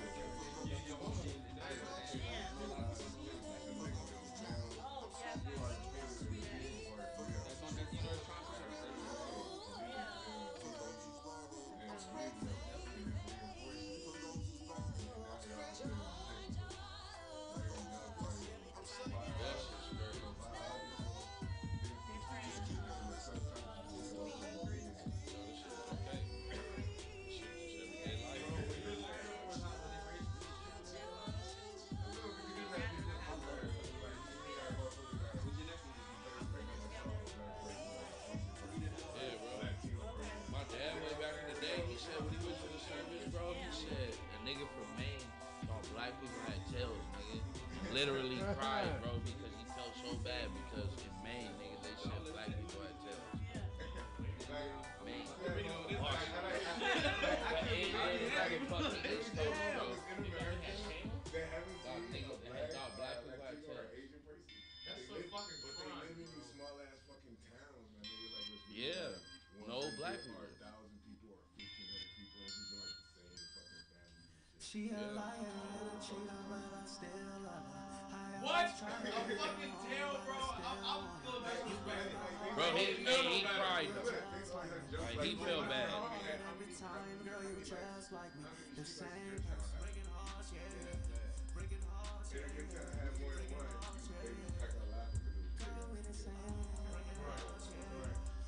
Literally cried, bro, because he felt so bad because in Maine, nigga, they said black people had tails. Maine. They thought black people had tails. That's so fucking but they live in these small ass fucking towns, man. Nigga, like, yeah. No black people. 1,000 people or 1,500 people, and we been like the same fucking family and shit. She a liar, a cheater, but I still love her. What? A fucking tail, bro. I'm still disrespected. Bro, he cried. Like, he felt bad. Every time, girl, you just like me. The same. Breaking hearts, yeah. Breaking hearts, yeah. You can't have more than one. They pack a lot because it was Girl, we the same. Breaking hearts, yeah.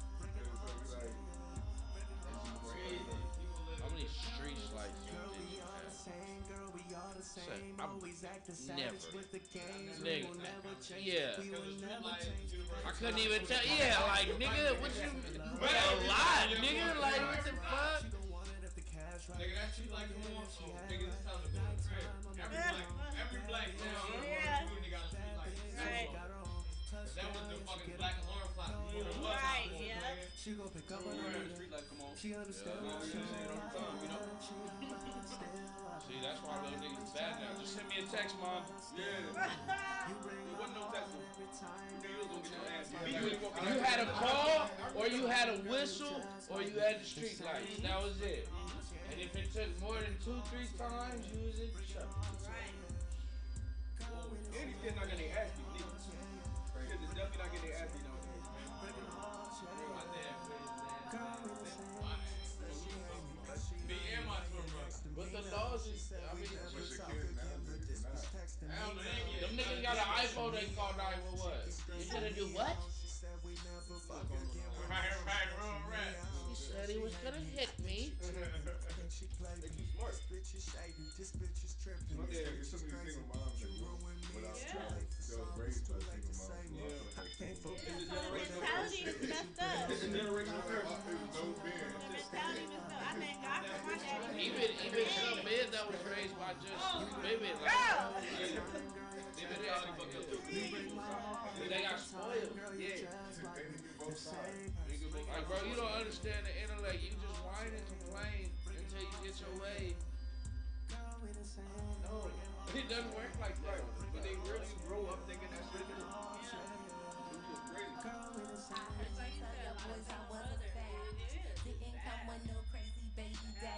Breaking hearts, How many street slices did you have? Girl, we all the same. Always act the same. Nigga, yeah. I couldn't even tell. Yeah, like nigga, what you? A lot, nigga. Like what the fuck? Nigga, that shit like the more nigga, it's time to go to the crib. Every black town, nigga got to be like, right. That was the fucking black alarm clock. Right, yeah. She gon' pick up on the street like, come on. She understands. See, that's why little niggas bad now. Just send me a text, mom. Yeah. There wasn't no text. You had a call, or you had a whistle, or you had the street lights. That was it. And if it took more than 2-3 times, you was in trouble. Right. And these kids not getting their ass beat, nigga. Kids is definitely not getting their ass beat nowadays. My dad played his ass. Me and my twin brother. But the laws is, I mean, them niggas got an iPhone, they call 911. You gonna do what? Right, wrong, right. He said he was gonna hit me. Mentality is messed up. The mentality messed up. I thank God for my daddy. Even some men that was raised by just women, like, they got spoiled. Yeah. Like, bro, you don't understand the intellect. You just whine and complain until you get your way. No, it doesn't work like that. But they really grow up thinking that shit is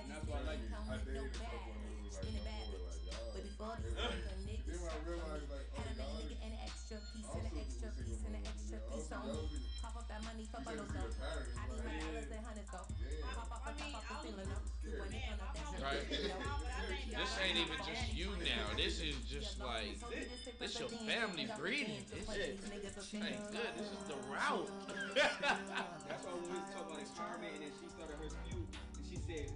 That's why I like it. I dated a couple of niggas like my boy, like y'all. But before this nigga, then I realized like, oh, y'all nigga and an extra piece and an extra piece and an extra piece on me. Pop up that money for bundles though. I need my dollars and hundreds though. Pop up the feeling though. Right. This ain't even just you now. This is just like, this your family breeding. This shit ain't good. This is the route. That's why when we was talking about empowerment and then she started her spew and she said,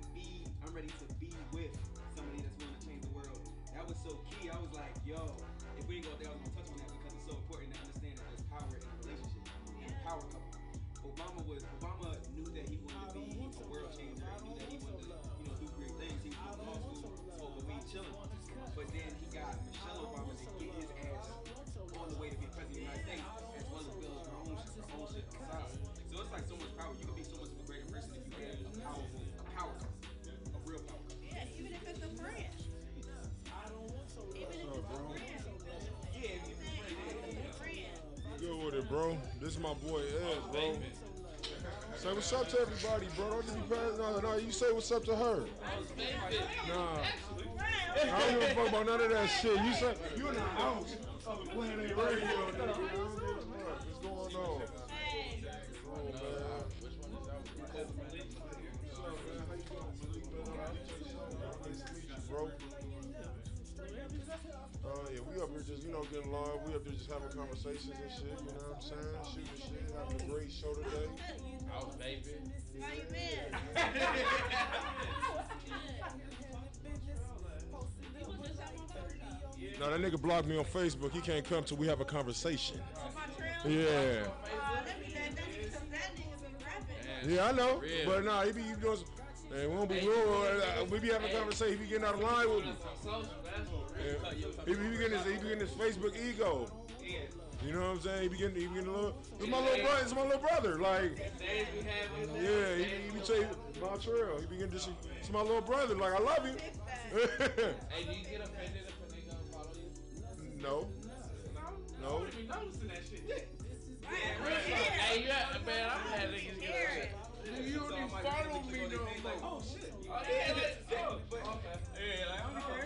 I'm ready to be with somebody that's willing to change the world. That was so key. I was like, yo, if we didn't go there, I was gonna touch on that because it's so important to understand that there's power in a relationship. And a power couple. Obama knew that he wanted to be a world changer. He knew that he wanted to, do great things. He was in law school, spoke with me chilling. But then he got Michelle Obama to get his ass on the way to be president of the United States, as well as build her own shit outside. So it's like so much power. You can be so much of a greater person if you have a power couple. A real power couple. Yeah, even if it's a friend. Even if it's a friend. Yeah, if it's a friend. Good with it, bro. This is my boy Ed, bro. Say what's up to everybody, bro. Don't just be bad. No, you say what's up to her. Nah. I don't give a fuck about none of that shit. You say you in the house. Playing that radio, nigga. What's going on? Hey. Oh, man. Which one is that? What's up, man? How you doing, Malik, man? Nice to meet you, bro. Yeah, we up here just, getting live. We up there just having conversations and shit, you know what I'm saying? Shooting shit, having a great show today. Out, baby. How you been? No, that nigga blocked me on Facebook. He can't come till we have a conversation. On my trail? Yeah. Let me let that nigga, cause that nigga been rapping. Yeah, I know. But nah, he be doing some. Hey, we be having a conversation. He be getting out of line with me. Yeah. He be getting his Facebook ego. You know what I'm saying? He be getting a little. It's my little brother. It's my little brother. Like, yeah, he be saying Montreal. He be getting this. It's my little brother. Like, I love you. Hey, do you get offended if a nigga follow you? No. I wouldn't be noticing that shit. Hey, man, I'm mad niggas get upset. You don't even follow me no more. Oh shit.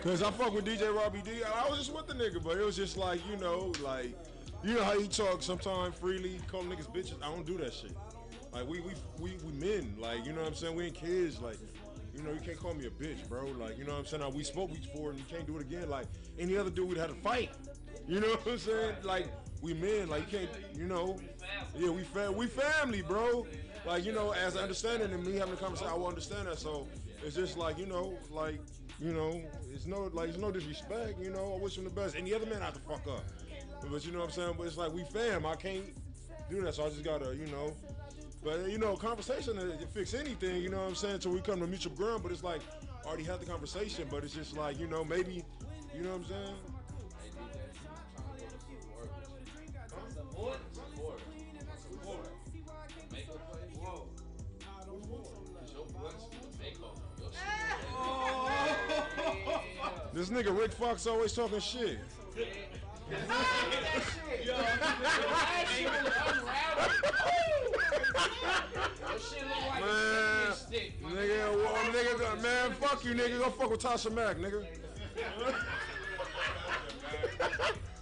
Cause I fuck with DJ Robbie D. I was just with the nigga, but it was just like, you know how he talk sometimes freely, call niggas bitches. I don't do that shit. Like we men, like, you know what I'm saying? We ain't kids, like, you can't call me a bitch, bro. Like, you know what I'm saying? Now, we spoke before and you can't do it again. Like any other dude, we'd have to fight. You know what I'm saying? Like, we men, like, you can't, yeah, we family, bro. Like, as I understand it and me having a conversation, I will understand that. So it's just like, it's it's no disrespect, you know. I wish him the best. Any other man have to fuck up, but you know what I'm saying. But it's like we fam. I can't do that, so I just gotta, you know. But you know, conversation it fix anything, you know what I'm saying. Till we come to mutual ground. But it's like I already had the conversation, but it's just like, you know, maybe, you know what I'm saying. This nigga Rick Fox always talking shit. Man, fuck you, nigga. Go fuck with Tasha Mack, nigga.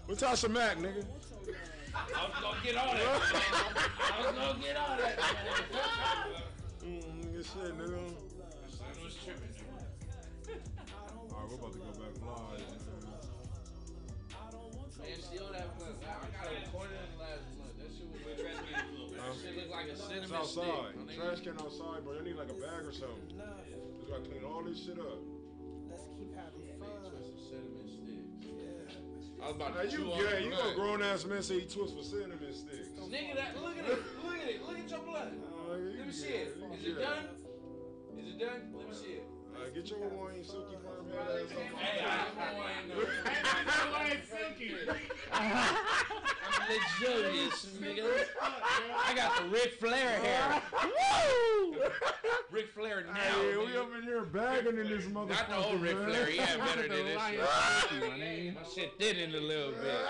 With Tasha Mack, nigga. I was gonna get on that. Nigga, shit, nigga. I was tripping. Alright, we're about to go back live. Man, steal that blunt. I got it recorded in the last month. That shit was that shit look like a cinnamon It's outside. stick. Trash can outside, bro. They need like a bag or something. Just gotta clean all this shit up. Let's keep having fun. Twist of cinnamon sticks. I was about to You a grown ass man say he twist for cinnamon sticks. Nigga, look at it. Look at your blood. Let me see it. Is it done? Is it done? Let me see it. Get your Hawaiian silky firm head ass up. Hey, I ain't silky. I'm luxurious, nigga. I got the Ric Flair hair. Woo! Ric Flair now. Hey, we up in here bagging in this motherfucker. Not the old Ric Flair. He had better than this shit. My shit thinning a little bit.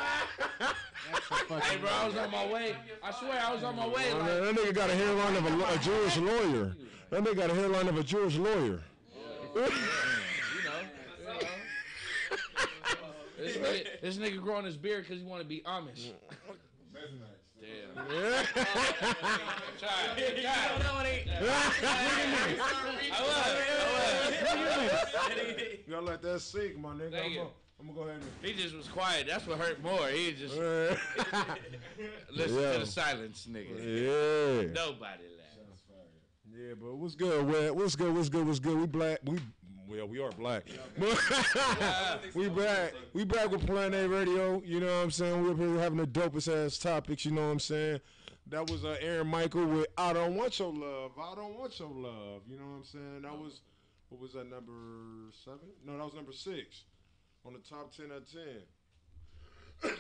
Hey, bro, I was on my way. I swear, I was on my way. Like, that nigga got a hairline of a Jewish lawyer. That nigga got a hairline of a Jewish lawyer. This nigga growing his beard because he want to be Amish. Damn. You gotta let that sink, my nigga. I'm gonna go ahead and... He just was quiet. That's what hurt more. He just listen to the silence, nigga. Yeah. Nobody laughed. Yeah, but what's good? What's good? We black. We are black. We back with Plan A Radio. You know what I'm saying? We're up here having the dopest ass topics. You know what I'm saying? That was Aaron Michael with "I Don't Want Your Love." I don't want your love. You know what I'm saying? That was, what was that, number 7? No, that was number 6 on the top 10 at 10.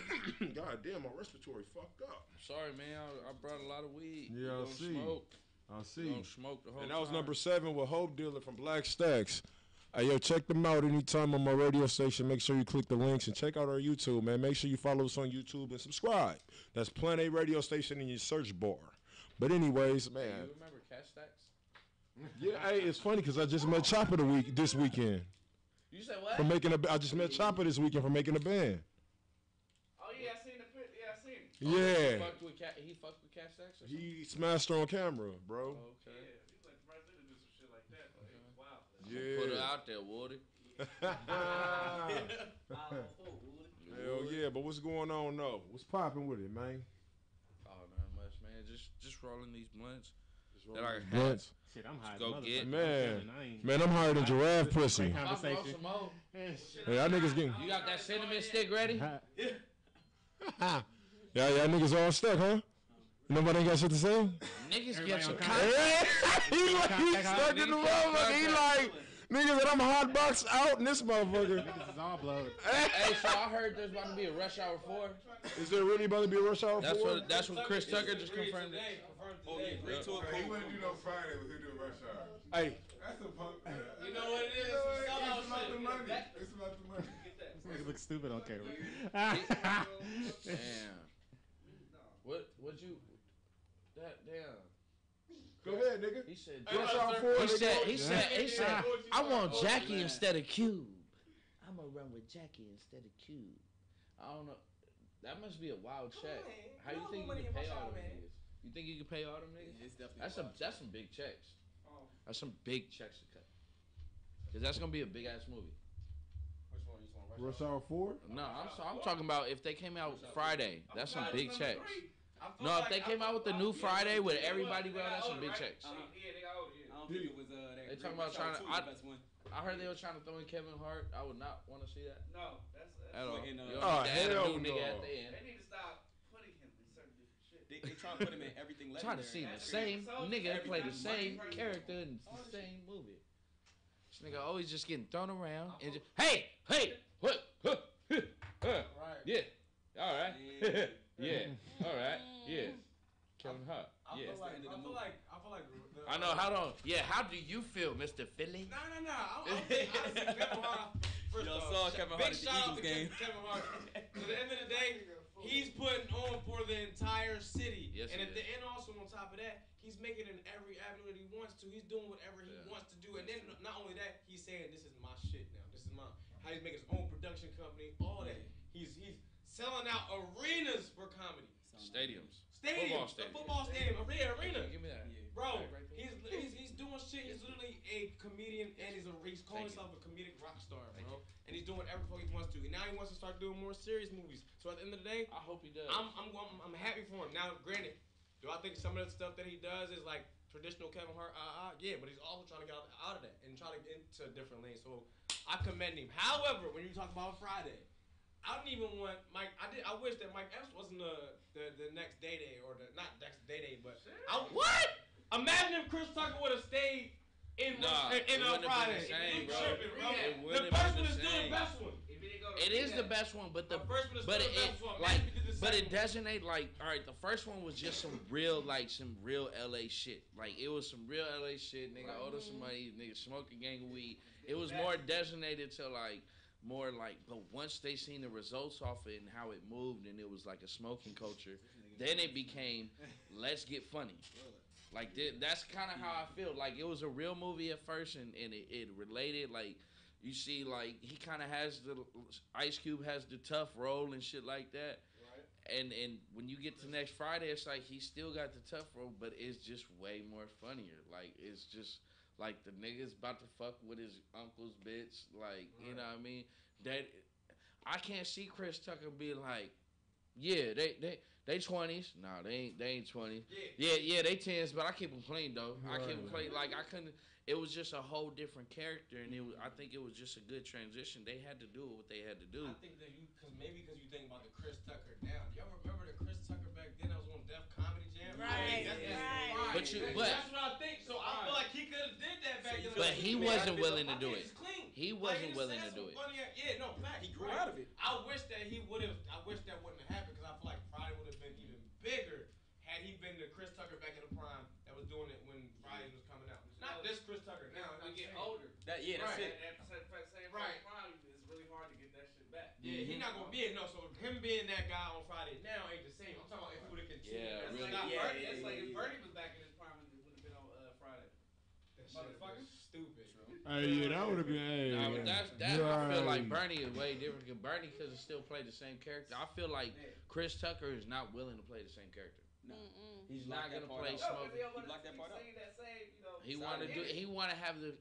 God damn, my respiratory fucked up. Sorry, man. I brought a lot of weed. Yeah, I see. Smoke. I see. Don't smoke the whole And that was time. number 7 with Hope Dealer from Black Stacks. Hey, yo, check them out anytime on my radio station. Make sure you click the links and check out our YouTube, man. Make sure you follow us on YouTube and subscribe. That's Plan A Radio Station in your search bar. But anyways, man. Hey, you remember Cash Stacks? Yeah, hey, it's funny because I just met Chopper this weekend. You said what? I just met Chopper this weekend for making a band. Oh yeah, I seen the clip. Yeah, I seen it. Yeah. He fucked with Cash Stacks or something? He smashed her on camera, bro. Oh, okay. Yeah, he went to Brazil to do some shit like that. Like, wow. Yeah. Put it out there, Woody. Hell yeah, but what's going on though? What's popping with it, man? Oh, not much, man. Just rolling these blunts. That I blunts. Shit, I'm high. Go get man, I'm higher than giraffe pussy. Conversation. Hey, y'all niggas getting. You got that cinnamon stick ready? Yeah, y'all niggas all stuck, huh? Nobody ain't got shit to say? Niggas get some He stuck in the motherfucker. He like, niggas that I'm hot box out in this motherfucker. Niggas is all blood. Hey, so I heard there's about to be a Rush Hour 4. Is there really about to be a Rush Hour 4? That's what Chris Tucker just confirmed. Oh, yeah, great to a He wouldn't do no Friday, but he'll do Rush Hour. Hey. That's a punk. You know what it is? It's about the money. It's about the money. This nigga look stupid on camera. Damn. What you? That damn. Go ahead, nigga. He said. Rush Hour 4. He said. I want Jackie instead of Cube. I'm gonna run with Jackie instead of Cube. I don't know. That must be a wild check. How you think you can pay all them niggas? You think you can pay all them niggas? It's definitely That's some big checks. That's some big checks to cut. Cause that's gonna be a big ass movie. Which one? You want Rush Hour 4? No, I'm talking about if they came out Friday. That's some big checks. No, if they came out with the new Friday with everybody, bro, that's some big checks. Yeah, they got older. I don't think it was They talking about trying to. I heard they were trying to throw in Kevin Hart. I would not want to see that. No, that's at all. In, you don't need to add a new nigga at the end. They need to stop putting him in certain different shit. They trying to put him in everything legendary. Trying to see the same nigga play the same character in the same movie. This nigga always just getting thrown around and just, hey, what? Yeah, all right, yeah, all right, yeah. Kevin Hart. I feel like. I know. How long? Yeah. How do you feel, Mr. Philly? No. Honestly, Kevin Hart. First Y'all off, saw Kevin Hart at the Eagles game. Kevin Hart. At the end of the day, he's putting on for the entire city. Yes, and at the end, also on top of that, he's making it in every avenue that he wants to. He's doing whatever he wants to do. And then not only that, he's saying this is my shit now. This is mine. How he's making his own production company. All that. He's selling out arenas for comedy. Stadiums. Football stadium. Arena. Give me that. Bro, he's doing shit. He's literally a comedian and he's calling himself a comedic rock star, bro. And he's doing whatever he wants to. And now he wants to start doing more serious movies. So at the end of the day, I hope he does. I'm happy for him. Now, granted, do I think some of the stuff that he does is like traditional Kevin Hart? Yeah, but he's also trying to get out of that and try to get into a different lane. So I commend him. However, when you talk about Friday, I don't even want Mike. I wish that Mike Epps wasn't the next Day or not next Day, but what? Imagine if Chris Tucker would have stayed in Friday. Same, bro. Tripping, bro. The first one is still the best one. It is the best one, but it designated like, all right, the first one was just some real LA shit. Like it was some real LA shit. Nigga owed us some money. Nigga smoked a gang of weed. It was more designated to but once they seen the results off it and how it moved and it was like a smoking culture, then it became let's get funny. Like that's kind of how I feel. Like it was a real movie at first, and it related. Like you see, like he kind of has Ice Cube has the tough role and shit like that. Right. And when you get to next Friday, it's like he still got the tough role, but it's just way more funnier. Like it's just like the nigga's about to fuck with his uncle's bitch. Like you know what I mean? That I can't see Chris Tucker be like, yeah, they 20s. Nah, they ain't 20s. Yeah, they 10s, but I keep them clean though. I keep them clean. Like I couldn't. It was just a whole different character, and I think it was just a good transition. They had to do what they had to do. I think that because you think about the Chris Tucker now. Do y'all remember the Chris Tucker back then? That was on Def Comedy Jam. Right. But that's what I think. So I feel like he could have did that back then. But he wasn't willing to do it. He wasn't willing to do it. Yeah, no, fact. He grew out of it. I wish that wouldn't have happened because I feel like Friday would have been even bigger had he been the Chris Tucker back in the prime that was doing it when Friday was coming out. Not this Chris Tucker now. We get older. That's it. Right. It's really hard to get that shit back. Yeah, he's not gonna be it. No, so him being that guy on Friday now ain't the same. I'm talking about if he would have continued. It's like if Bernie was back in his prime, it would have been on Friday. Motherfucker, stupid. Hey, yeah, that would have been. Nah, but I feel like Bernie is way different. Because Bernie could have still played the same character. I feel like Chris Tucker is not willing to play the same character. No. He's not gonna play Smoke. He blocked that part out. He want to have the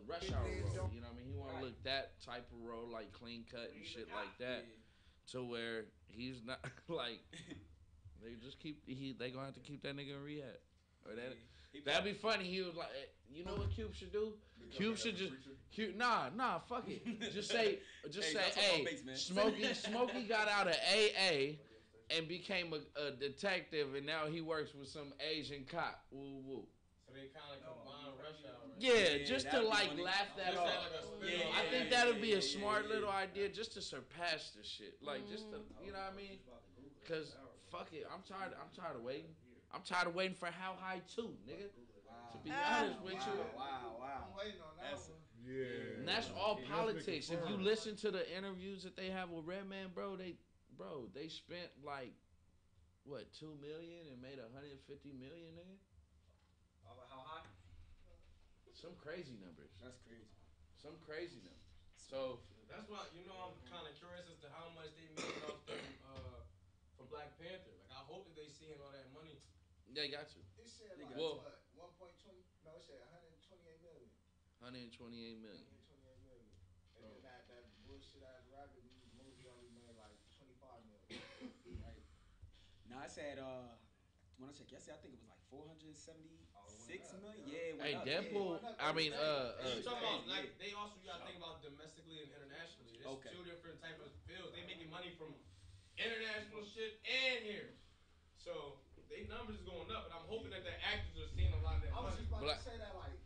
Rush Hour role. You know what I mean? He want to look that type of role, like clean cut and shit like that, to where he's not like they gonna have to keep that nigga in rehab. Or that'd be funny. He was like, you know what Cube should do? Cube should just fuck it. Just say, hey, Smokey got out of AA. And became a detective, and now he works with some Asian cop. Woo woo. So they kind of combine Rush Hour. Yeah, just to like laugh that off. I think that would be a smart little idea, just to surpass the shit. Like just to, you know what I mean? Cause fuck it, I'm tired of waiting. I'm tired of waiting for How High 2, nigga. To be honest with you. Wow. I'm waiting on that one. Yeah. And that's all politics. If you listen to the interviews that they have with Redman, bro, they spent like what, $2 million and made $150 million, nigga. How high? Some crazy numbers. That's crazy. Some crazy numbers. So that's why I'm kind of curious as to how much they made off them for Black Panther. Like I hope that they see all that money. They got to. It said like what? 1.20? No, it said 128 million. 128 million. And then that bullshit ass rabbit movie only made like 25 million. Right. Now I said When I checked yesterday, I think it was like 476 million. Yeah, it went Hey, up, Deadpool. I mean, You talking about like they also you gotta think about domestically and internationally. There's two different type of fields. They making money from international shit and here. So they numbers is going up, but I'm hoping that the actors are seeing a lot of that I was money. just about to say that, like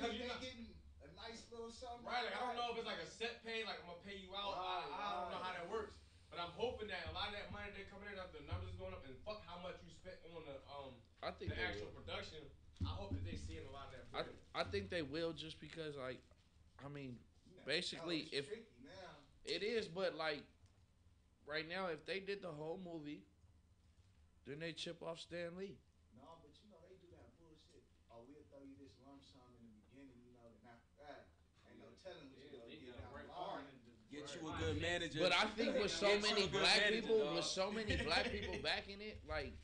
cause they getting a nice little something. Right, like I don't know if it's like a set pay, like I'm gonna pay you out. I don't know how that works. But I'm hoping that a lot of that money they're coming in, the numbers is going up, and fuck how much you spent on the I think the actual production. I hope that they seeing a lot of that bread. I think they will, just because, like, I mean, basically, if it is, but like right now, if they did the whole movie, then they chip off Stan Lee. No, but you know they do that bullshit. Oh, we'll throw you this lump sum in the beginning, you know, then after that, ain't no telling what you're gonna get down the line. Get you a good manager. But I think with so many black people backing it, like,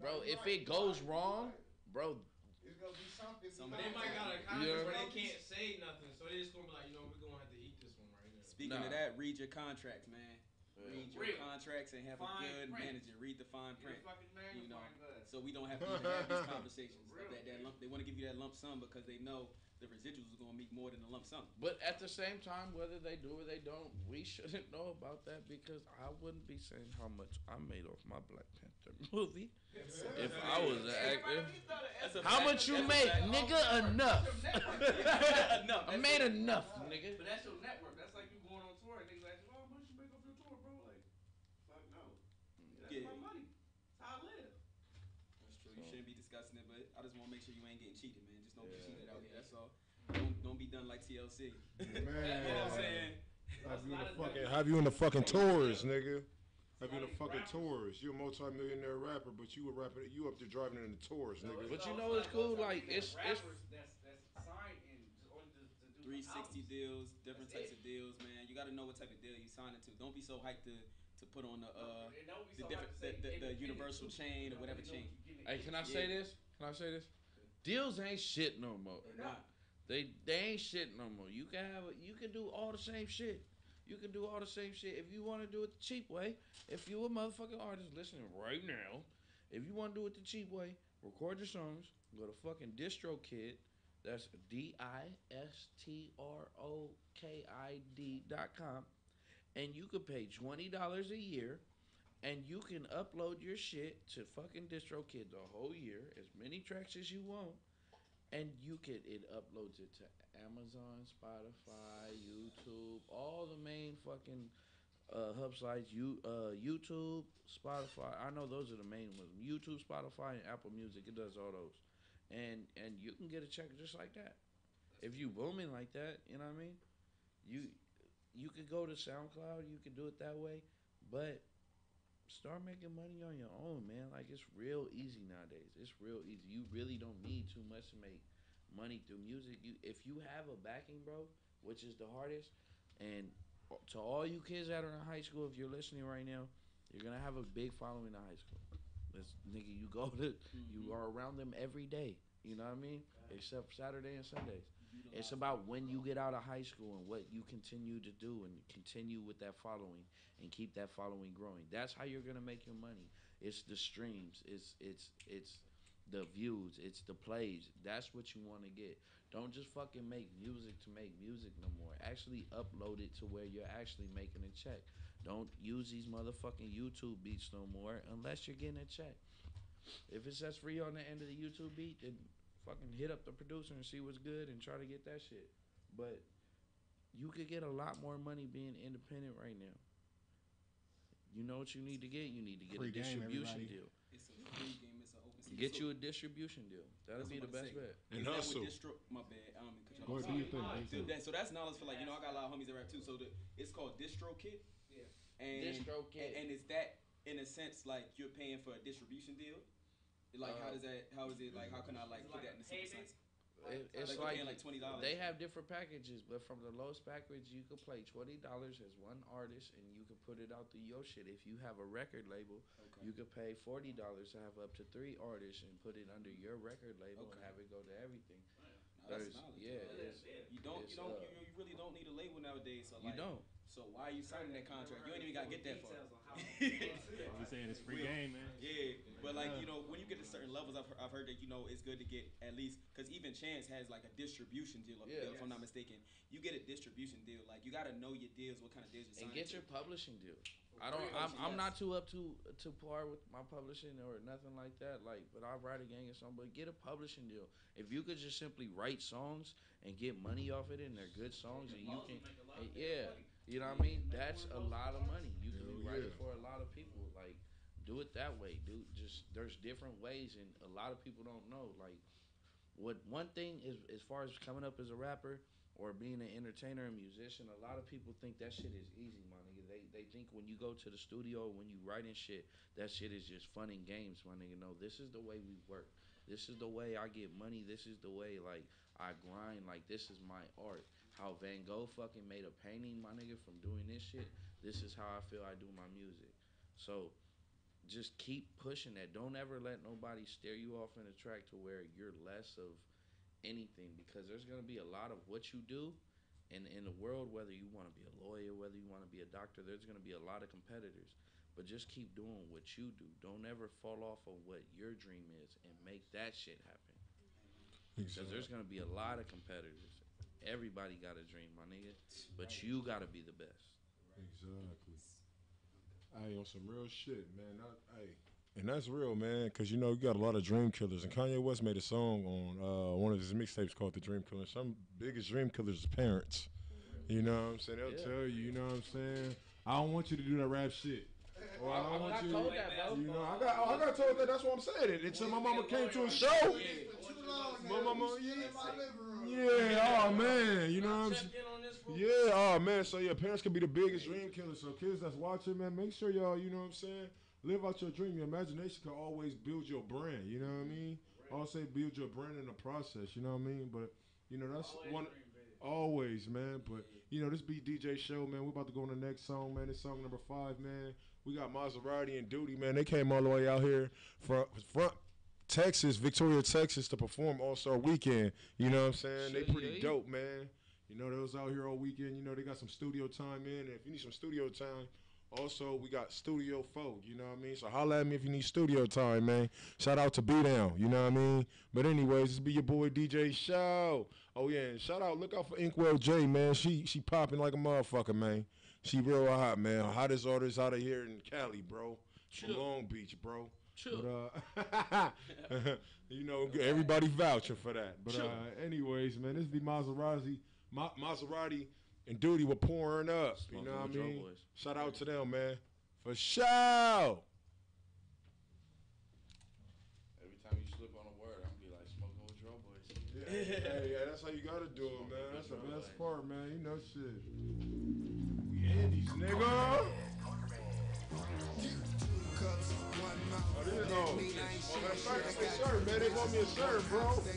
bro, if it goes wrong, bro, it's gonna be something. They might got a contract where they can't say nothing, so they just gonna be like, we're gonna have to eat this one right here. Speaking of that, read your contracts, man. Read your contracts and have a good manager. Read the fine print. You know, so we don't have to even have these conversations. That lump, they want to give you that lump sum because they know the residuals are going to be more than the lump sum. But at the same time, whether they do or they don't, we shouldn't know about that, because I wouldn't be saying how much I made off my Black Panther movie if I was an actor. How much you make, nigga? Enough. I made enough, nigga. But that's your network. That's like you going on tour and niggas like, oh, how much you make off your tour, bro? Like, fuck no. That's my money. That's how I live. That's true. You shouldn't be discussing it, but I just want to make sure you ain't getting cheated, man. Just don't get cheated out here. That's all. Don't be done like TLC. Man, you know what I'm saying? Have you in the fucking tours, nigga? Have you in the fucking tours? You a multi-millionaire rapper, but you a rapper. You up there driving in the tours, nigga. But you know it's cool. Like it's that's signed and only to do 360 deals, different types of deals, man. You got to know what type of deal you signing to. Don't be so hyped to put on the universal chain or whatever chain. Hey, can I say this? Can I say this? Deals ain't shit no more. They're not. They ain't shit no more. You can do all the same shit. You can do all the same shit if you want to do it the cheap way. If you a motherfucking artist listening right now, if you want to do it the cheap way, record your songs. Go to fucking DistroKid. That's DistroKid.com, and you could pay $20 a year, and you can upload your shit to fucking DistroKid the whole year, as many tracks as you want. And it uploads it to Amazon, Spotify, YouTube, all the main fucking hub sites. YouTube, Spotify. I know those are the main ones. YouTube, Spotify, and Apple Music. It does all those, and you can get a check just like that. If you booming like that, you know what I mean. You could go to SoundCloud. You could do it that way, but start making money on your own, man. Like, it's real easy nowadays. It's real easy. You really don't need too much to make money through music. If you have a backing, bro, which is the hardest, and to all you kids that are in high school, if you're listening right now, you're gonna have a big following in high school. Nigga, you go to, you are around them every day. You know what I mean? Except Saturday and Sundays. It's about when you get out of high school and what you continue to do and continue with that following and keep that following growing. That's how you're gonna make your money. It's the streams. It's the views. It's the plays. That's what you want to get. Don't just fucking make music to make music no more. Actually upload it to where you're actually making a check. Don't use these motherfucking YouTube beats no more unless you're getting a check. If it says free on the end of the YouTube beat, then fucking hit up the producer and see what's good and try to get that shit. But you could get a lot more money being independent right now. You know what you need to get? You need to get Free a distribution game, deal. It's a free game. It's an open season. Get you a distribution deal. That'll be the best bet. And hustle. My bad. Go ahead, do your thing. So that's knowledge for, like, you know, I got a lot of homies that rap too. So it's called DistroKid. Yeah. And DistroKid. And is that in a sense like you're paying for a distribution deal? Like how is it like, how can I like put that in the simple sense? It's like $20. They have different packages, but from the lowest package, you could play $20 as one artist, and you could put it out through your shit. If you have a record label, you could pay $40 to have up to 3 artists and put it under your record label and have it go to everything. That's knowledge. You really don't need a label nowadays. So like, you don't. So why are you signing that contract? You ain't even gotta get that far. We saying it's free game, man. Yeah, But like when you get to certain levels, I've heard that it's good to get at least because even Chance has like a distribution deal. If I'm not mistaken, you get a distribution deal. Like you got to know your deals, what kind of deals you're signing. And get your publishing deal. I'm not too up to par with my publishing or nothing like that. Like, but I write a gang or something. But get a publishing deal. If you could just simply write songs and get money off it, and they're good songs, and you can, you know what I mean. That's a lot of money. You can be writing for a lot of people. Like, do it that way, dude. Just there's different ways, and a lot of people don't know. Like, what one thing is as far as coming up as a rapper or being an entertainer and musician, a lot of people think that shit is easy, my nigga. They think when you go to the studio, when you writing shit, that shit is just fun and games, my nigga. No, this is the way we work. This is the way I get money. This is the way, like, I grind. Like, this is my art. How Van Gogh fucking made a painting, my nigga, from doing this shit. This is how I feel I do my music. So just keep pushing that. Don't ever let nobody steer you off in a track to where you're less of anything, because there's going to be a lot of what you do. And in the world, whether you want to be a lawyer, whether you want to be a doctor, there's going to be a lot of competitors. But just keep doing what you do. Don't ever fall off of what your dream is and make that shit happen. Because there's going to be a lot of competitors. Everybody got a dream, my nigga. But you got to be the best. Exactly. Hey, on some real shit, man. And that's real, man, because, you got a lot of dream killers. And Kanye West made a song on one of his mixtapes called The Dream Killer. Some biggest dream killers is parents. You know what I'm saying? They'll tell you, you know what I'm saying? I don't want you to do that rap shit. Or I don't want you to, I got told that. That's what I'm saying. Until my mama came to a show. My mama, oh, man. You know what I'm saying? Yeah, oh, man. So, parents can be the biggest dream killers. So, kids that's watching, man, make sure y'all, you know what I'm saying, live out your dream. Your imagination can always build your brand, you know what I mean? I'll say build your brand in the process, you know what I mean? But, that's one, always, man. But, this be DJ show, man. We're about to go on the next song, man. It's song number 5, man. We got Maserati and Duty, man. They came all the way out here from Texas, Victoria, Texas, to perform All-Star Weekend. You know what I'm saying? They pretty dope, man. They was out here all weekend. They got some studio time in. And if you need some studio time, also, we got Studio Folk, you know what I mean? So holla at me if you need studio time, man. Shout out to B Down, you know what I mean? But anyways, this be your boy DJ Show. Oh, yeah, and look out for Inkwell J, man. She popping like a motherfucker, man. She real hot, man. Hottest artist out of here in Cali, bro. From Long Beach, bro. But, everybody vouching for that. But anyways, man, this be Maserati and Duty were pouring up. You know what I mean? Shout out to them, man. For sure. Every time you slip on a word, I'm gonna be like smoking with your boys. Hey, that's how you gotta do it, man. That's the best part, man. Shit. We Indies, nigga. Oh, there you go. Oh, that's right. That's the shirt, man. They bought me a shirt, bro. They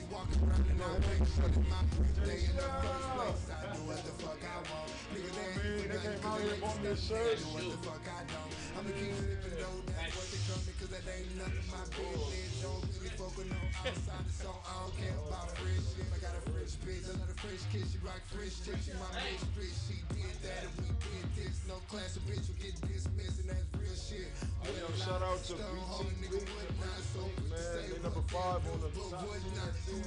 came out here and bought me a shirt. I'm gonna keep flipping though, that's what they call me, cause that ain't nothing my business. Don't really focus on outside the song, I don't care about fresh shit. I got a fresh bitch, I love a fresh kid, she rock fresh chicks, she my mistress. She did that and we did this, no class of bitch will get dismissed, and that's real shit. Shout out to BT, man, they number 5 on the top 10.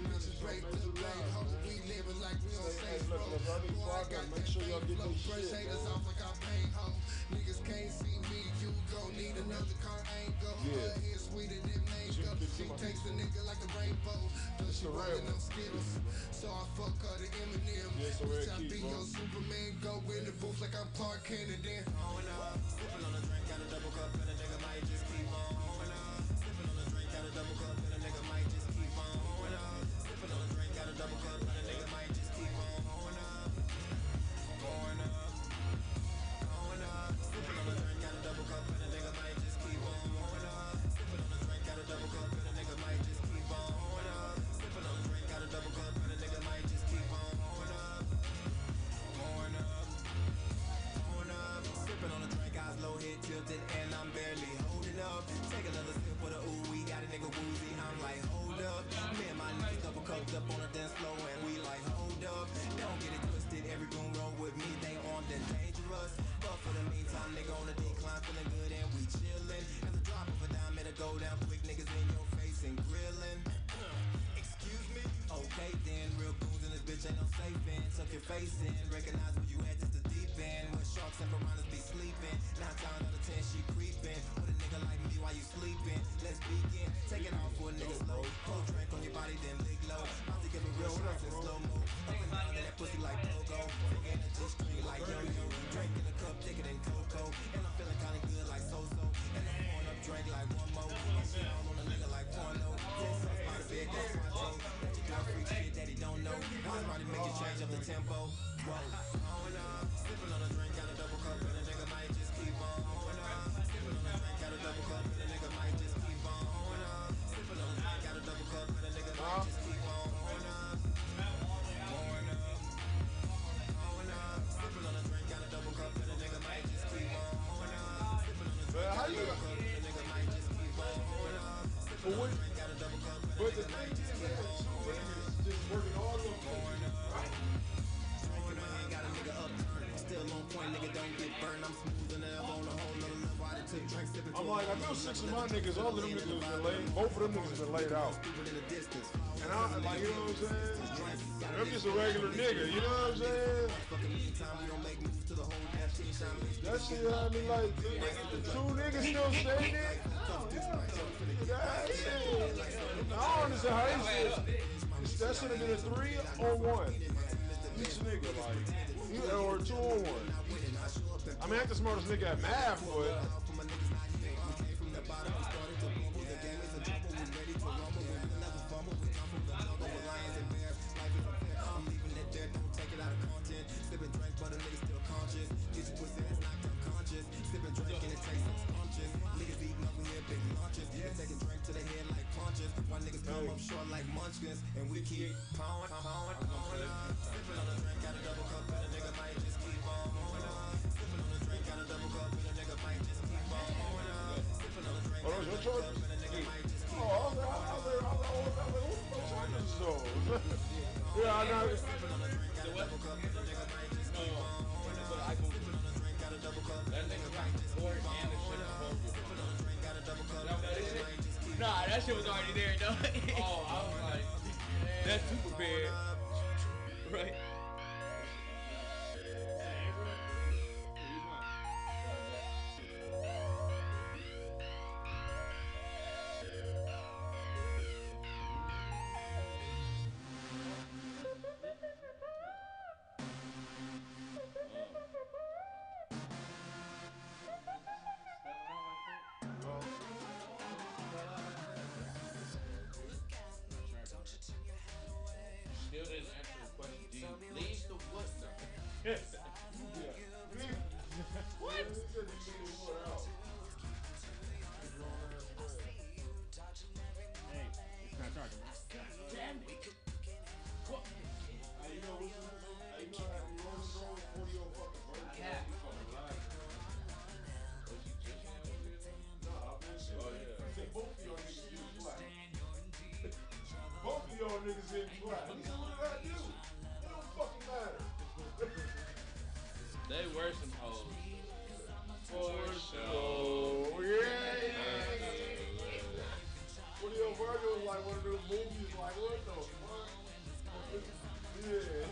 Bitches break the bank, we living like we on safe road. Make sure y'all get this shit, man. Niggas can't see me, you gon' need another car, ain't go. Her hair sweeter than mango. She takes a nigga like a rainbow. Does she rollin' them Skittles? So I fuck her to Eminem. Bitch, I be your Superman. Go in the booth like I'm Clark Kent and then going up. Sippin' on a drink, got a double cup, and a nigga might just keep on going up. Sippin' on a drink, got a double cup, and a nigga might just keep on going up. Sippin' on a drink, got a double cup, and a nigga might just keep on going up. Going up. Sippin' on a drink, got a double cup, and a nigga might just keep on going up. Sippin' on a drink, got a double cup, and a nigga might just keep on going up. Sippin' on a drink, got a double cup, and a nigga might just keep on going up. Going up. Going up. Sippin' on a drink, eyes low, head tilted, and I'm barely holding up. Take another sip with a ooh, we got a nigga woozy. I'm like, hold up. Me and my niggas double cupped up on a dance floor, and we like, hold up. Don't get it twisted, every room roll with me, they armed and dangerous. But for the meantime, nigga on the decline, feeling good and we chillin'. As a drop of a dime at a facing. Recognize where you at, just the deep end. Where sharks and piranhas be sleeping. 9 times out of 10 she creeping. With a nigga like me while you sleeping. Let's begin. Taking off for a nigga slow. Cold drink on your body, then lick low. About to give a real shots in slow mo. Up and down in that pussy like pogo. Energy street like yo-yo. Drink in a cup thicker than cocoa. And I'm feeling kinda good like so-so. And I'm pouring up drink like one more. And she all on a nigga like porno. 10 sauce by the bed, that's my throat. Let your girl freak shit that he don't know. Why somebody make you change up the tempo? Whoa. Going up, sipping on a drink, got a double cup, and a nigga might just keep on. Going up, sipping on a drink, got a double cup, and a nigga might just keep on. Going up, sipping on a drink, got a double cup, and a nigga might just keep on. Going up, going up, going up, sipping on a drink, got a double cup, and a nigga might just keep on. Going up, sipping on a drink, got a double cup, and a nigga might just keep on. Going up, sipping on a drink, got a double cup, and a nigga might just keep on. Just working all of them. Got a nigga upturned, still on point, nigga don't get burned. I'm smooth and on a whole nother level. I done took drinks, sipping. I'm like, I know 6 of my niggas, all of them niggas been laid. Both of them niggas been laid out. And I'm like, you know what I'm saying? I'm just a regular nigga, you know what I'm saying? That shit, I mean, like, 2 niggas still staying there? That shit. I don't understand how they shit. That should have been a 3 or 1. Each nigga, like, or 2 or 1. I mean, I ain't the smartest nigga at math, but. Short like munchkins, and we keep pouring, sipping on a drink, got a double cup, and a nigga might just keep on. Sipping on a drink, got a double cup, and a nigga might just keep on. Sipping on a drink, got a double cup, and a nigga might just keep on. Oh, I was like, what the charges so? Yeah, I know. Sipping on a drink, got a double cup, and a nigga might just keep on. Sipping on a drink, got a double cup, and a nigga might just keep on. Sipping on a drink, got a double cup, and a nigga might just keep on. Nah, that shit was already there, though. Oh, I was like, that's too prepared. Right. Still didn't answer the question. Do you leave the what now? What? Hey, it's not charging. Damn it. What? You know what's you know how you roll the roll 40 on fucking bird. Yeah. Both of y'all niggas get flat. Both of y'all niggas get flat. What did I do? It don't fucking matter. They were some hoes. For sure. Yeah. Julio Virgo was like one of those movies, like, what the fuck? Yeah,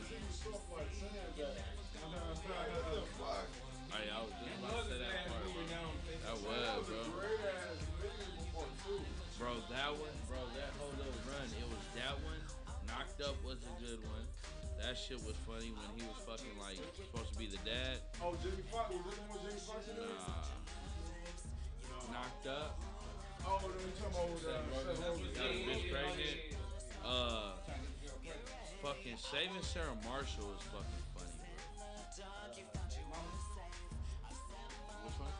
he was something like saying that. What the fuck? Hey, I was just about to say that part, bro. That was, bro. Bro, that one, bro, that whole little run, it was that one. Knocked Up was a good one. That shit was funny when he was fucking like supposed to be the dad. Oh, Jamie Foxx, was this one with Jamie Foxx in there? Nah. Knocked Up. Oh, then we talking about got a bitch pregnant. Fucking Saving Sarah Marshall is fucking funny, bro. Which one?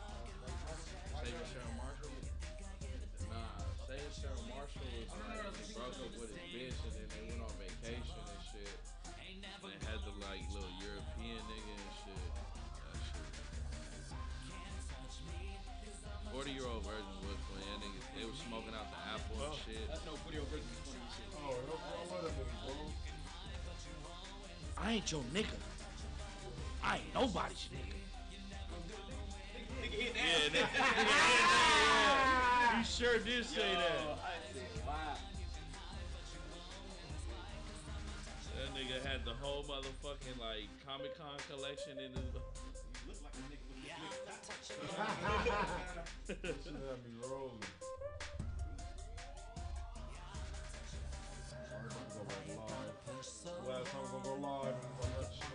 Saving Sarah Marshall? Nah, Saving Sarah Marshall was like he broke up with his bitch and then they went on vacation and shit. And they had the like little European nigga and shit. That shit. 40-year-old version was funny. That niggas, they was smoking out the apple and shit. That's no 40-year-old version of 20 shit. Oh, I love that movie, bro. I ain't your nigga. I ain't nobody's nigga. Nigga hit that. Yeah, he sure did say that. I said, wow. That nigga had the whole motherfucking like Comic-Con collection in his. You look like a nigga with this nigga. That shit had me rolling. Last time we're gonna go live and run that shit.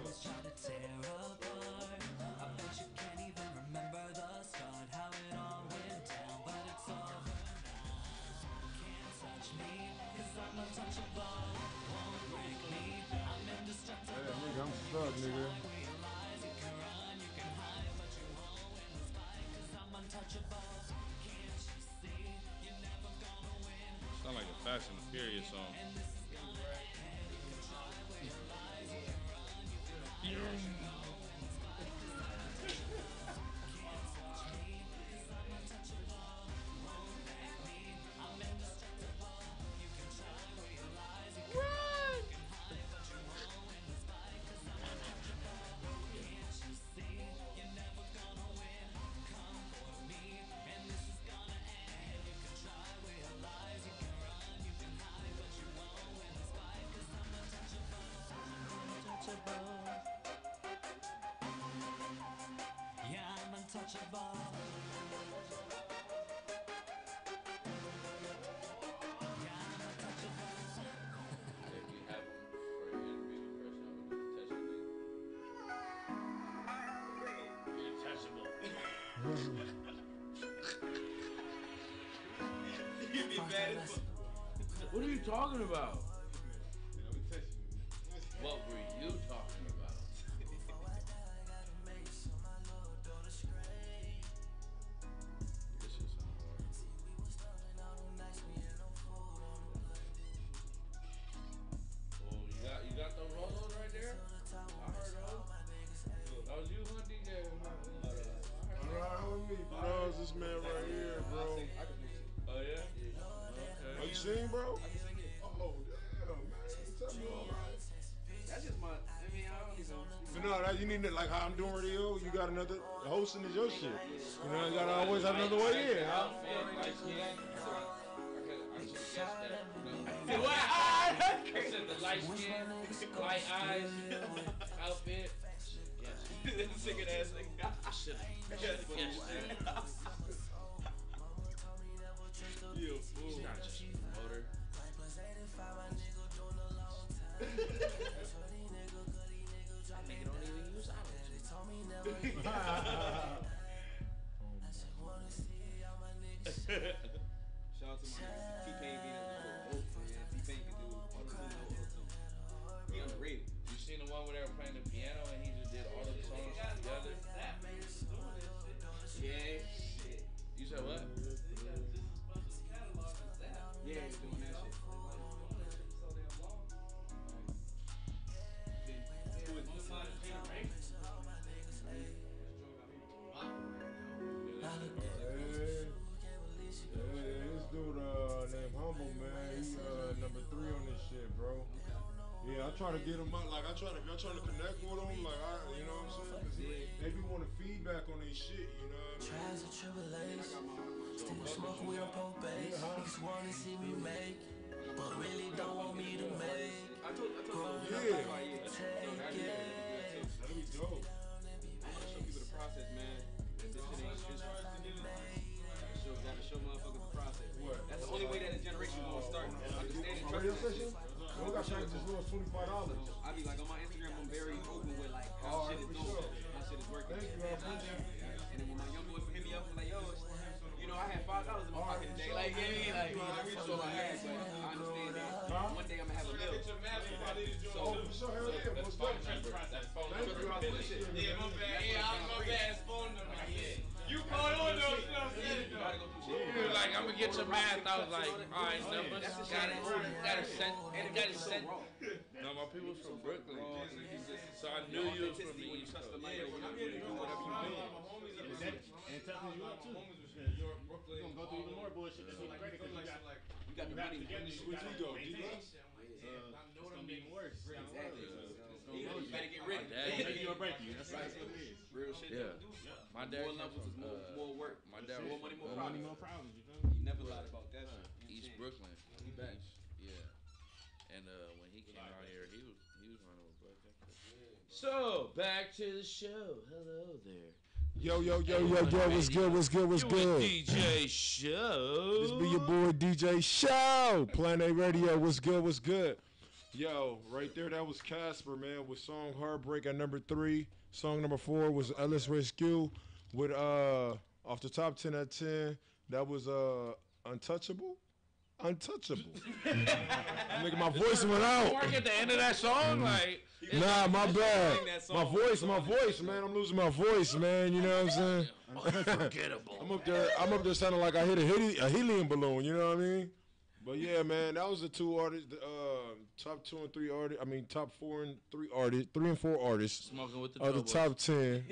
I bet you can't even remember the start, how it all went down, but it's over now. Can't touch me, cause I'm untouchable. Won't break me, I'm indestructible. Yeah, nigga, I'm stuck, nigga. Realize you can run, you can hide, but you won't win this fight, cause I'm untouchable. Can't you see, you're never gonna win. Sound like a Fast and Furious song. Yeah, I'm untouchable. If you have him for an interview in person, I'm gonna touch him. You're touchable. You'd be bad as fuck. What are you talking about? What were you talking about? This is hard. Oh, you got the Rolos right there? I heard those. That was you, huh, DJ? Alright, with me, bro. It's this man right here, bro. Oh, yeah? Okay. Oh, you sing, bro? Oh, damn, man. Tell me all right. That's just my. I mean, I don't even. But no, that, you need to, like how I'm doing radio, you got another, hosting is your shit. You know, you gotta always have another way in. Huh? I said the light skin, light eyes, outfit. Yes. Singing ass nigga. Yes. You fool. He's not just a promoter. That nigga don't even use auto-tune. Shout out to my nigga T-Pain being able to go both, man. T-Pain can do auto-tune, no auto-tune. He underrated. You seen the one where they were playing the piano and he just did all the songs together? Yeah, shit. You said what? Yeah, he's doing that shit. This dude named Humble, man, he number 3 on this shit, bro. Yeah, I try to get him up, like I try to connect with him, like you know what I'm saying? 'Cause they be wanting feedback on their shit, you know what I mean? Trials and tribulations, still smoking with a pope base. Niggas wanna see me make, but really don't want me to make. Growing up, I like to take it. That'd be dope. I want to show people the process, man. This shit ain't shit. Gotta show motherfuckers the process. What? That's the only way that a generation gonna start understanding. My radio station? We got charged as low as $25. I be like on my Instagram, I'm very open with like how shit is going, how shit is working. Thank you, I appreciate it. And then when my young boys hit me up, like, yo, you know, I had $5 in my pocket today. Like, yeah, like, I reached for my hands, but I understand that one day I'm gonna have a bill. Oh, for sure, hell yeah, most definitely. Thank you, I appreciate it. Yeah, my bad. Yeah, I'm my bad. His phone number. Yeah. You called on those, you know what I'm saying? He was like, I'm gonna get your math. I was like, all right, numbers. Got it sent. No, my people's from Brooklyn. So I knew you was from the East Coast. I'm here to do whatever you do. And toughen you up too. You're gonna go through even more bullshit. That's what's great because You got the money. Where'd you go? It's gonna be even worse. Exactly. You better get ready. Make you or break you. That's what it is. Real shit. Yeah. My dad More levels is more work. My dad more was money, from, more More problems. problems. You feel me? You never lied about that shit. East Brooklyn. Yeah. And when he came out here, he He was running with Black Jack. So back to the show. Hello there. Yo, what's good, what's good? DJ Show. This be your boy DJ Show. Planet Radio, what's good? Yo, right there, that was Casper, man, with song Heartbreak at number 3. Song number 4 was Ellis Rescue with, off the top 10 at 10, that was, Untouchable. Nigga, my voice went out. Mark at the end of that song, like. Nah, my bad. My voice, man. I'm losing my voice, man. You know what I'm saying? Unforgettable. I'm up there sounding like I hit a helium balloon. You know what I mean? But yeah, man, that was the 2 artists, top 2 and 3 artists. I mean, top 4 and 3 artists, 3 and 4 artists. Smoking with the top 10.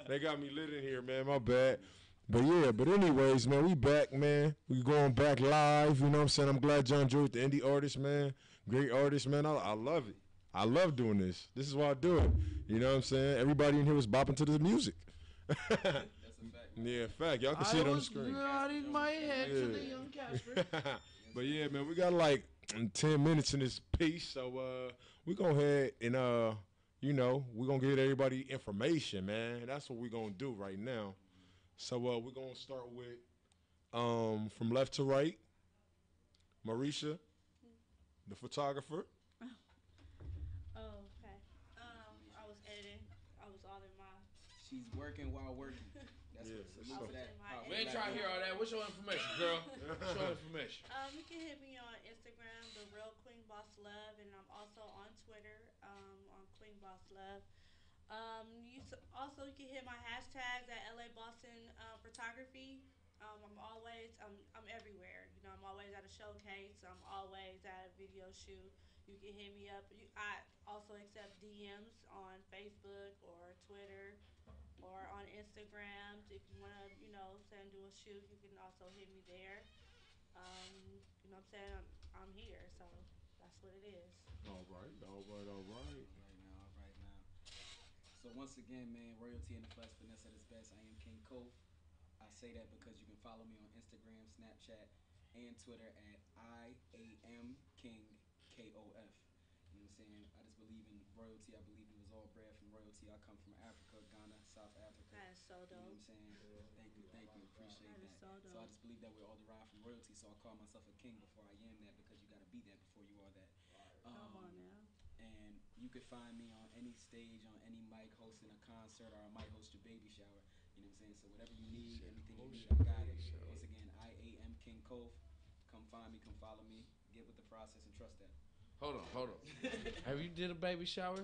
They got me lit in here, man. My bad. But yeah, anyways, man, we back, man. We going back live. You know what I'm saying? I'm glad y'all enjoyed the indie artist, man. Great artist, man. I love it. I love doing this. This is why I do it. You know what I'm saying? Everybody in here was bopping to the music. That's a fact. Yeah, fact. Y'all can see it on the screen. Nodding my head to the young Casper. But yeah, man, we got like 10 minutes in this piece, so we go ahead and you know, we're gonna get everybody information, man. That's what we're gonna do right now. So we're gonna start with from left to right, Marisha, the photographer. Oh, okay. I was editing. I was all in my. She's working while working. That's Yeah, what. so- Salute to that. We ain't trying to hear all that. What's your information, girl? What's your information? You can hit me on Instagram, The Real Queen Boss Love, and I'm also on Twitter, on Queen Boss Love. Also you can hit my hashtags at LA Boston Photography. I'm everywhere. You know, I'm always at a showcase. I'm always at a video shoot. You can hit me up. I also accept DMs on Facebook or Twitter or on Instagram. If you want to, you know, say do a shoot, you can also hit me there. You know what I'm saying? I'm here, so that's what it is. All right. Right now. So once again, man, royalty in the flesh, finesse at its best. I am King Kof. I say that because you can follow me on Instagram, Snapchat, and Twitter at IAMKingKOF. You know what I'm saying? I just believe in royalty. I believe we was all bred from royalty. I come from Africa, Ghana, South Africa. That is so dope. You know what I'm saying? Thank you. Appreciate That is that. so So dope. I just believe that we're all derived from royalty. So I call myself a king before I am that, because you got to be that before you are that. Come on now. And you could find me on any stage, on any mic, hosting a concert, or I might host your baby shower. You know what I'm saying? So whatever you need, anything you need, I got it. Once again, I am King Kof. Come find me, come follow me, get with the process, and trust that. Hold on. Have you did a baby shower?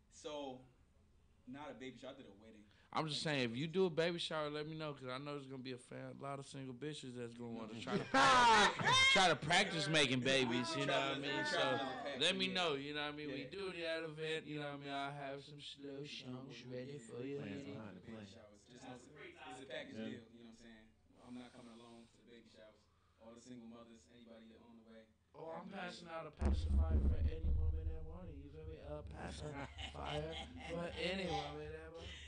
So, not a baby shower, I did a wedding. I'm just saying, if you do a baby shower, let me know, because I know there's going to be a lot of single bitches that's going to want to try to practice making babies, you know what I mean? So let me know, you know what I mean? We do that event, you know what I mean? I'll have some slow songs ready for you. Baby showers. It's a package deal, you know what I'm saying? I'm not coming alone to the baby showers. All the single mothers, anybody on the way. Oh, I'm passing out a pacifier for any woman that want it, you feel me? A pacifier for any woman that want it.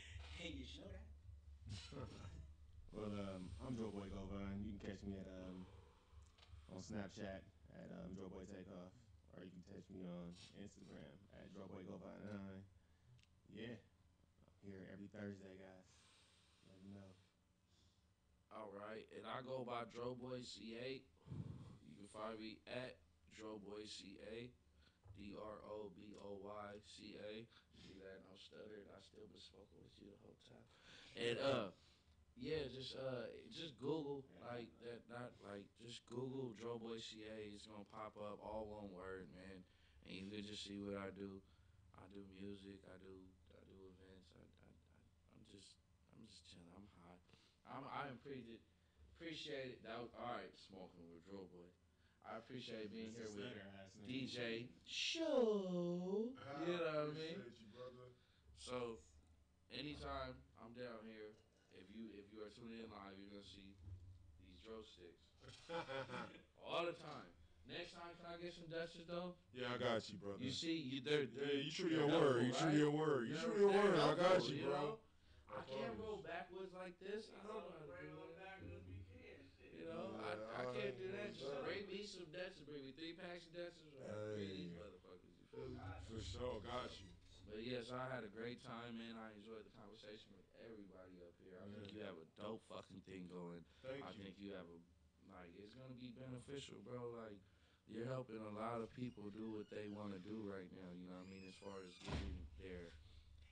Hey, you know that? Well, I'm Joe Boy Govan. You can catch me at on Snapchat at Joe Boy Takeoff, or you can catch me on Instagram at Joe Boy Govan9. Yeah, I'm here every Thursday, guys. Let me know. All right, and I go by Droboy C8. You can find me at Droboy C8, DROBOYCA. See that? No stuttering. I still been smoking with you the whole time. And yeah, just Google like that. Not like just Google Droboy CA. It's gonna pop up, all one word, man. And you can just see what I do. I do music. I do events. I'm just chilling. I'm high. I appreciate it. That was, all right, smoking with Droboy. I appreciate being here with DJ Show. You know what I mean? So, anytime I'm down here, if you are tuning in live, you're gonna see these dro sticks all the time. Next time, can I get some Dutchess though? Yeah, I got you, brother. You see, you true to your word. You true to your word. You true to your word. I got you, bro. I can't roll backwards like this. I don't know how to do that. You know, I can't do that. Just bring me some Dutchess. Bring me 3 packs of Dutchess. Bring these motherfuckers. You feel sure. Got you. But yes, I had a great time, man. I enjoyed the conversation with everybody up here. I think you have a dope fucking thing going. Thank I you. think you have a, like, it's gonna be beneficial, bro. Like, you're helping a lot of people do what they want to do right now. You know what I mean? As far as getting their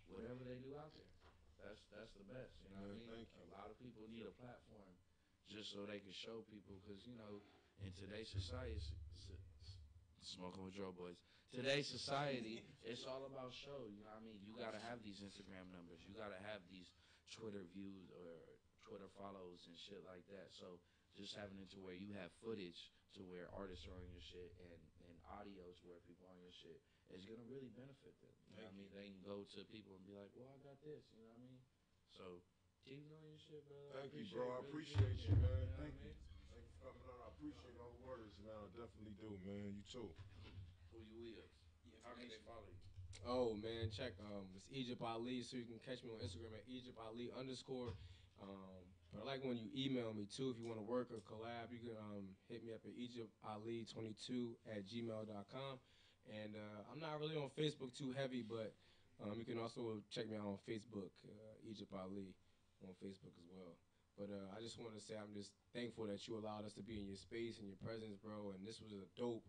whatever they do out there. That's the best. You know what I mean? Thank you. A lot of people need a platform just so they can show people, because you know, in today's society, smoking with Joe Boys. Today's society, it's all about show. You know what I mean? You gotta have these Instagram numbers. You gotta have these Twitter views or Twitter follows and shit like that. So just having it to where you have footage to where artists are on your shit and audio to where people are on your shit is gonna really benefit them. You know what I mean? They can go to people and be like, well, I got this. You know what I mean? So keep doing your shit, bro. Thank you, bro. I appreciate you, man. Thank you. Thank you for coming on. I appreciate all the words, man. I definitely do, man. You too. Who you is? How can they follow you? Oh man, check it's Egypt Ali, so you can catch me on Instagram at Egypt Ali _. But I like when you email me too. If you want to work or collab, you can hit me up at EgyptAli22@gmail.com. And I'm not really on Facebook too heavy, but you can also check me out on Facebook, Egypt Ali, on Facebook as well. But I just want to say I'm just thankful that you allowed us to be in your space and your presence, bro. And this was a dope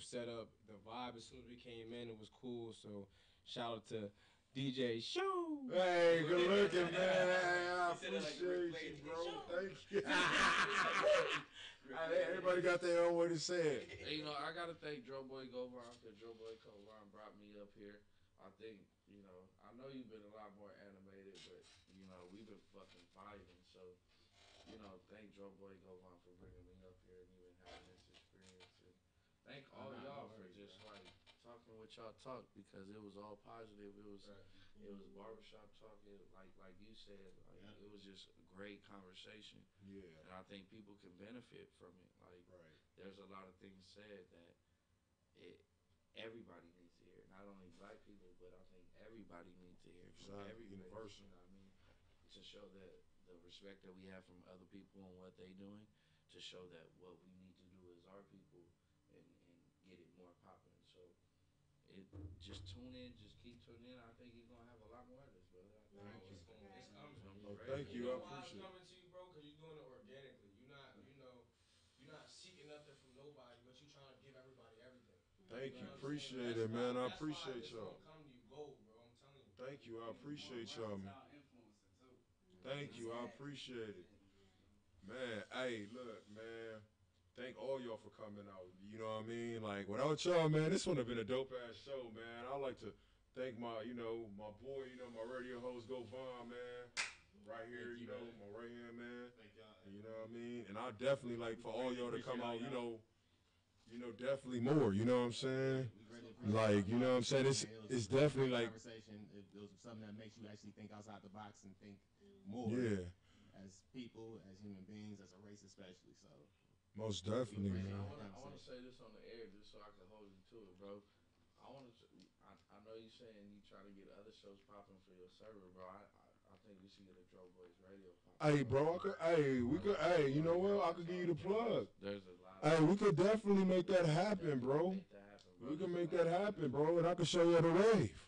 setup. The vibe as soon as we came in, it was cool. So shout out to DJ Show. Hey, good looking, man. I appreciate you, bro. Thank you. Everybody got their own way to say it. Hey, you know, I gotta thank Joe Boy Govan, because Joe Boy Govan brought me up here. I think, you know, I know you've been a lot more animated, but you know, we've been fucking vibing. So, you know, thank Joe Boy Govan for bringing me up here and even having this experience. And thank all y'all for just like talking what y'all talk, because it was all positive. It was barbershop talking, like you said. Like, it was just a great conversation. Yeah. And I think people can benefit from it. Like, there's a lot of things said that everybody needs to hear. Not only black people, but I think everybody needs to hear. From everybody, universal. you know what I mean? To show that the respect that we have from other people and what they doing, to show that what we need to do as our people and get it more popular. So just tune in, just keep tuning in. I think you're gonna have a lot more of this, brother. Thank you. It's coming. Oh, thank you. I Why I'm appreciate it. coming to you, bro, because you're doing it organically. You're not, you're not seeking nothing from nobody, but you're trying to give everybody everything. Thank you. know what I'm Appreciate saying? it, man. I That's why appreciate this y'all. gonna come to you gold, bro. I'm telling you. Thank you. I appreciate y'all, man. Thank you. I appreciate it. Man, hey, look, man. Thank all y'all for coming out. You know what I mean? Like, without y'all, man, this would have been a dope-ass show, man. I'd like to thank my boy, my radio host, Govan, man. Right here, my right-hand man. Thank y'all. You know what I mean? And I definitely like for all y'all to come out, definitely more, you know what I'm saying? Like, you know what I'm saying? It's definitely like conversation. It was something that makes you actually think outside the box and think more. Yeah. As people, as human beings, as a race especially. So most definitely, man. I want to say this on the air just so I can hold you to it, bro. I know you saying you trying to get other shows popping for your server, bro. I think we should get a Joe Boys radio popping. Hey, bro, you know what? I could give you the plug. There's a lot. Hey, we could definitely make that happen, bro. We can make that happen, bro, and I can show you the wave.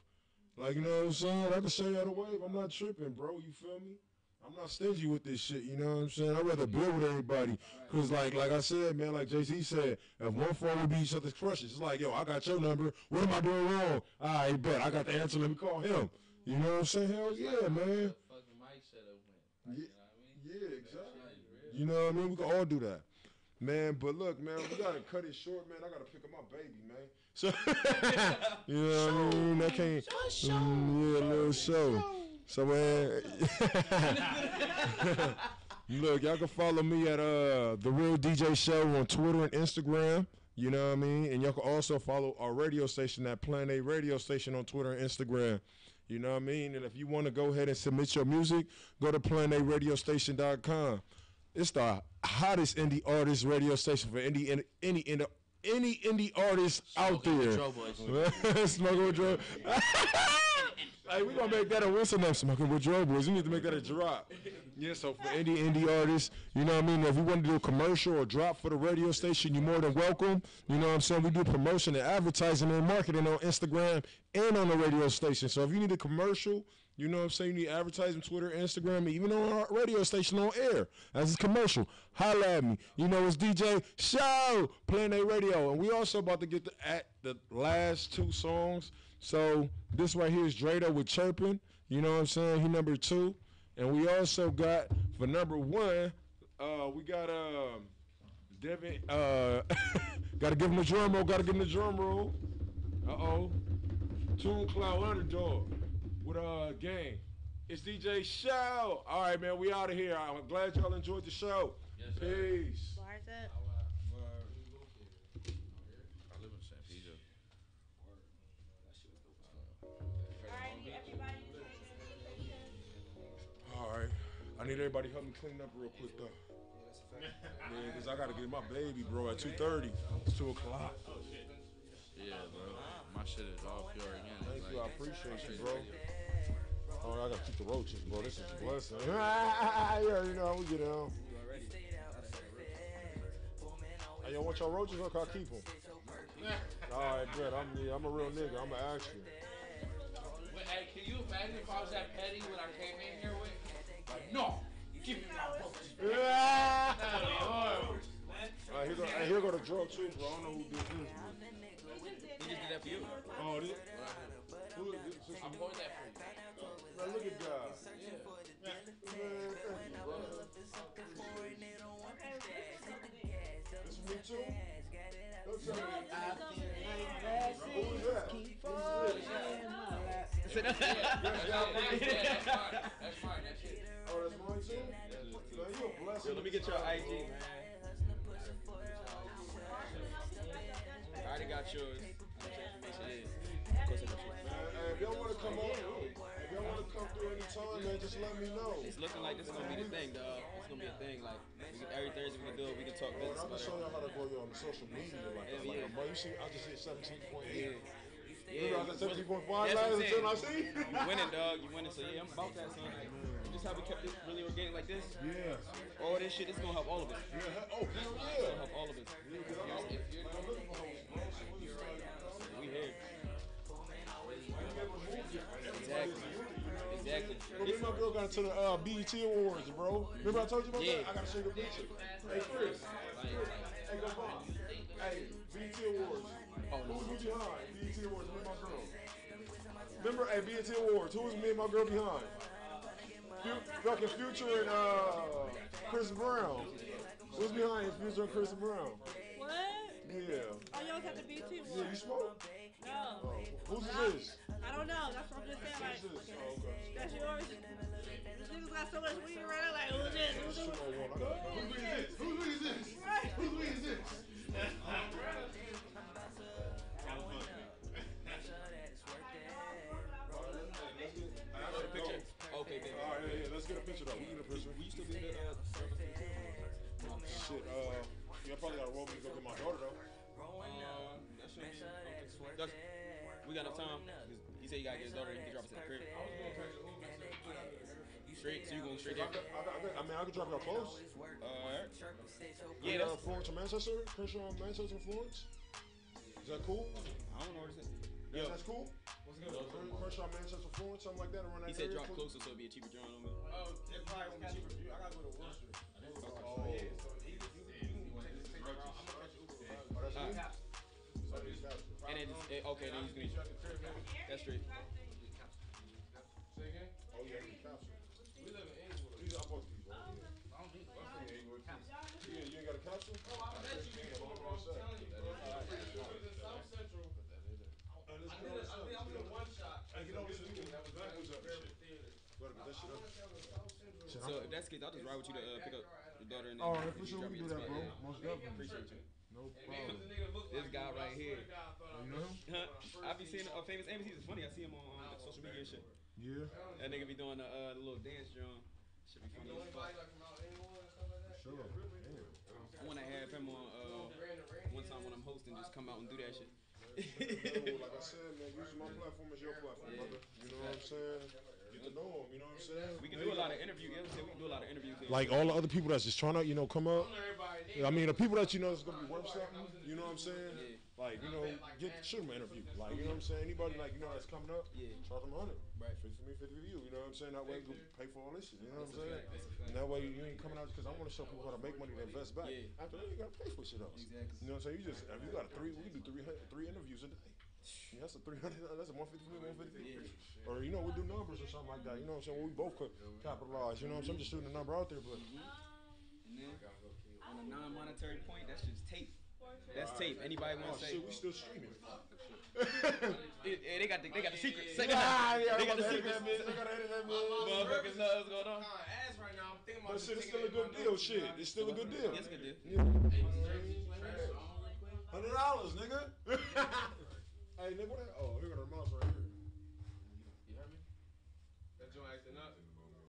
Like, you know what I'm saying? I can show you the wave. I'm not tripping, bro. You feel me? I'm not stingy with this shit, you know what I'm saying? I'd rather build with everybody. Because, like I said, man, like JC said, if one phone would be each other's crushes, it's like, yo, I got your number. What am I doing wrong? All right, bet. I got the answer. Let me call him. You know what I'm saying? Hell yeah, man. Fucking mic setup went. Yeah, yeah, exactly. You know what I mean? We can all do that. Man, but look, man, we got to cut it short, man. I got to pick up my baby, man. So, you know what I mean? I can't. Yeah, a little show. So, man, look, y'all can follow me at The Real DJ Show on Twitter and Instagram. You know what I mean? And y'all can also follow our radio station at Plan A Radio Station on Twitter and Instagram. You know what I mean? And if you want to go ahead and submit your music, go to planaradiostation.com. It's the hottest indie artist radio station for any indie artist out there. Smoking with Joe. Hey, we gonna make that a whistle name. Smoking with Joe Boys. We need to make that a drop. Yeah, so for any indie artists, you know what I mean? If you want to do a commercial or drop for the radio station, you're more than welcome. You know what I'm saying? We do promotion and advertising and marketing on Instagram and on the radio station. So if you need a commercial, you know what I'm saying? You need advertising, Twitter, Instagram, even on our radio station on air as a commercial. Holla at me. You know, it's DJ Show, Planet A Radio. And we also about to get at the last 2 songs. So this right here is Drado with Chirpin'. You know what I'm saying? He number 2. And we also got, for number 1, we got Devin. Gotta give him the drum roll. Uh-oh. Toon Cloud Underdog with Gang. It's DJ Show. All right, man, we out of here. I'm glad y'all enjoyed the show. Yes, peace. Bars up. I live in San Pedro. Alrighty, everybody. All right. I need everybody to help me clean up real quick, though. Yeah, because I got to get my baby, bro, at 2:30. It's 2 o'clock. Yeah, bro. My shit is all pure again. Thank you. I appreciate you, bro. Oh, I got to keep the roaches, bro. This is a blessing. Yeah, you know, we get down. Hey, y'all want your roaches or can I keep them? All right, good. I'm a real nigga. I'm an action. Wait, hey, can you imagine if I was that petty when I came in here with? Like, no, give me my roaches. Yeah. All right, here go the drug too, bro. I don't know who did this. He just did that for you. Oh, this? Who is this? I poured that for you. Man, look at God. Yeah. Man, thank you, bro. This me too? Who's that? That's mine. That's it. Oh, that's mine too? Man, you a blessing. Yo, let me get your IG, man. I already got yours. If y'all want to come on, if y'all want to come through anytime, man, just let me know. It's looking like this is gonna be the thing, dog. It's gonna be a thing. Like every Thursday we can do it. We can talk business. I'm gonna show y'all how to go on the social media. Like you see, I just hit 17.8. Yeah, I got 17.5 last until I see. You winning, dog. You winning. So yeah, I'm about that, son. Just how we kept it really organic like this. Yeah. All this shit, it's gonna help all of us. Yeah. Oh, hell yeah. It's gonna help all of us. We here. Exactly. Well, me and my girl got into the BET Awards, bro. Remember I told you about that? I gotta show you the picture. Hey, Chris. Hey, go on. Hey, BET Awards. Who was me behind? BET Awards, me and my girl. Remember, hey, BET Awards, who was me and my girl behind? Fucking Future and Chris Brown. Who's behind Future and Chris Brown? What? Yeah. Oh, y'all got the BT one. Yeah, you smoke? No. Oh. Who's this? I don't know. That's what I'm just saying. Like, Who's this? Oh, okay. that's yours. These niggas got so much weed around. Like, who's this? Who's this? Whose weed is this? Whose weed is this? Right. Whose weed is this? Okay, baby. All right, yeah, let's get a picture though. We get a picture. We used to be the shit. Yeah, I probably gotta roll me to go get my daughter though. We got enough time. He said he gotta get his daughter. He can drop us at the crib. Straight. So you going straight there? I mean, I can drop y'all close. Alright. Yeah, that's Florence to Manchester. Crenshaw, Manchester, Florence. Is that cool? I don't know what it is. Yeah, that's cool. What's good? Crenshaw, Manchester, Florence, something like that around that. He said area. drop closer, so it'll be a cheaper drawing on me. Oh, it probably won't be cheaper for you. I gotta go to Worcester. Oh, yeah. So you can take this route. I'm gonna catch Uber. Oh, that's good. And then just, okay, then he's gonna. That's straight. Say again? Oh yeah, the capsule. We live in Inglewood. I'm supposed to be. I don't need Yeah, you ain't got a capsule? Oh, I bet you can. I'm telling you, bro. It's in South Central. I did one shot. Hey, get over this weekend. That was Theater. Gotta get that shit up. So if that's the case, I'll just ride with you to pick up your daughter and then. Oh, for sure we can do that, bro. Most definitely. Appreciate you. No problem. This guy right here. You know him? I be seeing famous embassies. It's funny. I see him on social media and shit. Yeah. That nigga be doing the little dance drum. Should be funny as fuck. Sure. I want to have him on one time when I'm hosting, just come out and do that shit. Like I said, man, using my platform as your platform, brother. You know what I'm saying? the norm. You know what I'm saying? We can do a lot of interviews. We can do a lot of interviews. Like all the other people that's just trying to, come up. I mean, the people that that's gonna be worth something. You know what I'm saying? Yeah. Like, shoot them an interview. Like, you know what I'm saying? Anybody that's coming up, charge them 100. Right. 50 for me, 50 for you. You know what I'm saying? That way you can pay for all this shit. You know what I'm saying? And that way you ain't coming out because I want to show people how to make money to invest back. Yeah. After that, you gotta pay for shit else. Exactly. You know what I'm saying? You got we can do three interviews a day. Yeah, that's a 300. That's a 150 for me, 150 for you. Or we do numbers or something like that. You know what I'm saying? Well, we both could capitalize. You know what I'm saying? I'm just shooting a number out there, but. And then on a non-monetary point, that's just tape. That's tape. Anybody want to say? Shit, we still streaming. They got the secrets. They got the secrets. They got to edit that motherfuckers know what's going on. Ass right now. I'm thinking about. But shit, it's still a good deal. Shit, it's still a good deal. Yes, good deal. Yeah. $100, nigga. Hey, nigga, what that? Oh, here got a mouse right here.